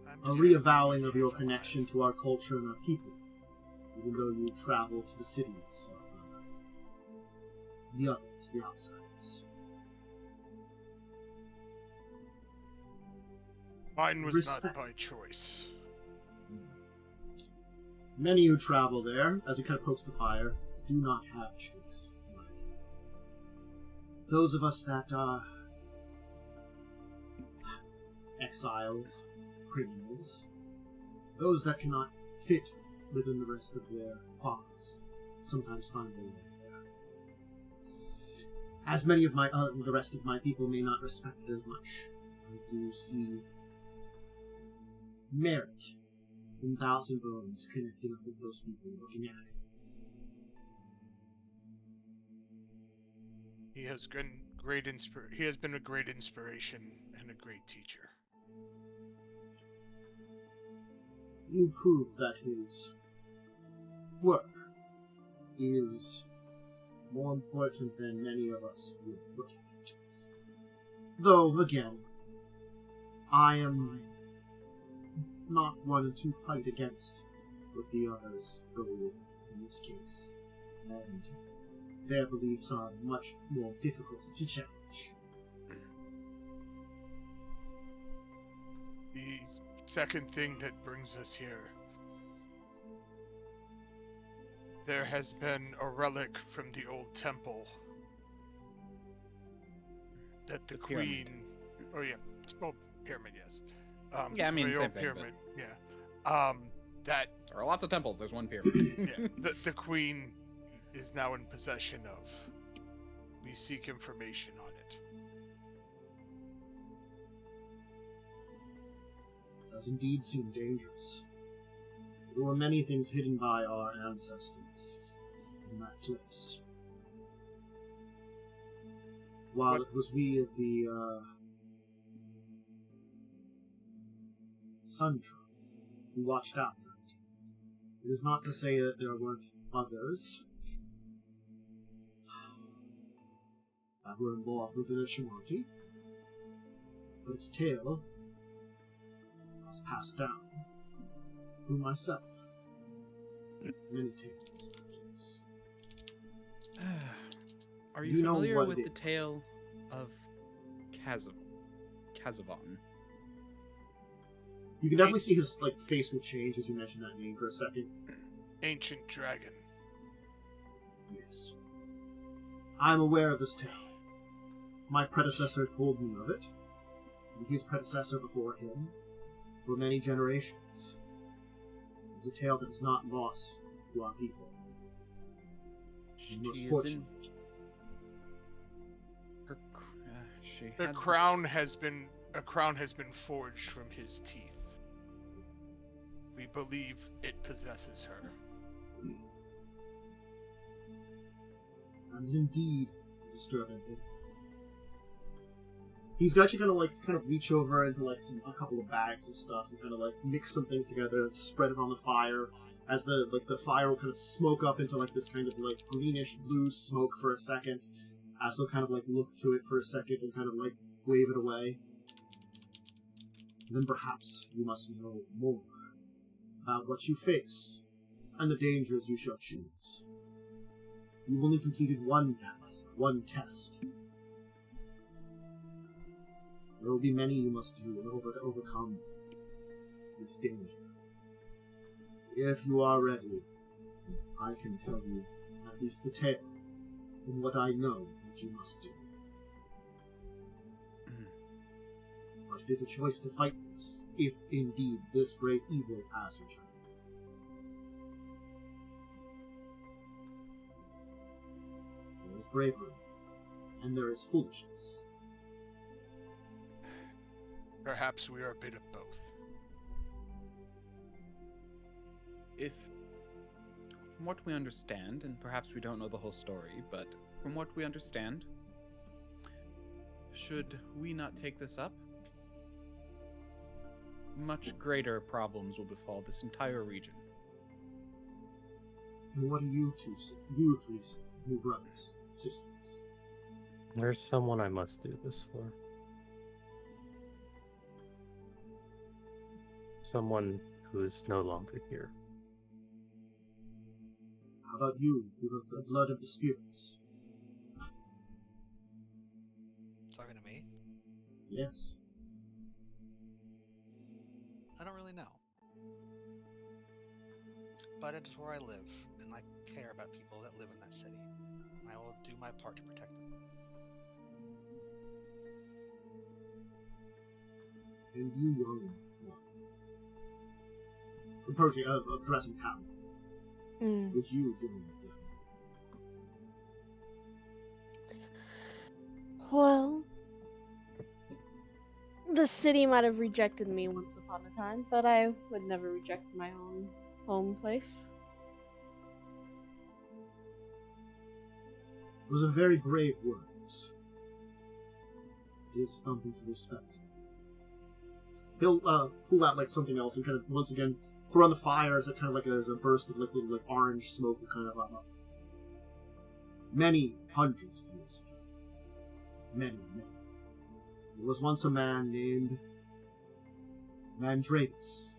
I'm A just reavowing gonna of your keep connection to our culture and our people, even though you travel to the cities of the others, the outsiders. Mine was Respect. not by choice. Many who travel there, as he kind of pokes the fire, do not have choice. Those of us that are exiles, criminals, those that cannot fit within the rest of their paths, sometimes find their way there. As many of the rest of my people may not respect it as much, I do see merit in Thousand Bones connecting up with those people looking at it. He has been He has been a great inspiration and a great teacher. You prove that his work is more important than many of us would look at it. Though, again, I am not one to fight against what the others go with in this case, and their beliefs are much more difficult to challenge. The second thing that brings us here. There has been a relic from the old temple that the pyramid. queen... Oh yeah, well, pyramid, yes. Yeah, I mean, the same old thing, pyramid, yeah. That There are lots of temples. There's one pyramid. yeah, the queen is now in possession of. We seek information on it. Does indeed seem dangerous. There were many things hidden by our ancestors in that place. while it was we of the Sun Tribe who watched after it. It is not to say that there weren't others that were involved within the Shoanti, but its tale was passed down through myself. Many tales like this. Are You you know familiar what with it the is. tale of Kazavon? You can definitely see his face will change as you mention that name for a second. Ancient dragon. Yes. I'm aware of this tale. My predecessor told me of it, and his predecessor before him, for many generations. It's a tale that is not lost to our people. And most She is fortunate. A crown has been forged from his teeth. We believe it possesses her. That is indeed a disturbing thing. He's actually kind of reach over into a couple of bags and stuff and kind of mix some things together and spread it on the fire as the fire will kind of smoke up into this kind of greenish blue smoke for a second. As he'll kind of look to it for a second and kind of wave it away. And then perhaps you must know more about what you face and the dangers you shall choose. You've only completed one task, one test. There will be many you must do in order to overcome this danger. If you are ready, I can tell you at least the tale and what I know that you must do. But it is a choice to fight this, if indeed this great evil has returned. There is bravery, and there is foolishness. Perhaps we are a bit of both. If, from what we understand, and perhaps we don't know the whole story, but from what we understand, should we not take this up, much greater problems will befall this entire region. And what do you two say? You three say? You brothers, sisters? There's someone I must do this for. Someone who is no longer here. How about you, who have the blood of the spirits? Talking to me? Yes. I don't really know. But it is where I live, and I care about people that live in that city. And I will do my part to protect them. And you, young one. Approaching, addressing Tavel. Would you join them? Well, the city might have rejected me once upon a time, but I would never reject my own home place. Those are very brave words. It is something to respect. He'll pull out something else and kind of once again throw on the fire as it kind of there's a burst of little orange smoke kind of many hundreds of years ago. Many. There was once a man named Mandravis,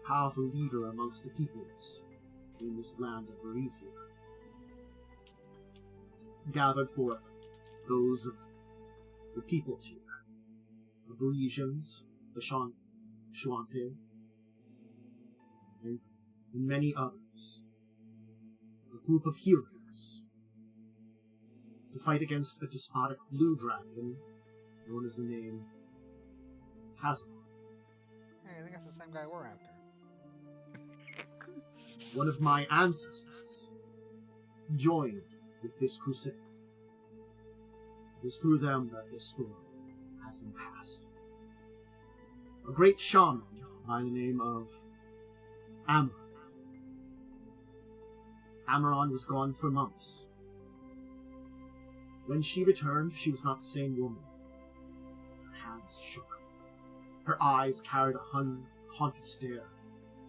powerful leader amongst the peoples in this land of Varisian. Gathered forth those of the peoples here, the Varisians, the Shoanti, and many others. A group of heroes to fight against a despotic Bloodrager known as the name Aasimar. Hey, I think that's the same guy we're after. One of my ancestors joined with this crusade. It is through them that this story has been passed. A great shaman by the name of Amaron. Amaron was gone for months. When she returned, she was not the same woman. Her hands shook. Her eyes carried a haunted stare,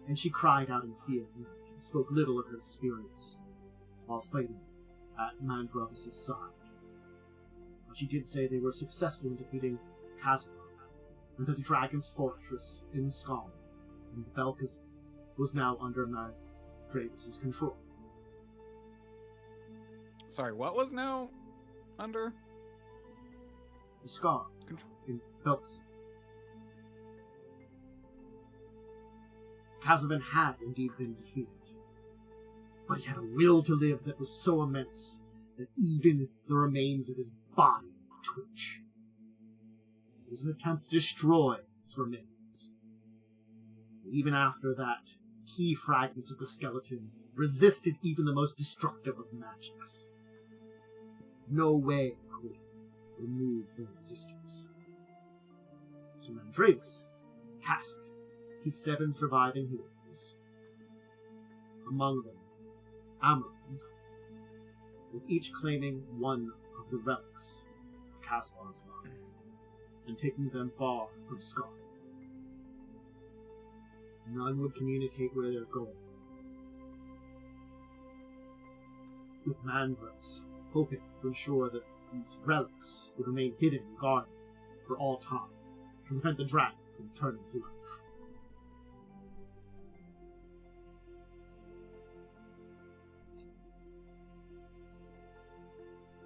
and she cried out in fear and spoke little of her experience while fighting at Mandravus' side. But she did say they were successful in defeating Aasimar, and that the dragon's fortress in Scotland and Belkas was now under Mandravus' control. Sorry, what was now under? The Scar in Belkas. Aasimar had indeed been defeated, but he had a will to live that was so immense that even the remains of his body would twitch. It was an attempt to destroy his remains. Even after that, key fragments of the skeleton resisted even the most destructive of magics. No way could he remove the resistance. So Mandravus cast his 7 surviving heroes, among them Amaranth, with each claiming one of the relics of Aasimar and taking them far from Scotland. None would communicate where they're going, with Mandravus hoping to ensure that these relics would remain hidden and guarded for all time, to prevent the dragon from returning to life.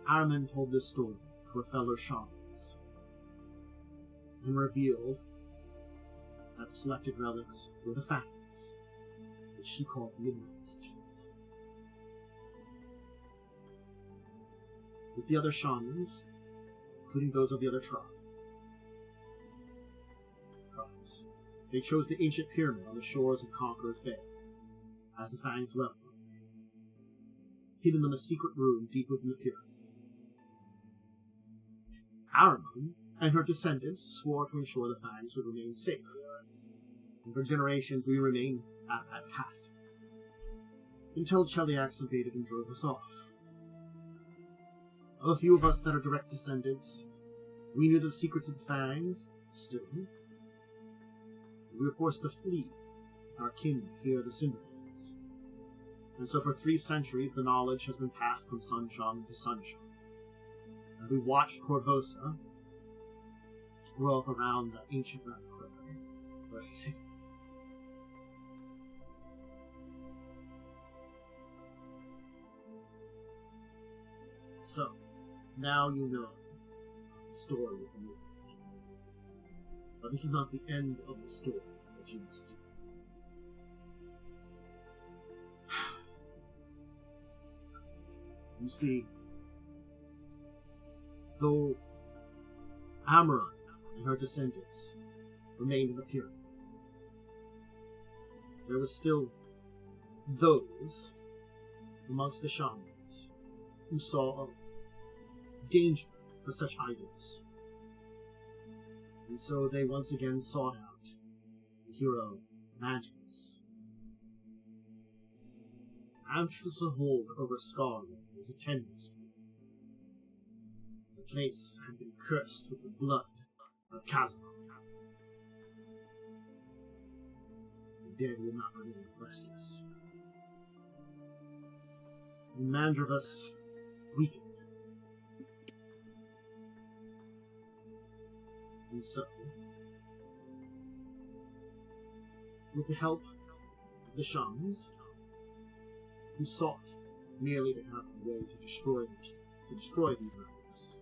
Araman told this story to her fellow shamans, and revealed that the selected relics were the fangs, which she called Midnight's teeth. With the other shamans, including those of the other tribes, they chose the ancient pyramid on the shores of Conqueror's Bay as the fangs' dwelling, hidden in a secret room deep within the pyramid. Araman and her descendants swore to ensure the fangs would remain safe, and for generations we remained at that task, until Cheliax invaded and drove us off. Of a few of us that are direct descendants, we knew the secrets of the fangs still, and we were forced to flee with our kin fear the Cinderlands. And so for 3 centuries the knowledge has been passed from Sunshine to Sunshine. And we watched Korvosa grow up around the ancient reliquary where it's hidden. So, now you know the story of the movie. But this is not the end of the story that you must do. You see, though Amaranth and her descendants remained in the pyramid, there was still those amongst the shamans who saw a danger for such items. And so they once again sought out the hero Magicus. Magicus' hold over Scarlet was a tenuous one. The place had been cursed with the blood of Aasimar. The dead will not remain restless. And Mandravus weakened. And so, with the help of the shamans, who sought merely to have a way to destroy these relics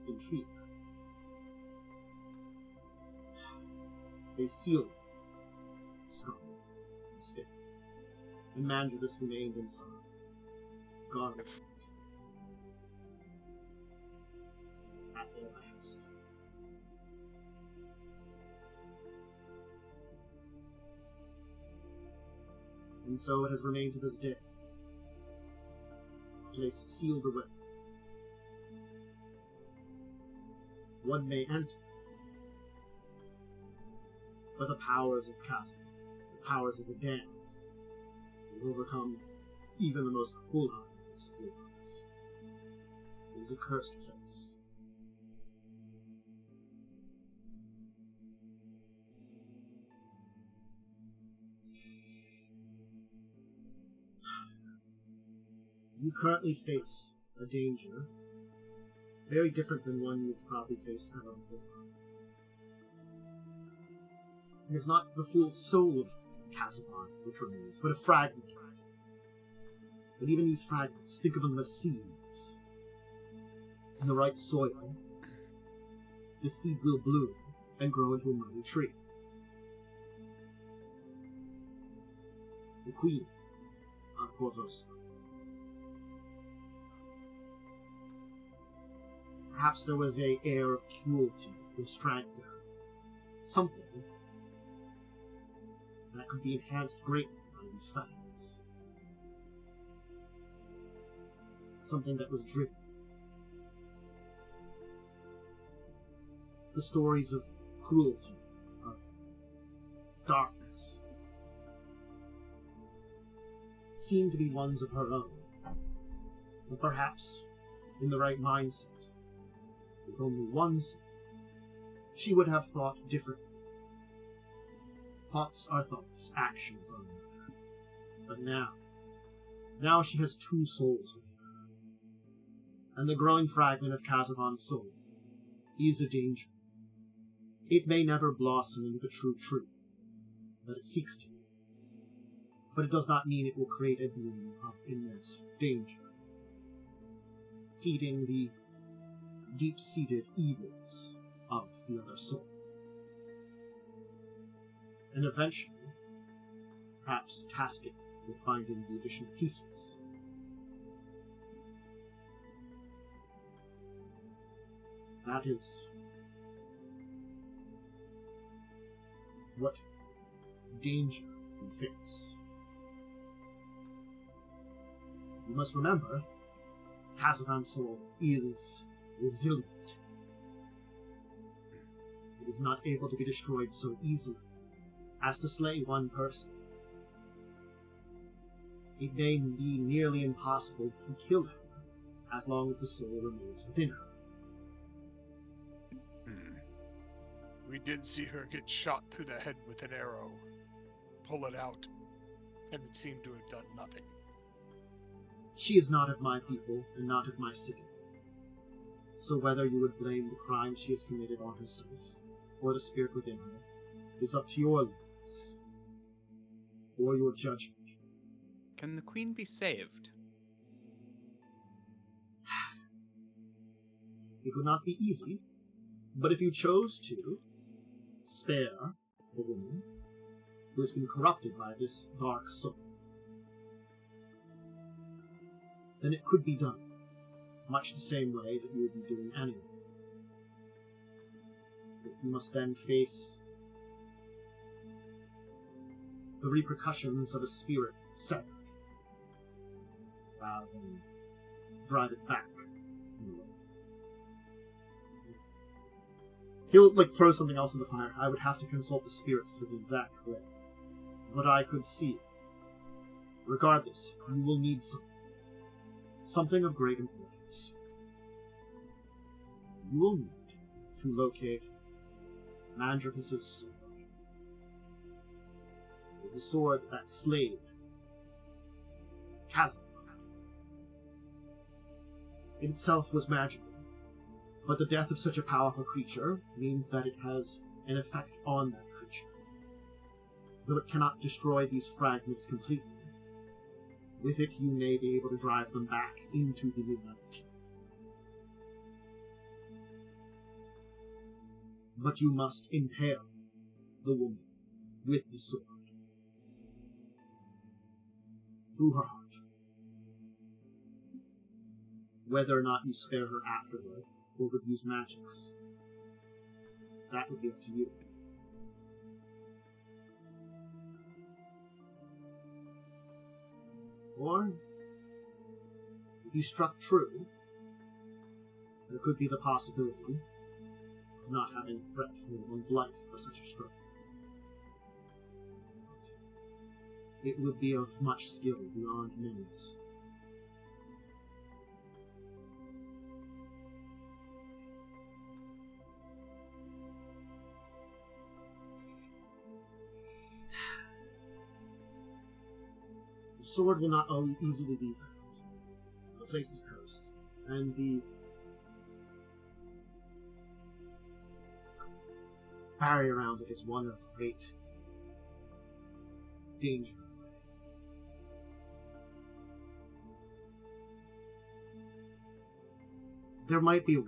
in fear, they sealed Scotland instead, and Mandravus remained inside, guarding it at their last. And so it has remained to this day, a place sealed away. One may enter, but the powers of Aasimar, the powers of the damned, will overcome even the most foolhardy explorers. It is a cursed place. You currently face a danger very different than one you've probably faced ever before. It is not the full soul of Casavon which remains, but a fragment. But even these fragments, think of them as seeds. In the right soil, the seed will bloom and grow into a mighty tree. The Queen of Korvosa. Perhaps there was an air of cruelty or strength there. Something that could be enhanced greatly by these facts. Something that was driven. The stories of cruelty, of darkness, seem to be ones of her own. But perhaps, in the right mindset, with only one soul, she would have thought differently. Thoughts are thoughts, actions are not. But now she has two souls within her. And the growing fragment of Casavon's soul is a danger. It may never blossom into the true tree that it seeks to, but it does not mean it will create a being of immense danger, feeding the deep-seated evils of the other soul. And eventually, perhaps task it with finding the additional pieces. That is what danger we face. You must remember, Casavon's soul is resilient. It is not able to be destroyed so easily as to slay one person. It may be nearly impossible to kill her as long as the soul remains within her. We did see her get shot through the head with an arrow, pull it out, and it seemed to have done nothing. She is not of my people and not of my city. So whether you would blame the crime she has committed on herself or the spirit within her is up to your lives or your judgment. Can the queen be saved? It would not be easy, but if you chose to spare the woman who has been corrupted by this dark soul, then it could be done, much the same way that you would be doing anyway. But you must then face the repercussions of a spirit severed, rather than drive it back. He'll, throw something else in the fire. I would have to consult the spirits for the exact way. But I could see it. Regardless, you will need something. Something of great importance. You will need to locate Mandrathus' sword. It is the sword that slayed Chasm. It itself was magical. But the death of such a powerful creature means that it has an effect on that creature. Though it cannot destroy these fragments completely, with it you may be able to drive them back into the United Teeth. But you must impale the woman with the sword through her heart. Whether or not you spare her afterward, or would use magics, that would be up to you. Or, if you struck true, there could be the possibility of not having a threat to one's life for such a stroke. It would be of much skill beyond many's. The sword will not easily be found. The place is cursed, and the barrier around it is one of great danger. There might be a way.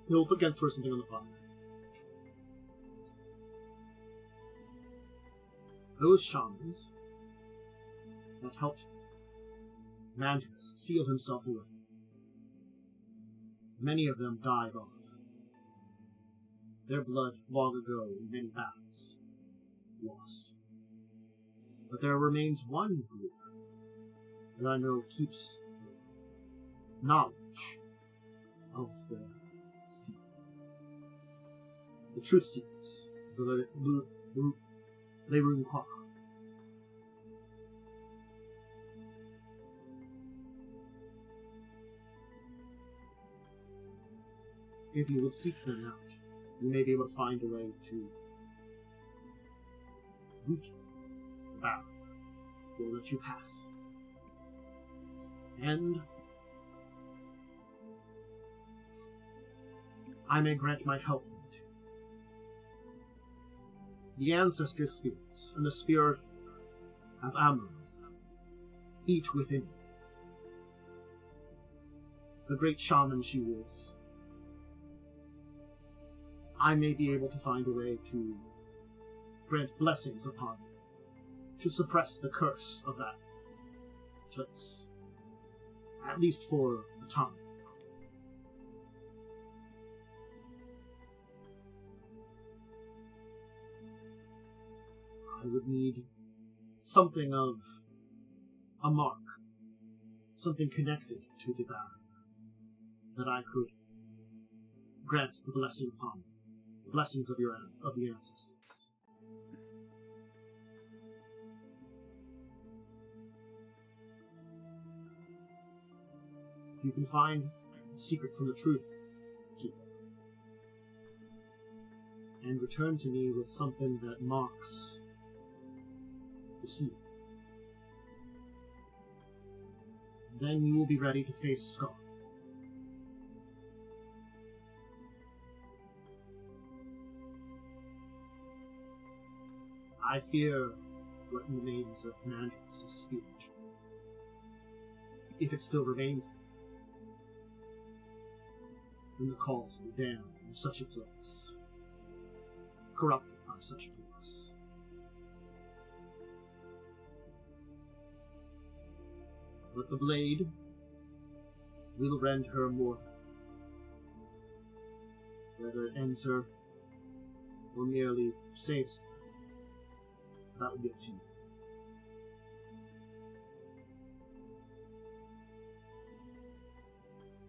He'll again throw something on the fire. Those shamans that helped Mandrus seal himself away, many of them died off. Their blood long ago in many battles lost. But there remains one group that I know keeps knowledge of the secret. The truth seekers, the Lerunqua. If you would seek them out, you may be able to find a way to weaken the barrier. They will let you pass. And I may grant my help to the ancestors' spirits and the spirit of Amram eat within you. The great shaman she was. I may be able to find a way to grant blessings upon you, to suppress the curse of that place, at least for a time. I would need something of a mark, something connected to the barrier, that I could grant the blessing upon, the blessings of the ancestors. If you can find the secret from the truth, keep it, and return to me with something that marks the seal. Then you will be ready to face Scar. I fear what remains of Mandrus' spirit. If it still remains there. In the calls of the damned of such a place. Corrupted by such a force. But the blade will rend her mortal. Whether it ends her or merely saves her, that will be up to you.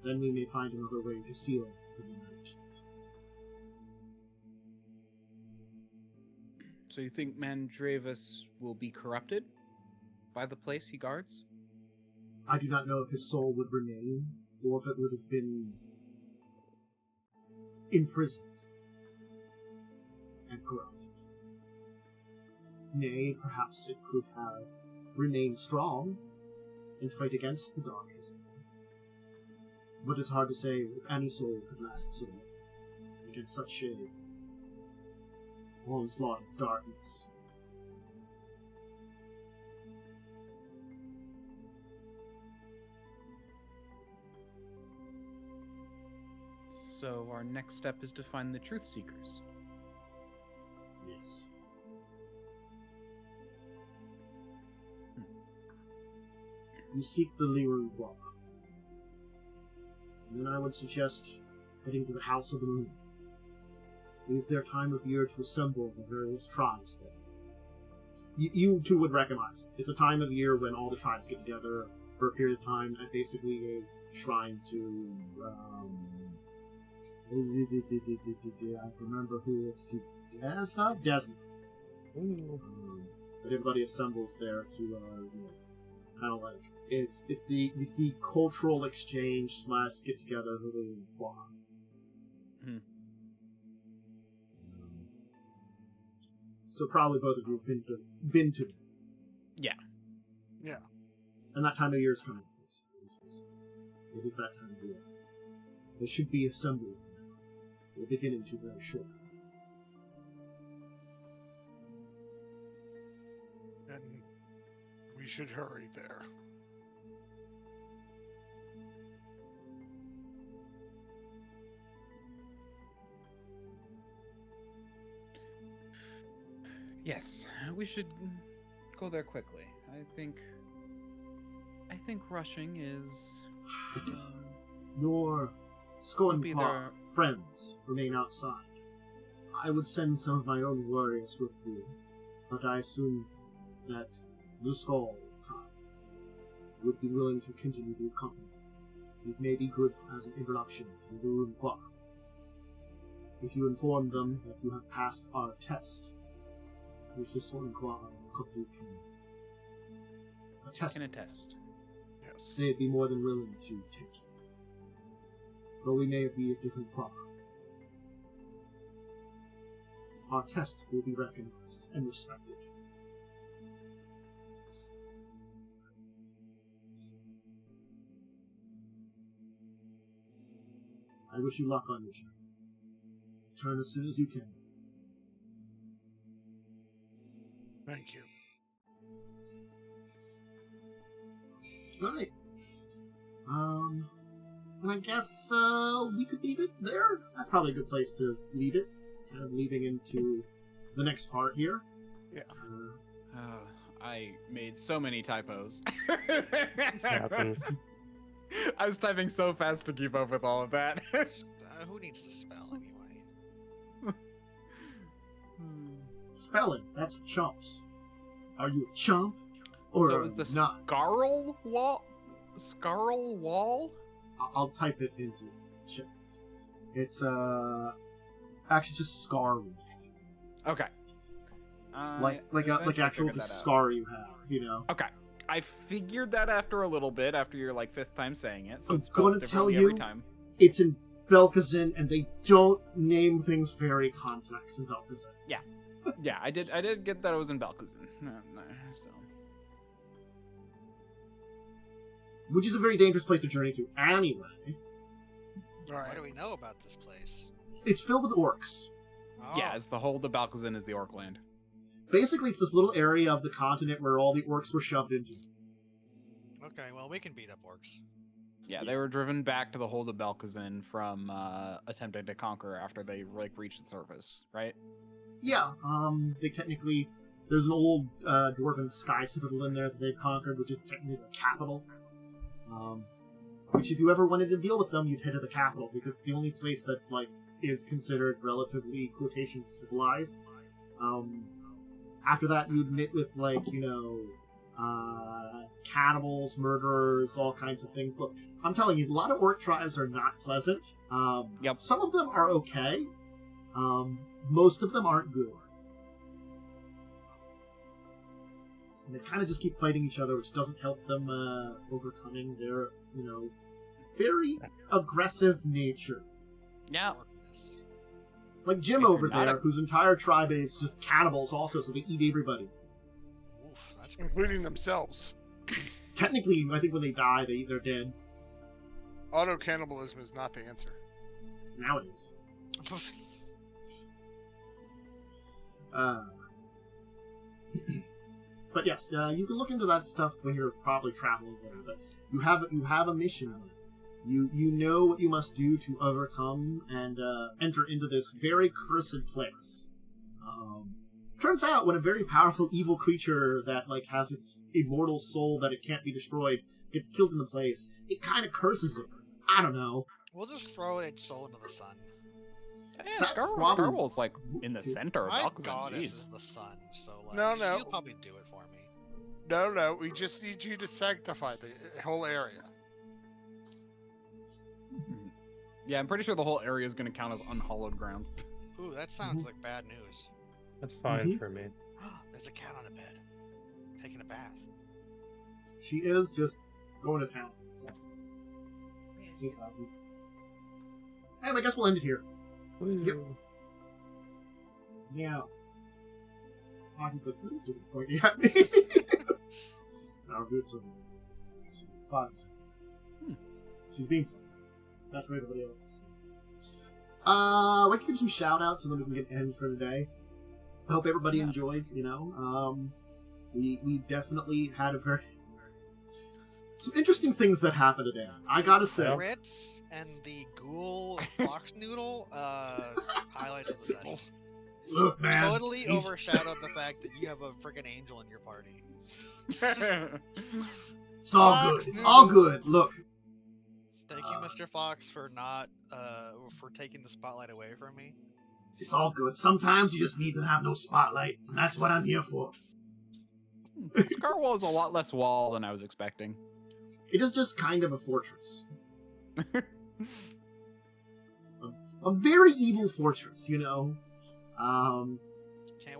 Then we may find another way to seal the night. So you think Mandravus will be corrupted by the place he guards? I do not know if his soul would remain, or if it would have been imprisoned and corrupted. Nay, perhaps it could have remained strong and fight against the darkness. But it's hard to say if any soul could last so long against such a onslaught of darkness. So our next step is to find the truth seekers. Yes. You seek the Liru Wall. And then I would suggest heading to the House of the Moon. It is their time of year to assemble the various tribes there. You too would recognize it. It's a time of year when all the tribes get together for a period of time at basically a shrine to I remember who it's to. It's not Desmond. But everybody assembles there to kind of like it's the cultural exchange / get together who they want. So probably both of you have been to. Yeah. Yeah. And that time of year is coming. It is that time of year. They should be assembled. We're beginning to very short. And we should hurry there. Yes, we should go there quickly. I think rushing is. Your Scorn be Claw there. friends remain outside. I would send some of my own warriors with you, but I assume that the Skull tribe would be willing to continue to accompany. It may be good as an introduction to the Rune Claw. If you inform them that you have passed our test, which the Scorn Claw company can attest, Yes. they'd be more than willing to take you. Though we may be a different claw. Our test will be recognized and respected. I wish you luck on your journey. Return as soon as you can. Thank you. Right. And I guess we could leave it there. That's probably a good place to leave it. Kind of leaving into the next part here. Yeah. I made so many typos. Happens. I was typing so fast to keep up with all of that. Who needs to spell anyway? Spelling, that's for chumps. Are you a chump? Or So is the not? Scarl Wall? Scarl Wall? I'll type it into chat. It's actually just scar, Okay. like eventually actual figured just that out. scar you have, you know. Okay. I figured that after a little bit, after your like 5th time saying it. So I'm it's spelled gonna tell differently every you- time. It's in Belkazin, and they don't name things very complex in Belkazin. Yeah, I did get that it was in Belkazin. No, so Which is a very dangerous place to journey to anyway. All right. What do we know about this place? It's filled with orcs. Oh, yeah, as the whole of Belkazin is the Orc land. Basically, it's this little area of the continent where all the orcs were shoved into. okay. Well, we can beat up orcs. Yeah, they were driven back to the hold of Belkazin from attempting to conquer after they like reached the surface, right? Yeah, they technically... There's an old dwarven sky citadel in there that they've conquered, which is technically the capital. Which, if you ever wanted to deal with them, you'd head to the capital, because it's the only place that, like, is considered relatively, quotation, civilized. After that, you'd meet with, like, you know, cannibals, murderers, all kinds of things. Look, I'm telling you, a lot of orc tribes are not pleasant. Yep. Some of them are okay. Most of them aren't good. And they kind of just keep fighting each other, which doesn't help them overcoming their, you know, very aggressive nature. Yeah. Orcness. Like Jim If you're over not there, whose entire tribe is just cannibals also, so they eat everybody. Oof, that's pretty Including rough. themselves. Technically, I think when they die, they're dead. Auto cannibalism is not the answer. Now it is. But yes, you can look into that stuff when you're probably traveling there. But you have a mission. You know what you must do to overcome and enter into this very cursed place. Turns out, when a very powerful evil creature that like has its immortal soul that it can't be destroyed gets killed in the place, it kind of curses it. I don't know. We'll just throw its soul into the sun. Yeah, That probably- Scarwell's like in the center of My Belkazin. goddess Jeez. is the sun, so like, No, no. she'll probably do it for me. No, we just need you to sanctify the whole area. Yeah, I'm pretty sure the whole area is going to count as unhallowed ground. Ooh, that sounds like bad news. That's fine Mhm. for me. There's a cat on a bed, taking a bath. She is just going to town. So. And I guess we'll end it here. Woo. Yeah. Hockey's like, pointing at me. Now we're good, so fun. She's being fun. That's for everybody else. We can give some shout outs and then we can get end for today. I hope everybody enjoyed, we definitely had some interesting things that happened today. I gotta say. Ritz and the ghoul fox noodle highlights of the session. Look, man. Totally overshadowed the fact that you have a freaking angel in your party. It's all good. It's all good. Look. Thank you, Mr. Fox, for not for taking the spotlight away from me. It's all good. Sometimes you just need to have no spotlight, and that's what I'm here for. Scarwall is a lot less wall than I was expecting. It is just kind of a fortress. a very evil fortress, Can't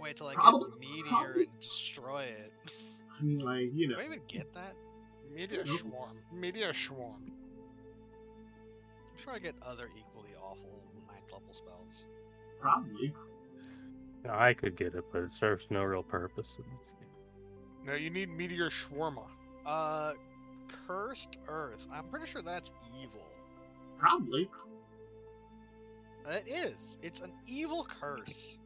wait till I get a meteor and destroy it. I mean, like, Do I even get that? Meteor swarm. I'm sure I get other equally awful 9th level spells. Probably. I could get it, but it serves no real purpose. No, you need meteor shawarma. Cursed Earth. I'm pretty sure that's evil. Probably. It is. It's an evil curse.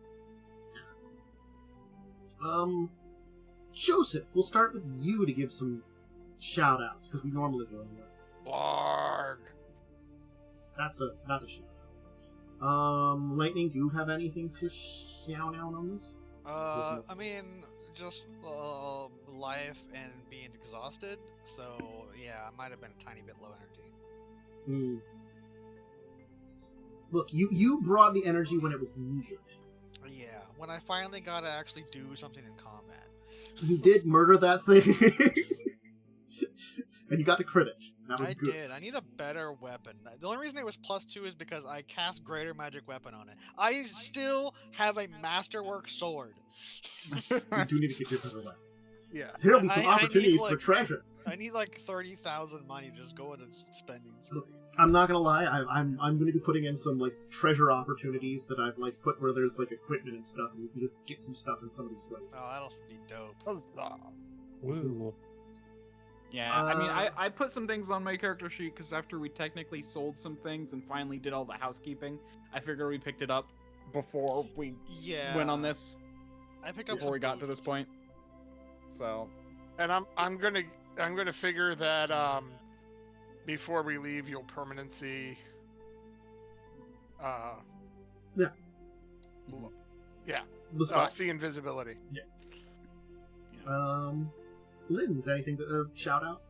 Joseph, we'll start with you to give some shout outs, because we normally do anyway. Blarg. That's a shout out. Lightning, do you have anything to shout out on this? I mean, just life and being exhausted. So yeah, I might have been a tiny bit low energy. Look, you brought the energy when it was needed. Yeah, when I finally got to actually do something in combat. You did murder that thing, and you got to crit it. That was good. Did. I need a better weapon. The only reason it was +2 is because I cast Greater Magic Weapon on it. I still have a Masterwork sword. You do need to get your better weapon. Yeah. There'll be some opportunities for treasure. I need like 30,000 money to just go into spending spree. I'm not gonna lie. I'm going to be putting in some like treasure opportunities that I've like put where there's like equipment and stuff, and we can just get some stuff in some of these places. Oh, that'll be dope. Woo. Yeah, I mean, I put some things on my character sheet because after we technically sold some things and finally did all the housekeeping, I figure we picked it up before we went on this. I picked up before we got to this point. So, and I'm gonna figure that before we leave, you'll permanency. See invisibility. Yeah. Lynn, is there anything to shout out?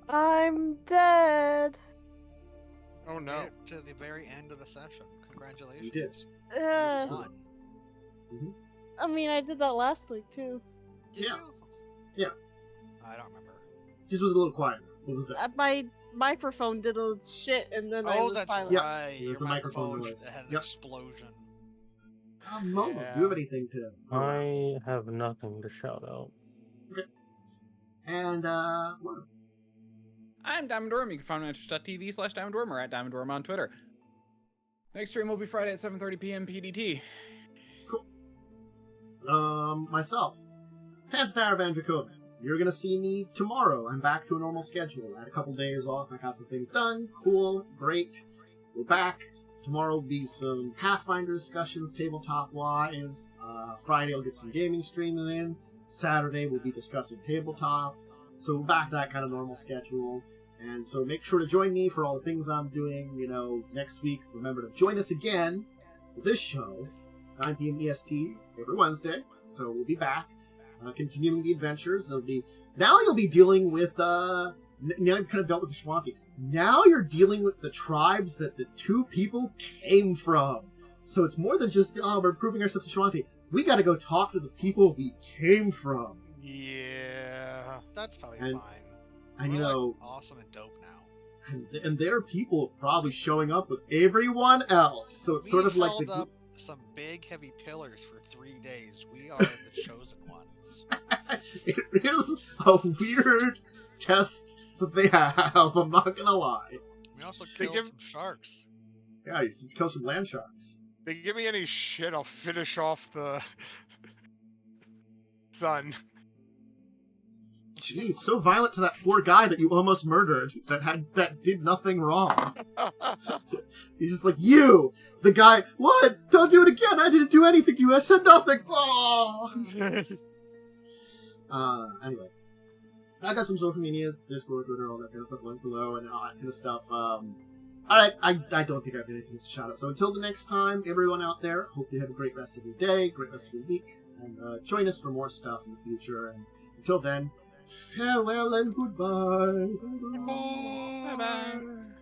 I'm dead. Oh no! To the very end of the session. Congratulations. You did. You won. Mm-hmm. I mean, I did that last week too. Yeah. I don't remember. Just was a little quieter. What was that? My microphone did a shit, and then I was that's silent. right. Yeah, Your the microphone microphone noise. had an Yep. explosion. Momo, do you have anything to? I have nothing to shout out. Okay. And what? I'm Diamond Worm. You can find me on twitch.tv/Diamond Worm or at Diamond Worm on Twitter. Next stream will be Friday at 7:30 p.m. PDT. Cool. Myself, Pathfinder Van Dracovin. You're gonna see me tomorrow. I'm back to a normal schedule. I had a couple days off. I got some things done. Cool, great. We're back. Tomorrow will be some Pathfinder discussions, tabletop-wise. Friday I'll get some gaming streaming in. Saturday we'll be discussing tabletop. So we're back to that kind of normal schedule. And so make sure to join me for all the things I'm doing, next week. Remember to join us again for this show, 9 p.m. EST, every Wednesday. So we'll be back, continuing the adventures. Now you'll be dealing with, now you've kind of dealt with the Shoanti. Now you're dealing with the tribes that the two people came from. So it's more than just, we're proving ourselves to Shoanti. We gotta go talk to the people we came from. Yeah. That's probably fine. And We're like awesome and dope now. And their people probably showing up with everyone else. So it's sort of like held up some big heavy pillars for 3 days. We are the chosen ones. It is a weird test that they have, I'm not gonna lie. We also killed some sharks. Yeah, you kill some land sharks. If they give me any shit, I'll finish off the son. Jeez, so violent to that poor guy that you almost murdered, that did nothing wrong. He's just like, you! The guy, what? Don't do it again! I didn't do anything! You said nothing! Oh! Anyway. I got some social medias, Discord, Twitter, all that kind of stuff, link below, and all that kind of stuff. Alright, I don't think I have anything to shout out. So until the next time, everyone out there, hope you have a great rest of your day, great rest of your week, and join us for more stuff in the future. And until then, farewell and goodbye. Bye bye.